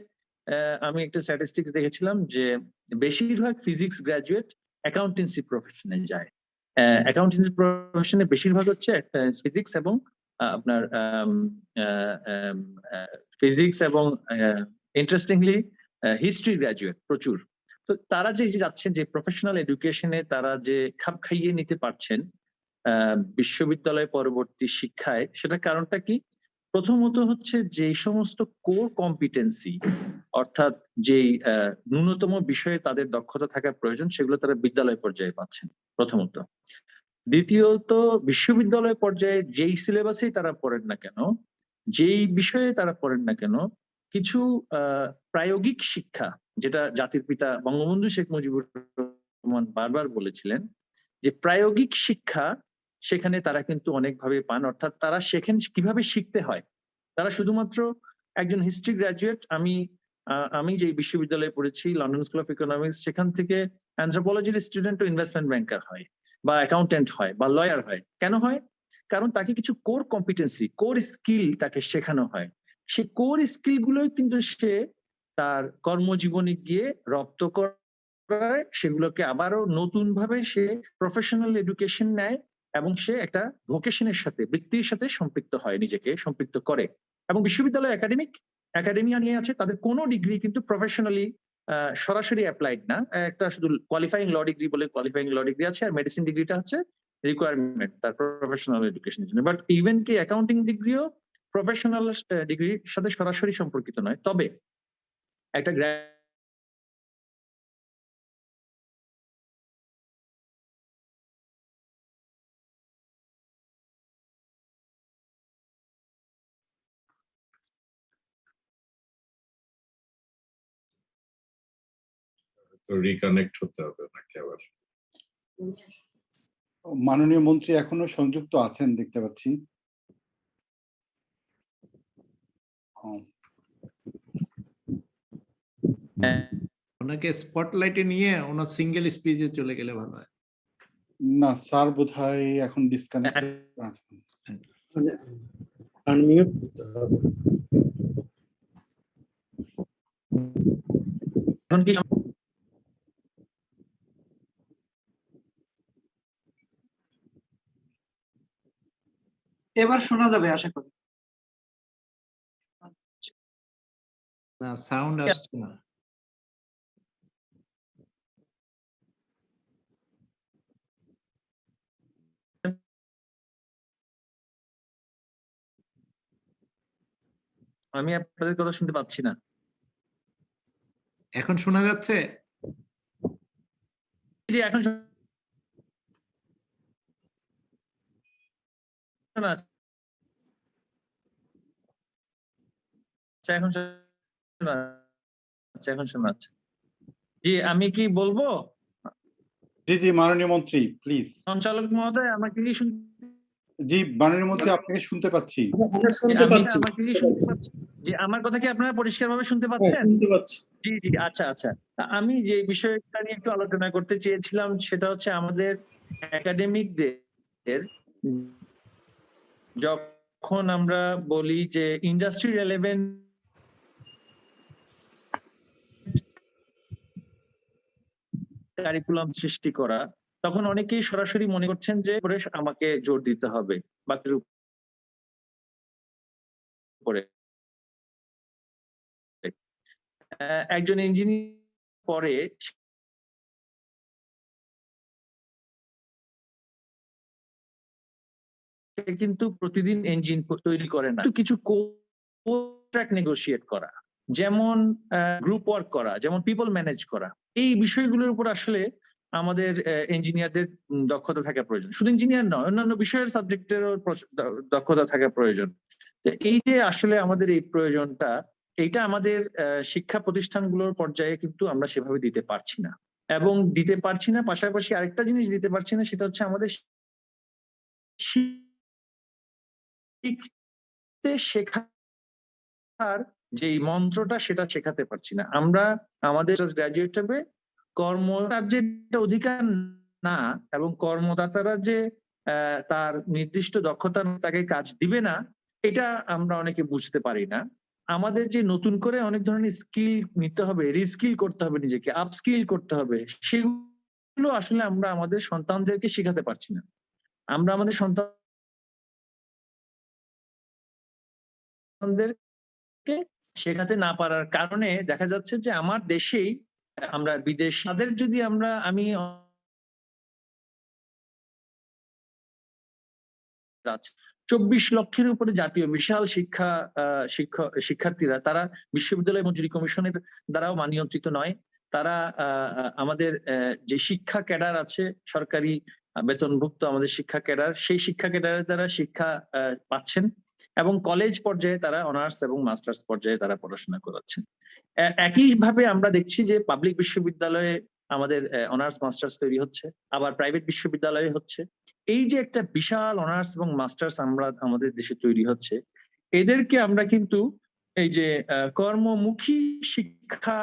আমি একটা স্ট্যাটিস্টিক্স দেখেছিলাম যে বেশিরভাগ ফিজিক্স গ্রাজুয়েট অ্যাকাউন্টেন্সি প্রফেশনে যায়। অ্যাকাউন্টেন্সি প্রফেশনে বেশিরভাগ হচ্ছে ফিজিক্স এবং আপনার ফিজিক্স এবং ইন্টারেস্টিংলি হিস্ট্রি গ্রাজুয়েট প্রচুর। তো তারা যে যাচ্ছেন যে প্রফেশনাল এডুকেশনে, তারা যে খাপ খাইয়ে নিতে পারছেন বিশ্ববিদ্যালয় পরবর্তী শিক্ষায়, সেটা কারণটা কি? প্রথমত হচ্ছে যে সমস্ত কোর কম্পিটেন্সি, অর্থাৎ যেই ন্যূনতম বিষয়ে তাদের দক্ষতা থাকা প্রয়োজন, সেগুলো তারা বিদ্যালয় পর্যায়ে পাচ্ছেন প্রথমত। দ্বিতীয়ত, বিশ্ববিদ্যালয় পর্যায়ে যেই সিলেবাসেই তারা পড়েন না কেন, যেই বিষয়ে তারা পড়েন না কেন, কিছু প্রায়োগিক শিক্ষা, যেটা জাতির পিতা বঙ্গবন্ধু শেখ মুজিবুর রহমান বারবার বলেছিলেন যে প্রায়োগিক শিক্ষা সেখানে তারা কিন্তু অনেকভাবে পান। অর্থাৎ তারা শেখেন কিভাবে শিখতে হয়। তারা শুধুমাত্র একজন হিস্ট্রি গ্রাজুয়েট, আমি যে বিশ্ববিদ্যালয়ে পড়েছি লন্ডন স্কুল অফ ইকোনমিক্স, সেখান থেকে অ্যানথ্রোপোলজির স্টুডেন্ট ও ইনভেস্টমেন্ট ব্যাংকার হয় বা অ্যাকাউন্টেন্ট হয় বা লয়ার হয়। কেন হয়? কারণ তাকে কিছু কোর কম্পিটেন্সি, কোর স্কিল তাকে শেখানো হয়। সেই কোর স্কিল গুলোই কিন্তু সে তার কর্মজীবনে গিয়ে রপ্ত করে, সেগুলোকে আবারও নতুন ভাবে সে প্রফেশনাল এডুকেশন নেয় এবং সে একটা ভোকেশনের সাথে, বৃত্তির সাথে সম্পৃক্ত হয়, নিজেকে সম্পৃক্ত করে। এবং বিশ্ববিদ্যালয় একাডেমিয়া নিয়ে আছে, তাদের কোনো ডিগ্রি কিন্তু প্রফেশনালি সরাসরি অ্যাপ্লাইড না। একটা শুধু কোয়ালিফাইং ল ডিগ্রি বলে কোয়ালিফাইং ল ডিগ্রি আছে, আর মেডিসিন ডিগ্রিটা হচ্ছে রিকোয়ারমেন্ট তার প্রফেশনাল এডুকেশনের জন্য। বাট ইভেন কি অ্যাকাউন্টিং ডিগ্রিও প্রফেশনাল ডিগ্রির সাথে সরাসরি সম্পর্কিত নয়। তবে একটা তো রিকানেক্ট হতে হবে নাকি আবার? মাননীয় মন্ত্রী এখনো সংযুক্ত আছেন দেখতে পাচ্ছি। ওনাকে স্পটলাইটে নিয়ে ওনার সিঙ্গেল স্পিচে চলে গেলে ভালো হয়। না স্যার, বোধহয় এখন ডিসকানেক্ট আছেন। আনমিউট করতে হবে। এখন কি এবার শোনা যাবে আশা করি। না, সাউন্ড আসছে না। আমি আপনাদের কথা শুনতে পাচ্ছি না। এখন শোনা যাচ্ছে? জি, এখন শোনা যাচ্ছে। এখন শোনা যাচ্ছে, এখন শোনা যাচ্ছে। জি, আমি কি বলবো? জি জি, মাননীয় মন্ত্রী প্লিজ। সঞ্চালক মহোদয়, আমাকে কি জি মাননীয় মন্ত্রী, আপনাকে শুনতে পাচ্ছি। আমরা শুনতে পাচ্ছি। আমাকে কি শুনতে পাচ্ছি? জি, আমার কথা কি আপনারা পরিষ্কারভাবে শুনতে হ্যাঁ, পাচ্ছেন? শুনতে পাচ্ছি। জি জি, আচ্ছা আচ্ছা। আমি যে বিষয়টা নিয়ে একটু আলোচনা করতে চেয়েছিলাম সেটা হচ্ছে আমাদের একাডেমিকদের যখন আমরা বলি যে ইন্ডাস্ট্রি রেলেভেন্ট কারিকুলাম সৃষ্টি করা, তখন অনেকেই সরাসরি মনে করছেন যে আমাকে জোর দিতে হবে বাকির উপরে। একজন ইঞ্জিনিয়ার পরে কিন্তু প্রতিদিন ইঞ্জিন তৈরি করে না, কিছু কন্ট্রাক্ট নেগোশিয়েট করা, যেমন গ্রুপ ওয়ার্ক করা, যেমন পিপল ম্যানেজ করা, এই বিষয়গুলোর উপর আসলে আমাদের ইঞ্জিনিয়ারদের দক্ষতা থাকা প্রয়োজন। শুধু ইঞ্জিনিয়ার নয়, অন্যান্য বিষয়ের সাবজেক্টেরও দক্ষতা থাকা প্রয়োজন। তো এই যে আসলে আমাদের এই প্রয়োজনটা, এইটা আমাদের শিক্ষা প্রতিষ্ঠানগুলোর পর্যায়ে কিন্তু আমরা সেভাবে দিতে পারছি না, এবং দিতে পারছি না পাশাপাশি আরেকটা জিনিস দিতে পারছি না, সেটা হচ্ছে আমাদের শিখতে শেখার যে মন্ত্রটা সেটা শেখাতে পারছি না। আমরা আমাদের গ্রাজুয়েট হবে কর্মকার্যের অধিকার না, এবং কর্মদাতারা যে তার নির্দিষ্ট দক্ষতা তাকে কাজ দিবে না, এটা আমরা অনেকে বুঝতে পারি না। আমাদের যে নতুন করে অনেক ধরনের স্কিল নিতে হবে, রিস্কিল করতে হবে, নিজেকে আপস্কিল করতে হবে, সেগুলো আসলে আমরা আমাদের সন্তানদেরকে শেখাতে পারছি না। আমরা আমাদের সন্তানদেরকে শেখাতে না পারার কারণে দেখা যাচ্ছে যে আমার দেশেই আমরা বিদেশ তাদের যদি আমি 24 লক্ষের উপরে জাতীয় বিশাল শিক্ষার্থীরা, তারা বিশ্ববিদ্যালয় মঞ্জুরি কমিশনের দ্বারাও নিয়ন্ত্রিত নয়। তারা আমাদের যে শিক্ষা ক্যাডার আছে, সরকারি বেতনভুক্ত আমাদের শিক্ষা ক্যাডার, সেই শিক্ষা ক্যাডারের দ্বারা শিক্ষা পাচ্ছেন, এবং কলেজ পর্যায়ে তারা অনার্স এবং মাস্টার্স পর্যায়ে তারা পড়াশোনা করাচ্ছেন। একইভাবে আমরা দেখছি যে পাবলিক বিশ্ববিদ্যালয়ে আমাদের অনার্স মাস্টার্স তৈরি হচ্ছে, আবার প্রাইভেট বিশ্ববিদ্যালয়ে হচ্ছে। এই যে একটা বিশাল অনার্স এবং মাস্টার্স আমাদের দেশে তৈরি হচ্ছে, এদেরকে আমরা কিন্তু এই যে কর্মমুখী শিক্ষা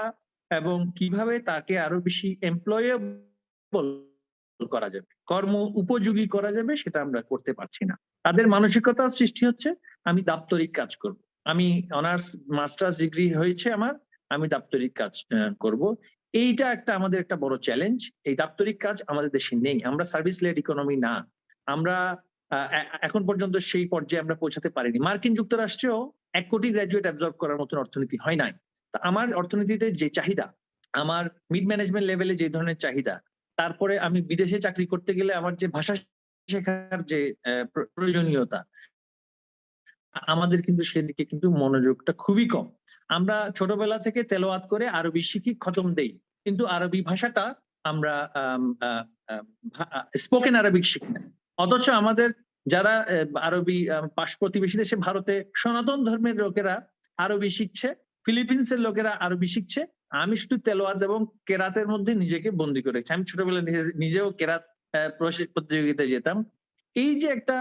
এবং কিভাবে তাকে আরো বেশি এমপ্লয়েবল করা যাবে, কর্ম উপযোগী করা যাবে, সেটা আমরা করতে পারছি না। তাদের মানসিকতা সৃষ্টি হচ্ছে আমি দাপ্তরিক কাজ করব, আমি অনার্স মাস্টার্স ডিগ্রি হয়েছে আমার, আমি দাপ্তরিক কাজ করব। এইটা আমাদের একটা বড় চ্যালেঞ্জ। এই দাপ্তরিক কাজ আমাদের দেশে নেই। আমরা সার্ভিস লেড ইকোনমি না, আমরা এখন পর্যন্ত সেই পর্যায়ে আমরা পৌঁছাতে পারিনি। মার্কিন যুক্তরাষ্ট্রেও 1 কোটি গ্রাজুয়েট অ্যাবজর্ব করার মতন অর্থনীতি হয় নাই। তা আমার অর্থনীতিতে যে চাহিদা, আমার মিড ম্যানেজমেন্ট লেভেলে যে ধরনের চাহিদা, তারপরে আমি বিদেশে চাকরি করতে গেলে আমার যে ভাষা শেখার যে প্রয়োজনীয়তা, আমাদের কিন্তু সেদিকে কিন্তু মনোযোগটা খুবই কম। আমরা ছোটবেলা থেকে তেলাওয়াত করে আরবি শিখি, খতম দেই, কিন্তু আরবি ভাষাটা আমরা স্পোকেন আরবিক শিখি না। অথচ আমাদের যারা আরবি পাশ প্রতিবেশী দেশে, ভারতে সনাতন ধর্মের লোকেরা আরবি শিখছে, ফিলিপিন্সের লোকেরা আরবি শিখছে, আমি শুধু তেলাওয়াত এবং কেরাতের মধ্যে নিজেকে বন্দী করে রেখেছি। আমি ছোটবেলায় নিজেও কেরাত প্রতিযোগিতায় যেতাম। এই যে একটা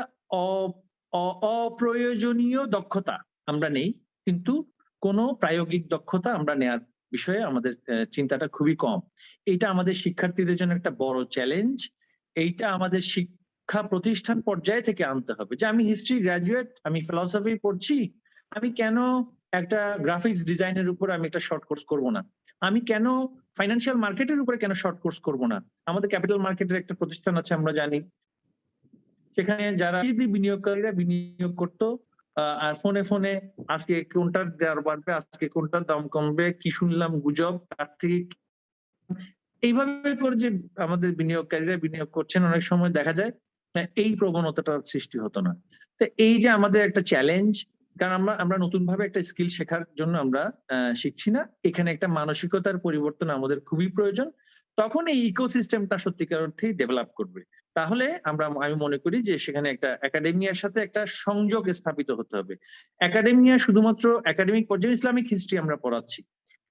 অপ্রয়োজনীয় দক্ষতা আমরা নেই, কিন্তু কোনো প্রায়োগিক দক্ষতা আমরা নেয়ার বিষয়ে আমাদের চিন্তাটা খুবই কম। এইটা আমাদের শিক্ষার্থীদের জন্য একটা বড় চ্যালেঞ্জ। এইটা আমাদের শিক্ষা প্রতিষ্ঠান পর্যায়ে থেকে আনতে হবে, যে আমি হিস্ট্রি গ্রাজুয়েট, আমি ফিলসফি পড়ছি, আমি কেন একটা গ্রাফিক্স ডিজাইনের উপর আমি একটা শর্ট কোর্স করব না? আমি কেন ফাইন্যান্সিয়াল মার্কেটের উপরে কেন শর্ট কোর্স করব না? আমাদের ক্যাপিটাল মার্কেটের একটা প্রতিষ্ঠান আছে, আমরা জানি, সেখানে যারা বিনিয়োগকারীরা বিনিয়োগ করতো, আর ফোনে ফোনে আজকে কোনটার দেওয়ার বাড়বে, আজকে কোনটার দাম কমবে, কি শুনলাম গুজব, তার থেকে এইভাবে করে যে আমাদের বিনিয়োগকারীরা বিনিয়োগ করছেন, অনেক সময় দেখা যায় এই প্রবণতাটার সৃষ্টি হতো না। তো এই যে আমাদের একটা চ্যালেঞ্জ, কারণ আমরা নতুন ভাবে একটা স্কিল শেখার জন্য আমরা শিখছি না, এখানে একটা মানসিকতার পরিবর্তন আমাদের খুবই প্রয়োজন। তখন এই ইকোসিস্টেমটা সত্যিকার অর্থেই ডেভেলপ করবে। তাহলে আমি মনে করি যে সেখানে একটা একাডেমিয়ার সাথে একটা সংযোগ স্থাপিত হতে হবে। একাডেমিয়া শুধুমাত্র একাডেমিক পর্যায়ে ইসলামিক হিস্ট্রি আমরা পড়াচ্ছি,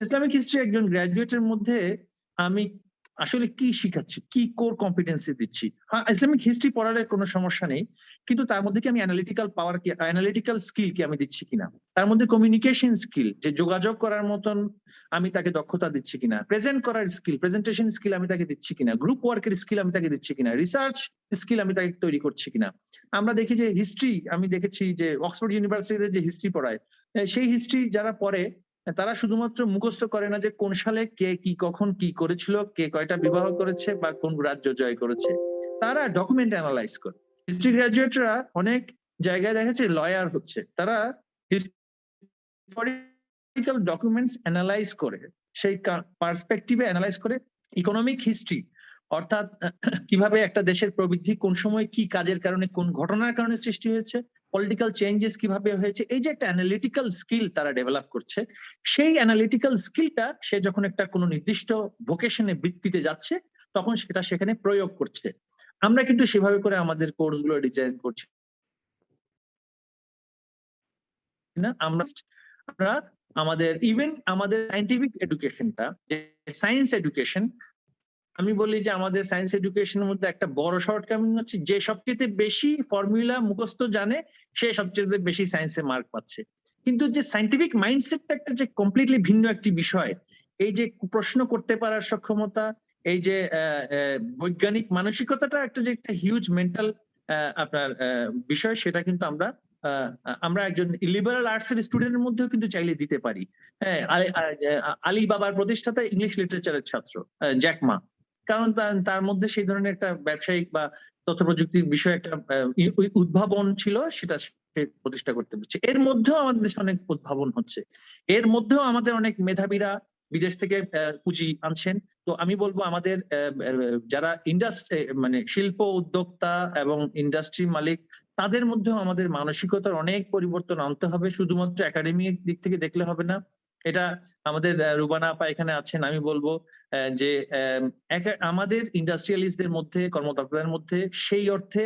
ইসলামিক হিস্ট্রি একজন গ্রাজুয়েটের মধ্যে আমি আসলে কি শিখাচ্ছি, কি কোর কম্পিটেন্সি দিচ্ছি। হ্যাঁ, ইসলামিক হিস্ট্রি পড়ালে কোনো সমস্যা নেই, কিন্তু তার মধ্যে কি আমি অ্যানালিটিক্যাল পাওয়ার কি, অ্যানালিটিক্যাল স্কিল কি আমি দিচ্ছি কিনা, তার মধ্যে কমিউনিকেশন স্কিল, যে যোগাযোগ করার মতন আমি তাকে দক্ষতা দিচ্ছি কিনা, প্রেজেন্ট করার স্কিল, প্রেজেন্টেশন স্কিল আমি তাকে দিচ্ছি কিনা, গ্রুপ ওয়ার্কের স্কিল আমি তাকে দিচ্ছি কিনা, রিসার্চ স্কিল আমি তাকে তৈরি করছি কিনা। আমরা দেখি যে হিস্ট্রি, আমি দেখেছি যে অক্সফোর্ড ইউনিভার্সিটিতে যে হিস্ট্রি পড়ায়, সেই হিস্ট্রি যারা পড়ে তারা শুধুমাত্র মুখস্থ করে না যে কোন সালে কে কি কখন কি করেছিল, কে কয়টা বিবাহ করেছে বা কোন রাজ্য জয় করেছে, তারা ডকুমেন্ট অ্যানালাইজ করে। হিস্ট্রি গ্রাজুয়েটরা অনেক জায়গায় দেখেছে লয়ার হচ্ছে, তারা হিস্টোরিক্যাল ডকুমেন্টস অ্যানালাইজ করে, সেই পার্সপেক্টিভে অ্যানালাইজ করে ইকোনমিক হিস্ট্রি, অর্থাৎ কিভাবে একটা দেশের প্রবৃদ্ধি কোন সময় কি কাজের কারণে কোন ঘটনার কারণে সৃষ্টি হয়েছে, পলিটিক্যাল চেঞ্জেস কিভাবে হয়েছে, এই যে একটা অ্যানালিটিক্যাল স্কিল তারা ডেভেলপ করছে, সেই অ্যানালিটিক্যাল স্কিলটা সে যখন একটা কোনো নির্দিষ্ট ভোকেশনে বৃত্তিতে যাচ্ছে তখন সেটা সেখানে প্রয়োগ করছে। আমরা কিন্তু সেভাবে করে আমাদের কোর্সগুলো ডিজাইন করছি না। আমরা আমাদের ইভেন আমাদের সায়েন্টিফিক এডুকেশনটা, সায়েন্স এডুকেশন, আমি বলি যে আমাদের সায়েন্স এডুকেশনের মধ্যে একটা বড় শর্টকামিং হচ্ছে যে সবচেয়ে বেশি ফর্মুলা মুখস্থ জানে সে সবচেয়ে বেশি সায়েন্সে মার্ক পাচ্ছে। কিন্তু যে সায়েন্টিফিক মাইন্ডসেটটা একটা যে কমপ্লিটলি ভিন্ন একটি বিষয়, এই যে প্রশ্ন করতে পারার সক্ষমতা, এই যে বৈজ্ঞানিক মানসিকতাটা একটা যে একটা হিউজ মেন্টাল আপনার বিষয়, সেটা কিন্তু আমরা একজন লিবারাল আর্টস এর স্টুডেন্টের মধ্যেও কিন্তু চাইলে দিতে পারি। হ্যাঁ, আলী বাবার প্রতিষ্ঠাতা ইংলিশ লিটারেচারের ছাত্র জ্যাক মা, কারণ তার মধ্যে সেই ধরনের একটা ব্যবসায়িক বা তথ্য প্রযুক্তির বিষয়ে একটা উদ্ভাবন ছিল, সেটা সে প্রতিষ্ঠা করতে পারছে। এর মধ্যেও আমাদের দেশে অনেক উদ্ভাবন হচ্ছে, এর মধ্যেও আমাদের অনেক মেধাবীরা বিদেশ থেকে পুঁজি আনছেন। তো আমি বলবো আমাদের যারা ইন্ডাস্ট্রি মানে শিল্প উদ্যোক্তা এবং ইন্ডাস্ট্রি মালিক, তাদের মধ্যেও আমাদের মানসিকতার অনেক পরিবর্তন আনতে হবে। শুধুমাত্র একাডেমিক দিক থেকে দেখলে হবে না। এটা আমাদের রুবানা আপা এখানে আছেন, আমি বলবো যে আমাদের ইন্ডাস্ট্রিয়ালিস্টদের মধ্যে, কর্মকর্তাদের মধ্যে সেই অর্থে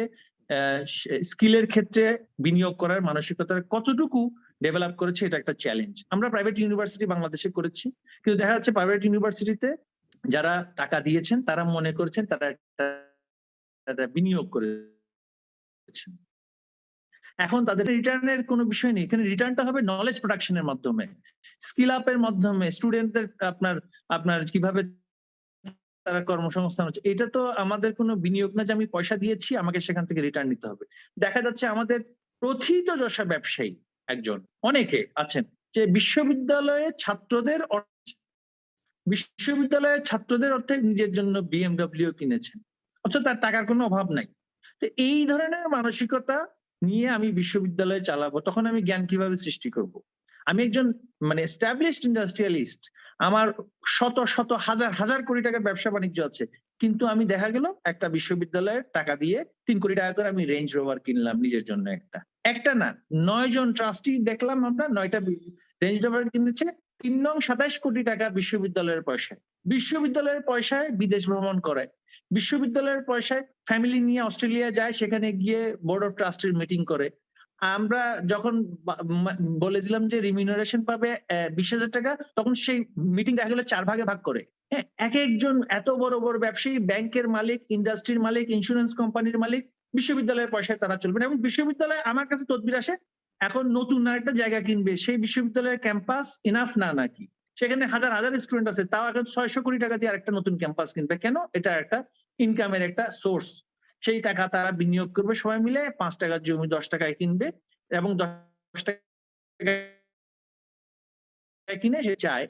স্কিলের ক্ষেত্রে বিনিয়োগ করার মানসিকতার কতটুকু ডেভেলপ করেছে, এটা একটা চ্যালেঞ্জ। আমরা প্রাইভেট ইউনিভার্সিটি বাংলাদেশে করেছি, কিন্তু দেখা যাচ্ছে প্রাইভেট ইউনিভার্সিটিতে যারা টাকা দিয়েছেন তারা মনে করছেন তারা একটা বিনিয়োগ করেছেন, এখন তাদের রিটার্নের কোনো বিষয় নেই। এখানে রিটার্নটা হবে নলেজ প্রোডাকশনের মাধ্যমে, স্কিল আপের মাধ্যমে, স্টুডেন্টদের আপনার কিভাবে তারা কর্মসংস্থান হচ্ছে। এটা তো আমাদের কোনো বিনিয়োগ না যে আমি পয়সা দিয়েছি আমাকে সেখান থেকে রিটার্ন নিতে হবে। দেখা যাচ্ছে আমাদের প্রথিতযশা ব্যবসায়ী একজন অনেকে আছেন যে বিশ্ববিদ্যালয়ের ছাত্রদের অর্থে নিজের জন্য BMW কিনেছেন, অথচ তার টাকার কোনো অভাব নাই। তো এই ধরনের মানসিকতা নিয়ে আমি বিশ্ববিদ্যালয়ে চালাবো, তখন আমি জ্ঞান কিভাবে সৃষ্টি করব? আমি একজন মানে এস্টাবলিশড ইন্ডাস্ট্রিয়ালিস্ট, আমার শত শত হাজার হাজার কোটি টাকার ব্যবসা বাণিজ্য আছে, কিন্তু আমি দেখা গেল একটা বিশ্ববিদ্যালয়ের টাকা দিয়ে 3 কোটি টাকা করে আমি রেঞ্জ রোভার কিনলাম নিজের জন্য, একটা না 9 জন ট্রাস্টি দেখলাম, আমরা 9টা রেঞ্জ রোভার কিনেছে, 3 নং 27 কোটি টাকা বিশ্ববিদ্যালয়ের পয়সায় বিদেশ ভ্রমণ করে, বিশ্ববিদ্যালয়ের পয়সায় ফ্যামিলি নিয়ে অস্ট্রেলিয়া যায়, সেখানে গিয়ে বোর্ড অফ ট্রাস্টির মিটিং করে। আমরা যখন বলে দিলাম যে রিমিউনারেশন পাবে 20,000 টাকা, তখন সেই মিটিং দেখা গেল 4 ভাগে ভাগ করে। হ্যাঁ, এক একজন এত বড় বড় ব্যবসায়ী, ব্যাংকের মালিক, ইন্ডাস্ট্রির মালিক, ইন্স্যুরেন্স কোম্পানির মালিক, বিশ্ববিদ্যালয়ের পয়সায় তারা চলবে না। এবং বিশ্ববিদ্যালয় আমার কাছে তদবির আসে এখন নতুন আরেকটা জায়গা কিনবে, সেই বিশ্ববিদ্যালয়ের ক্যাম্পাস ইনাফ না নাকি, সেখানে হাজার হাজার স্টুডেন্ট আছে, তাও এখন 600 কোটি টাকা দিয়ে আরেকটা নতুন ক্যাম্পাস কিনবে। কেন? এটা একটা ইনকামের একটা সোর্স, সেই টাকা তারা বিনিয়োগ করবে সবাই মিলে, 5 টাকার জমি 10 টাকায় কিনবে এবং 10 টাকায় কিনে সে চায়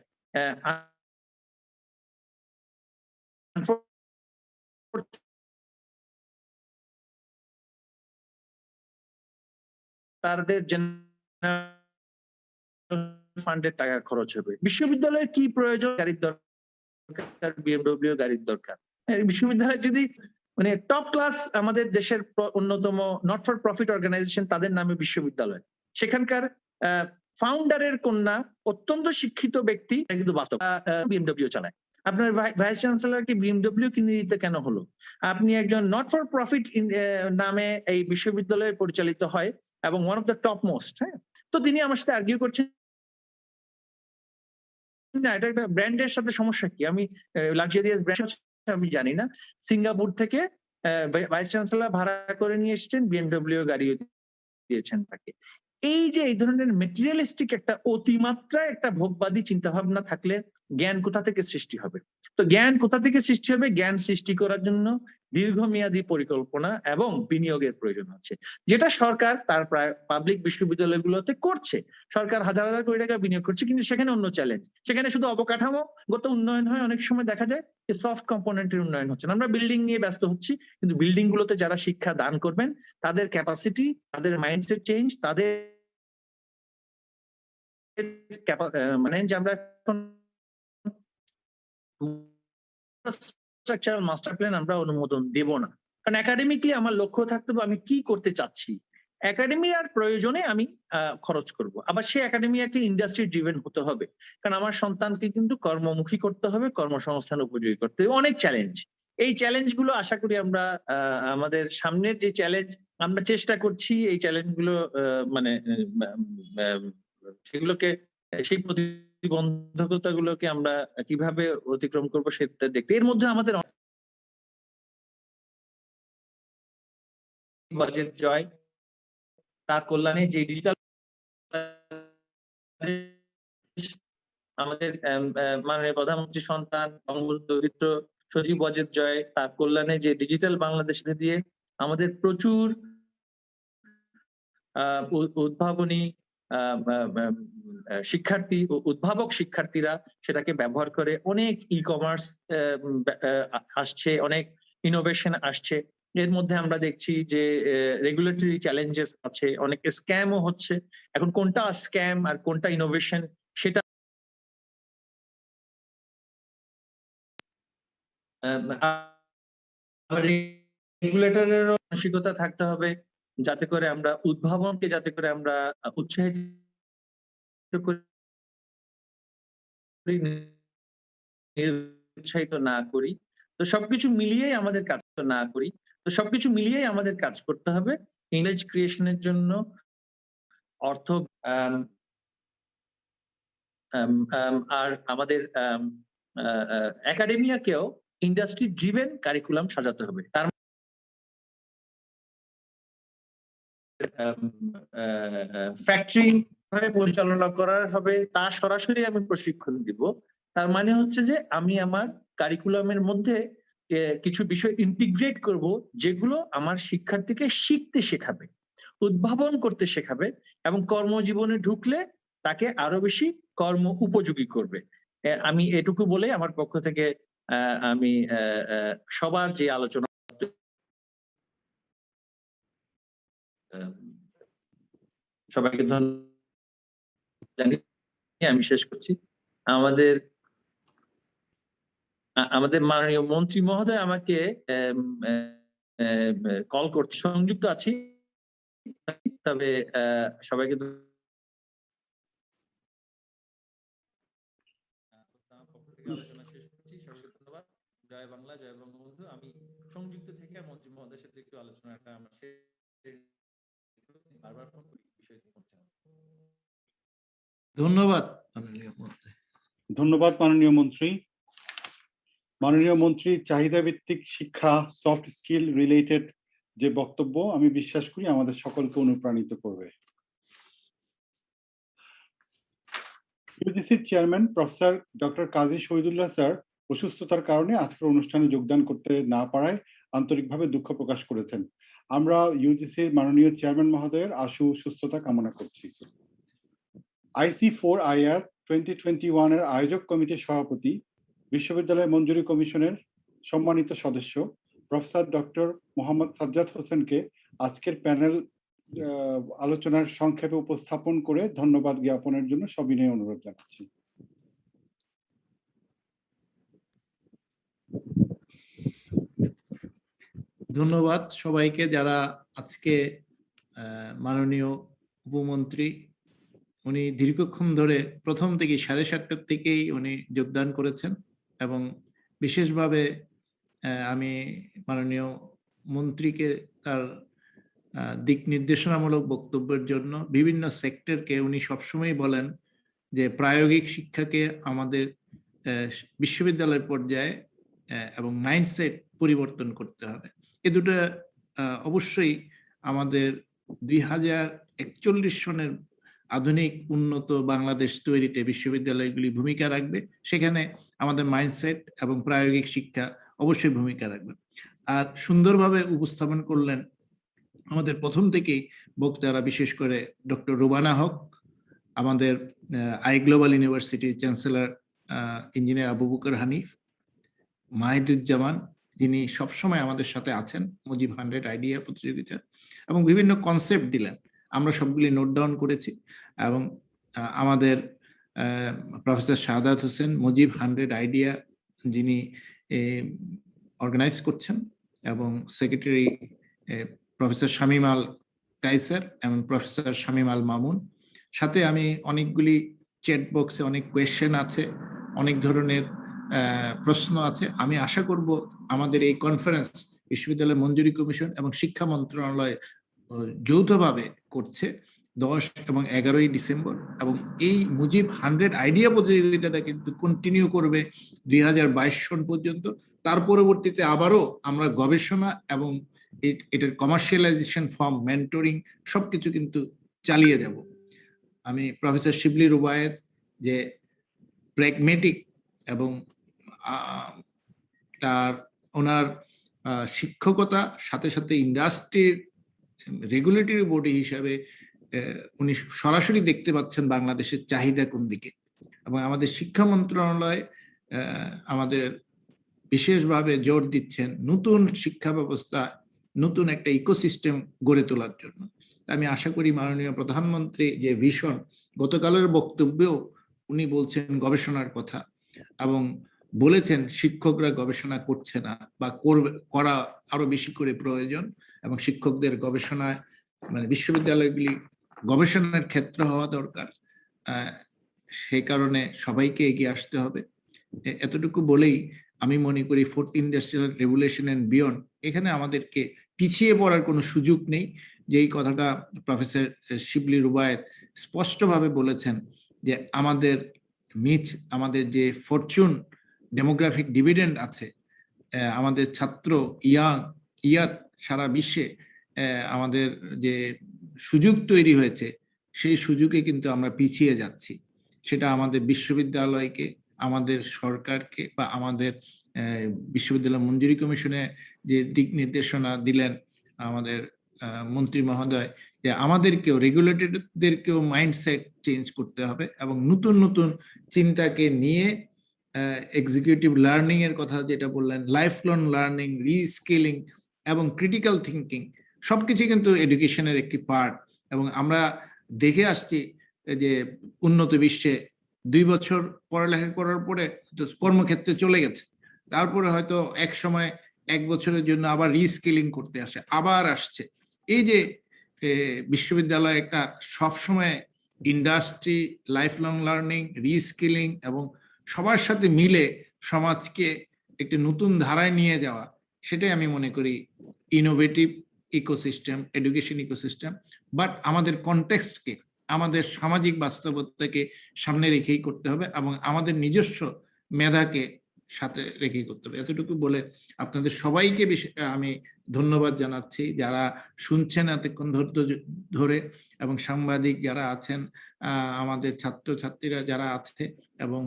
তাদের ফান্ডের টাকা খরচ হবে। বিশ্ববিদ্যালয়ের কি প্রয়োজন? গাড়ির দরকার, BMW গাড়ির দরকার। বিশ্ববিদ্যালয় যদি মানে টপ ক্লাস আমাদের দেশের অন্যতম নট ফর প্রফিট অর্গানাইজেশন, তাদের নামে বিশ্ববিদ্যালয়, সেখানকার ফাউন্ডারের কন্যা অত্যন্ত শিক্ষিত ব্যক্তি, কিন্তু বাস্তব বিএমডব্লিউ চালায়। আপনার ভাইস চ্যান্সেলরকে বিএমডব্লিউ কিনে দিতে কেন হলো? আপনি একজন নট ফর প্রফিট নামে এই বিশ্ববিদ্যালয় পরিচালিত হয় এবং one of the top most. হ্যাঁ, তো তিনি আমার সাথে আর্গিউ করছেন না এটা একটা ব্র্যান্ডের সাথে সমস্যা কি, আমি লাক্সারিয়াস ব্র্যান্ড আমি জানি না। সিঙ্গাপুর থেকে ভাইস চ্যান্সেলর ভাড়া করে নিয়ে এসেছেন, বিএমডব্লিউ গাড়ি দিয়েছেন তাকে। এই যে এই ধরনের মেটেরিয়ালিস্টিক একটা অতিমাত্রায় একটা ভোগবাদী চিন্তা ভাবনা থাকলে জ্ঞান কোথা থেকে সৃষ্টি হবে? তো জ্ঞান কোথা থেকে সৃষ্টি হবে? জ্ঞান সৃষ্টি করার জন্য দীর্ঘমেয়াদী পরিকল্পনা এবং বিনিয়োগের প্রয়োজন আছে, যেটা সরকার তার প্রায় পাবলিক বিশ্ববিদ্যালয়গুলোতে করছে। সরকার হাজার হাজার কোটি টাকা বিনিয়োগ করছে, কিন্তু সেখানে অন্য চ্যালেঞ্জ। সেখানে শুধু অবকাঠামোগত উন্নয়ন হয়, অনেক সময় দেখা যায় সফট কম্পোনেন্টের উন্নয়ন হচ্ছে না। আমরা বিল্ডিং নিয়ে ব্যস্ত হচ্ছি, কিন্তু বিল্ডিং গুলোতে যারা শিক্ষা দান করবেন তাদের ক্যাপাসিটি, তাদের মাইন্ডসেট চেঞ্জ, তাদের মানে যে আমরা স্ট্রাকচারাল মাস্টার প্ল্যান আমরা অনুমোদন দেব না, কারণ একাডেমিকলি আমার লক্ষ্য থাকতে হবে আমি কি করতে চাচ্ছি। একাডেমিয়ার প্রয়োজনে আমি খরচ করব, আবার সেই একাডেমিয়াকে ইন্ডাস্ট্রি ড্রিভেন হতে হবে, কারণ আমার সন্তানকে কিন্তু কর্মমুখী করতে হবে, কর্মসংস্থান উপযোগী করতে হবে। অনেক চ্যালেঞ্জ, এই চ্যালেঞ্জ গুলো আশা করি আমরা আমাদের সামনের যে চ্যালেঞ্জ আমরা চেষ্টা করছি এই চ্যালেঞ্জ গুলো মানে সেগুলোকে, সেই প্রতিবন্ধকতা গুলোকে আমরা কিভাবে অতিক্রম করবো সেটা দেখতে। এর মধ্যে আমাদের বাজেট জয়, তার কল্যাণে যে ডিজিটাল আমাদের মাননীয় প্রধানমন্ত্রী সন্তান বঙ্গবন্ধু দরিদ্র সজীব বাজেট জয়, তার কল্যাণে যে ডিজিটাল বাংলাদেশ দিয়ে আমাদের প্রচুর উদ্ভাবনী শিক্ষার্থী, উদ্ভাবক শিক্ষার্থীরা সেটাকে ব্যবহার করে অনেক ই কমার্স আসছে, অনেক ইনোভেশন আসছে। এর মধ্যে আমরা দেখছি যে রেগুলেটরি চ্যালেঞ্জেস আছে, অনেক স্ক্যামও হচ্ছে। এখন কোনটা স্ক্যাম আর কোনটা ইনোভেশন সেটা রেগুলেটরেরও মানসিকতা থাকতে হবে, যাতে করে আমরা উদ্ভাবনকে যাতে করে আমরা উৎসাহিত উৎসাহিত না করি। তো সবকিছু মিলিয়েই আমাদের কাজ না করি, তো সবকিছু মিলিয়েই আমাদের কাজ করতে হবে ইমেজ ক্রিয়েশনের জন্য। অর্থ আর আমাদের একাডেমিয়াকেও ইন্ডাস্ট্রি ড্রিভেন কারিকুলাম সাজাতে হবে। তার ফ্যাক্টরি ভাবে পরিচালনা করার হবে, তা সরাসরি আমি প্রশিক্ষণ দিব। তার মানে হচ্ছে যে আমি আমার কারিকুলামের মধ্যে কিছু বিষয় ইন্টিগ্রেট করব, যেগুলো আমার শিক্ষার্থীকে শিখতে শেখাবে, উদ্ভাবন করতে শেখাবে এবং কর্মজীবনে ঢুকলে তাকে আরো বেশি কর্ম উপযোগী করবে। আমি এটুকু বলে আমার পক্ষ থেকে আমি সবার যে আলোচনা সবাইকে ধন্যবাদ জানিয়ে আমি শেষ করছি। আমাদের মাননীয় মন্ত্রী মহোদয় আমাকে কল করতে, সংযুক্ত আছি, তবে সবাইকে আলোচনা শেষ করছি। সবাইকে ধন্যবাদ। জয় বাংলা, জয় বঙ্গবন্ধু। আমি সংযুক্ত থেকে মন্ত্রী মহোদয়ের সাথে একটু আলোচনাটা আমার বারবার ফোন করি, বিষয়টি ধন্যবাদ। ধন্যবাদ মাননীয় মন্ত্রী। মাননীয় মন্ত্রী চাহিদা ভিত্তিক শিক্ষা, সফট স্কিল রিলেটেড যে বক্তব্য, আমি বিশ্বাস করি আমাদের সকলকে অনুপ্রাণিত করবে। ইউজিসির চেয়ারম্যান প্রফেসর ডক্টর কাজী শহীদুল্লাহ স্যার অসুস্থতার কারণে আজকের অনুষ্ঠানে যোগদান করতে না পারায় আন্তরিকভাবে দুঃখ প্রকাশ করেছেন। আমরা ইউজিসির মাননীয় চেয়ারম্যান মহোদয়ের আশু সুস্থতা কামনা করছি। IC4IR 2021 এর আয়োজক কমিটির সভাপতি, বিশ্ববিদ্যালয় মঞ্জুরি কমিশনের সম্মানিত সদস্য প্রফেসর ডক্টর মোহাম্মদ সাজ্জাদ হোসেনকে আজকের প্যানেল আলোচনার সংক্ষেপে উপস্থাপন করে ধন্যবাদ জ্ঞাপনের জন্য সবিনয় অনুরোধ জানাচ্ছি। ধন্যবাদ সবাইকে যারা আজকে মাননীয় উপমন্ত্রী উনি দীর্ঘক্ষণ ধরে প্রথম থেকে 7:30 থেকেই উনি যোগদান করেছেন এবং বিশেষভাবে আমি মাননীয় মন্ত্রীকে তার দিক নির্দেশনামূলক বক্তব্যের জন্য বিভিন্ন সেক্টরকে উনি সবসময় বলেন যে প্রায়োগিক শিক্ষাকে আমাদের বিশ্ববিদ্যালয় পর্যায়ে এবং মাইন্ডসেট পরিবর্তন করতে হবে। এ দুটো অবশ্যই আমাদের 2041 সনের আধুনিক উন্নত বাংলাদেশ তৈরিতে বিশ্ববিদ্যালয়গুলি ভূমিকা রাখবে। সেখানে আমাদের মাইন্ডসেট এবং প্রায়োগিক শিক্ষা অবশ্যই ভূমিকা রাখবে। আর সুন্দরভাবে উপস্থাপন করলেন আমাদের প্রথম থেকেই বক্তারা, বিশেষ করে ডক্টর রুবানা হক, আমাদের আই গ্লোবাল ইউনিভার্সিটির চ্যান্সেলর ইঞ্জিনিয়ার আবু বকর হানিফ, মাহিদুজ্জামান, যিনি সবসময় আমাদের সাথে আছেন মুজিব 100 আইডিয়া প্রতিযোগিতা, এবং বিভিন্ন কনসেপ্ট দিলেন। আমরা সবগুলি নোট ডাউন করেছি এবং আমাদের প্রফেসর শাহাদাত হোসেন, মুজিব 100 আইডিয়া যিনি অর্গানাইজ করছেন, এবং সেক্রেটারি প্রফেসর শামীম আল কাইসার এবং প্রফেসর শামীম আল মামুন। সাথে আমি অনেকগুলি চ্যাট বক্সে অনেক কোয়েশ্চেন আছে, অনেক ধরনের প্রশ্ন আছে। আমি আশা করব আমাদের এই কনফারেন্স বিশ্ববিদ্যালয় মঞ্জুরি কমিশন এবং শিক্ষা মন্ত্রণালয় যৌথভাবে করছে 10 এবং 11 ডিসেম্বর, এবং এই মুজিব 100 আইডিয়া প্রতিযোগিতাটা কিন্তু কন্টিনিউ করবে 2022 সন পর্যন্ত। তার পরবর্তীতে আবারও আমরা গবেষণা এবং এটার কমার্শিয়ালাইজেশন ফর্ম, মেন্টরিং সবকিছু কিন্তু চালিয়ে যাব। আমি প্রফেসর শিবলি রুবায়েত যে প্র্যাগমেটিক এবং ওনার শিক্ষকতা সাথে সাথে ইন্ডাস্ট্রির রেগুলেটরি বডি হিসাবে উনি সরাসরি দেখতে পাচ্ছেন বাংলাদেশের চাহিদা কোন দিকে, এবং আমাদের শিক্ষা মন্ত্রণালয় আমাদের বিশেষভাবে জোর দিচ্ছেন নতুন শিক্ষা ব্যবস্থা, নতুন একটা ইকোসিস্টেম গড়ে তোলার জন্য। আমি আশা করি মাননীয় প্রধানমন্ত্রী যে ভিশন, গতকালের বক্তব্যেও উনি বলছেন গবেষণার কথা, এবং বলেছেন শিক্ষকরা গবেষণা করছে না বা করা আরো বেশি করে প্রয়োজন, এবং শিক্ষকদের গবেষণায় মানে বিশ্ববিদ্যালয়গুলি গবেষণার ক্ষেত্র হওয়া দরকার। সেই কারণে সবাইকে এগিয়ে আসতে হবে। এতটুকু বলেই আমি মনে করি 4th industrial revolution and beyond, এখানে আমাদেরকে পিছিয়ে পড়ার কোনো সুযোগ নেই। যেই কথাটা প্রফেসর শিবলি রুবায়েত স্পষ্টভাবে বলেছেন যে আমাদের যে ফরচুন ডেমোগ্রাফিক ডিভিডেন্ড আছে, আমাদের ছাত্র ইয়াত সারা বিশ্বে আমাদের যে সুযোগ তৈরি হয়েছে, সেই সুযোগে কিন্তু আমরা পিছিয়ে যাচ্ছি। সেটা আমাদের বিশ্ববিদ্যালয়কে, আমাদের সরকারকে বা আমাদের বিশ্ববিদ্যালয় মঞ্জুরি কমিশনে যে দিক নির্দেশনা দিলেন আমাদের মন্ত্রী মহোদয়, যে আমাদেরকেও রেগুলেটরদেরকেও মাইন্ডসেট চেঞ্জ করতে হবে, এবং নতুন নতুন চিন্তাকে নিয়ে এক্সিকিউটিভ লার্নিং এর কথা যেটা বললেন, লাইফ লং লার্নিং, রিস্কিলিং এবং ক্রিটিক্যাল থিঙ্কিং সবকিছু কিন্তু এডুকেশনের একটি পার্ট। এবং আমরা দেখে আসছি যে উন্নত বিশ্বে 2 বছর পড়ালেখা করার পরে কর্মক্ষেত্রে চলে গেছে, তারপরে হয়তো এক সময় 1 বছরের জন্য আবার রিস্কিলিং করতে আসে, আবার আসছে। এই যে বিশ্ববিদ্যালয় একটা সবসময় ইন্ডাস্ট্রি, লাইফ লং লার্নিং, রিস্কিলিং এবং সবার সাথে মিলে সমাজকে একটি নতুন ধারায় নিয়ে যাওয়া, সেটাই আমি মনে করি innovative ecosystem, education ecosystem. But আমাদের কনটেক্সটকে, আমাদের সামাজিক বাস্তবতাকে সামনে রেখেই করতে হবে, এবং আমাদের নিজস্ব মেধাকে সাথে রেখেই করতে হবে। এতটুকু বলে আপনাদের সবাইকে আমি ধন্যবাদ জানাচ্ছি, যারা শুনছেন এতক্ষণ ধরে, এবং সাংবাদিক যারা আছেন, আমাদের ছাত্রছাত্রীরা যারা আছে, এবং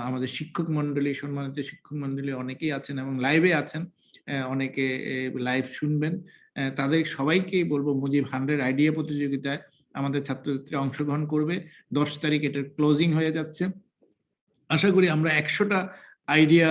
আমাদের শিক্ষক মন্ডলী, সম্মানিত শিক্ষক মন্ডলী অনেকেই আছেন এবং লাইভে আছেন, অনেকে লাইভ শুনবেন। তাদের সবাইকেই বলবো মুজিব 100 আইডিয়া প্রতিযোগিতায় আমাদের ছাত্রছাত্রীরা অংশগ্রহণ করবে। 10 তারিখ এটার ক্লোজিং হয়ে যাচ্ছে। আশা করি আমরা 100টা আইডিয়া,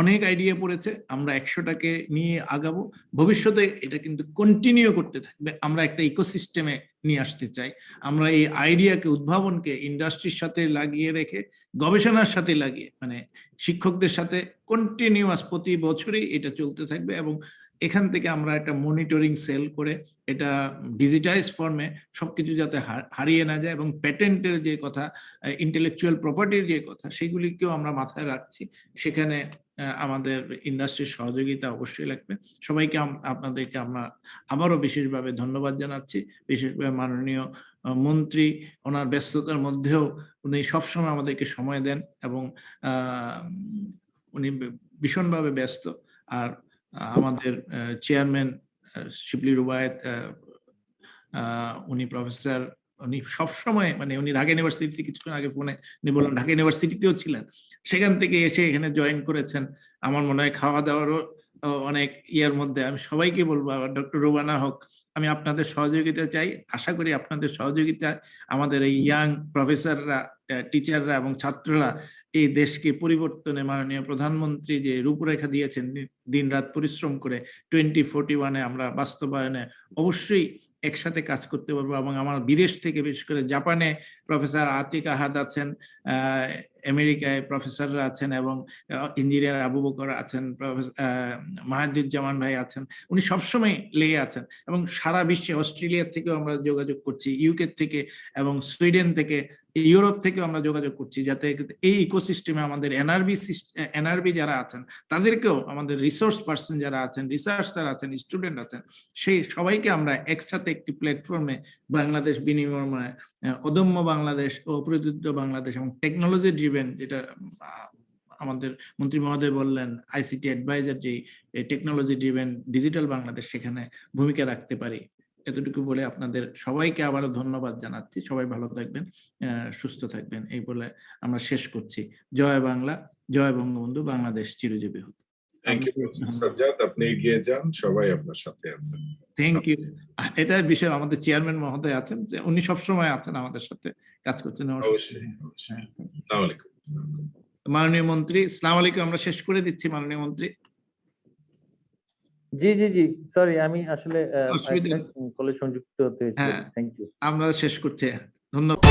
অনেক আইডিয়া পড়েছে, আমরা 100টাকে নিয়ে আগাবো। ভবিষ্যতে এটা কিন্তু কন্টিনিউ করতে থাকবে। আমরা একটা ইকোসিস্টেমে নিয়ে আসতে চাই। আমরা এই আইডিয়াকে, উদ্ভাবনকে ইন্ডাস্ট্রির সাথে লাগিয়ে রেখে, গবেষণার সাথে লাগিয়ে, মানে শিক্ষকদের সাথে কন্টিনিউয়াস প্রতি বছরই এটা চলতে থাকবে, এবং এখান থেকে আমরা একটা মনিটরিং সেল করে এটা ডিজিটাইজ ফর্মে সবকিছু যাতে হারিয়ে না যায়, এবং প্যাটেন্টের যে কথা, ইন্টেলেকচুয়াল প্রপার্টির যে কথা, সেগুলিকেও আমরা মাথায় রাখছি। সেখানে আমাদের ইন্ডাস্ট্রির সহযোগিতা অবশ্যই লাগবে। সবাইকে আপনাদেরকে আমরা আবারও বিশেষভাবে ধন্যবাদ জানাচ্ছি। বিশেষভাবে মাননীয় মন্ত্রী, ওনার ব্যস্ততার মধ্যেও উনি সবসময় আমাদেরকে সময় দেন, এবং উনি ভীষণভাবে ব্যস্ত। আর আমাদের চেয়ারম্যান শিবলি রুবায়েত, উনি প্রফেসর, উনি সবসময়, মানে উনি ঢাকা ইউনিভার্সিটিতে কিছুক্ষণ আগে ফোনে উনি বললেন ঢাকা ইউনিভার্সিটিতেও ছিলেন, সেখান থেকে এসে এখানে জয়েন করেছেন। আমার মনে হয় খাওয়া দাওয়ারও অনেক ইয়ার মধ্যে। আমি সবাইকে বলবো, ডক্টর রুবানা হক, আমি আপনাদের সহযোগিতা চাই। আশা করি আপনাদের সহযোগিতা আমাদের এই ইয়াং প্রফেসররা, টিচাররা এবং ছাত্ররা এই দেশকে পরিবর্তনে মাননীয় প্রধানমন্ত্রী যে রূপরেখা দিয়েছেন দিনরাত পরিশ্রম করে 2041-এ আমরা বাস্তবায়নে অবশ্যই একসাথে কাজ করতে পারবো। এবং আমার বিদেশ থেকে, বিশেষ করে জাপানে প্রফেসর আতিক আহাদ আছেন, আমেরিকায় প্রফেসররা আছেন, এবং ইঞ্জিনিয়ার আবু বকর আছেন, মাহাদুজ্জামান ভাই আছেন, উনি সবসময় লেগে আছেন। এবং সারা বিশ্বে অস্ট্রেলিয়া থেকেও আমরা যোগাযোগ করছি, ইউকে থেকে এবং সুইডেন থেকে, ইউরোপ থেকে আমরা যোগাযোগ করছি, যাতে এই ইকোসিস্টেমে আমাদের এনআরবি যারা আছেন তাদেরকেও, আমাদের রিসোর্স পার্সন যারা আছেন, রিসার্চার আছেন, স্টুডেন্ট আছেন, সেই সবাইকে আমরা একসাথে একটি প্ল্যাটফর্মে বাংলাদেশ বিনিময়, অদম্য বাংলাদেশ, অপ্রতিদ্ধ বাংলাদেশ এবং টেকনোলজি ড্রিভেন, যেটা আমাদের মন্ত্রী মহোদয় বললেন, আইসিটি অ্যাডভাইজার, যে টেকনোলজি ড্রিভেন ডিজিটাল বাংলাদেশ, সেখানে ভূমিকা রাখতে পারি। এতটুকু বলে আপনাদের সবাইকে আবারও ধন্যবাদ জানাচ্ছি। সবাই ভালো থাকবেন, সুস্থ থাকবেন, এই বলে আমরা শেষ করছি। জয় বাংলা, জয় বঙ্গবন্ধু, বাংলাদেশ চিরজীবী হোক। থ্যাংক ইউ সাজ্জাদ, আপনি এগিয়ে যান, সবাই আপনার সাথে আছেন। Thank you. এটা বিষয় আমাদের চেয়ারম্যান মহোদয় আছেন, যে উনি সবসময় আছেন আমাদের সাথে কাজ করছেন। মাননীয় মন্ত্রী, আসসালামু আলাইকুম। আমরা শেষ করে দিচ্ছি মাননীয় মন্ত্রী। জি জি জি, সরি, আমি আসলে কলে সংযুক্ত হতে হয়েছে। Thank you. আমরা শেষ করছি, ধন্যবাদ।